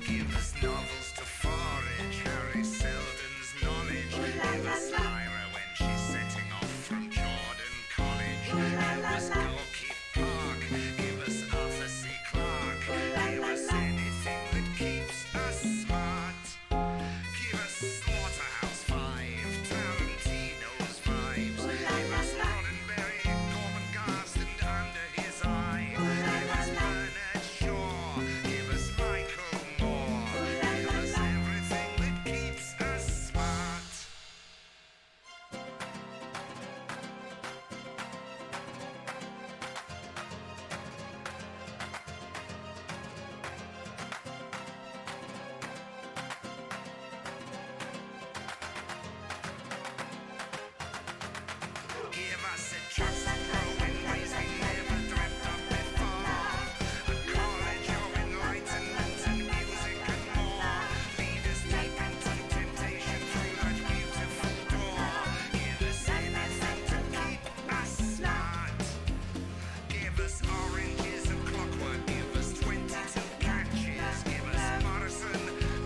Give us novels to forage, Harry Seldon's knowledge. Give us Lyra when she's setting off from Jordan College. Give us Gorky Park, give us Arthur C. Clarke. Give us anything that keeps us smart. Give us Slaughterhouse-Five, Tarantino's vibes. Give us Roddenberry, Corbin Garston under his eye. Give us Bernard Shaw, give us Michael Moore. Give us everything that keeps us smart. Give us a chance to grow in ways we never dreamt of before. A college of enlightenment and music and more. Lead us deep into temptation through that beautiful door. Give us anything to keep us smart. Give us oranges and clockwork. Give us 22 catches. Give us Morrison,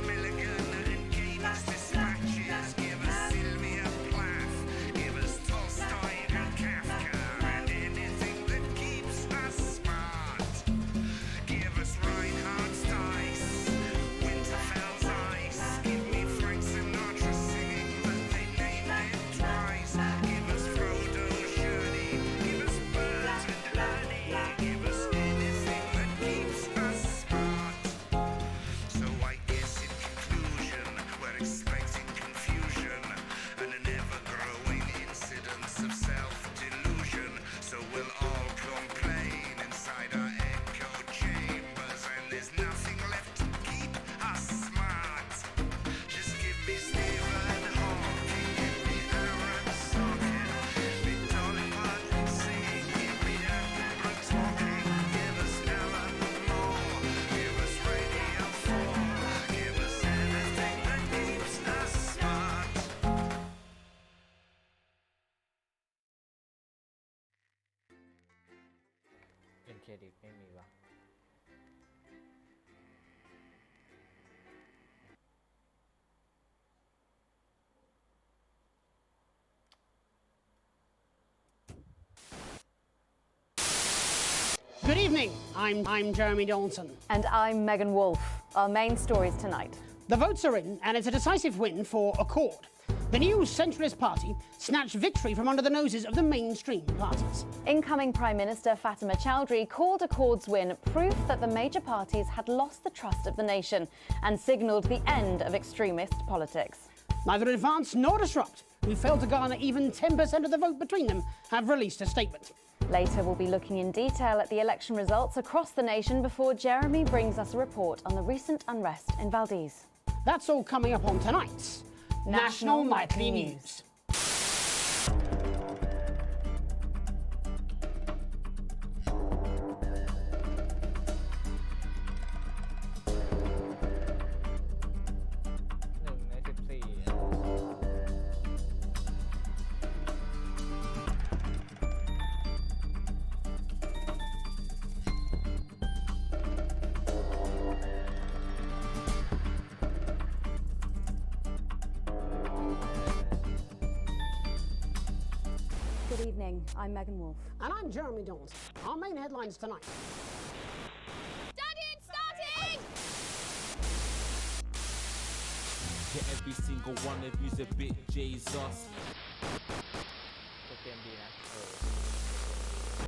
Milligan, and Gaines dispatches. Give us Sylvia Plath. Give us Tolstoy and Kafka, and anything that keeps us smart. Give us Reinhardt's Dice, Winterfell's Ice. Give me Frank Sinatra singing, but they named it twice. Give us Frodo's Journey. Give us Bert and Ernie. Give us anything that keeps us smart. So I guess in conclusion, we're expecting confusion and an ever-growing incidence of self-delusion. So we'll all complain inside our echo chambers, and there's nothing left to keep us smart. Just give me Stephen Hawking, give me Aaron Sorkin, give me Dolly Parton singing, give me Attenborough talking, give us Alan Moore, give us Radio 4, give us anything that keeps us smart. เป็นเครดิตไม่มีวะ Good evening. I'm Jeremy Johnson. And I'm Megan Wolfe. Our main stories tonight. The votes are in, and it's a decisive win for Accord. The new centralist party snatched victory from under the noses of the mainstream parties. Incoming Prime Minister Fatima Chowdhury called Accord's win proof that the major parties had lost the trust of the nation and signalled the end of extremist politics. Neither Advance nor Disrupt, who failed to garner even 10% of the vote between them, have released a statement. Later, we'll be looking in detail at the election results across the nation before Jeremy brings us a report on the recent unrest in Valdez. That's all coming up on tonight's National Nightly News. Good evening. I'm Megan Wolfe. And I'm Jeremy Johnson. Our main headlines tonight. Starting! Yeah, every single one of you's a bit Jesus.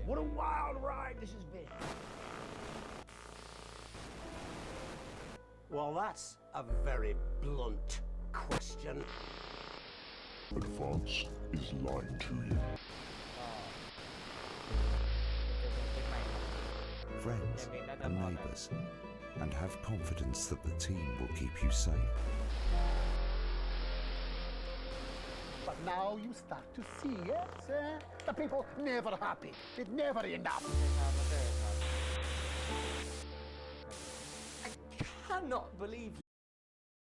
What a wild ride this has been. Well, that's a very blunt question. Advance is lying to you. Friends and neighbours, and have confidence that the team will keep you safe. But now you start to see, yes? The people never happy. It never enough. I cannot believe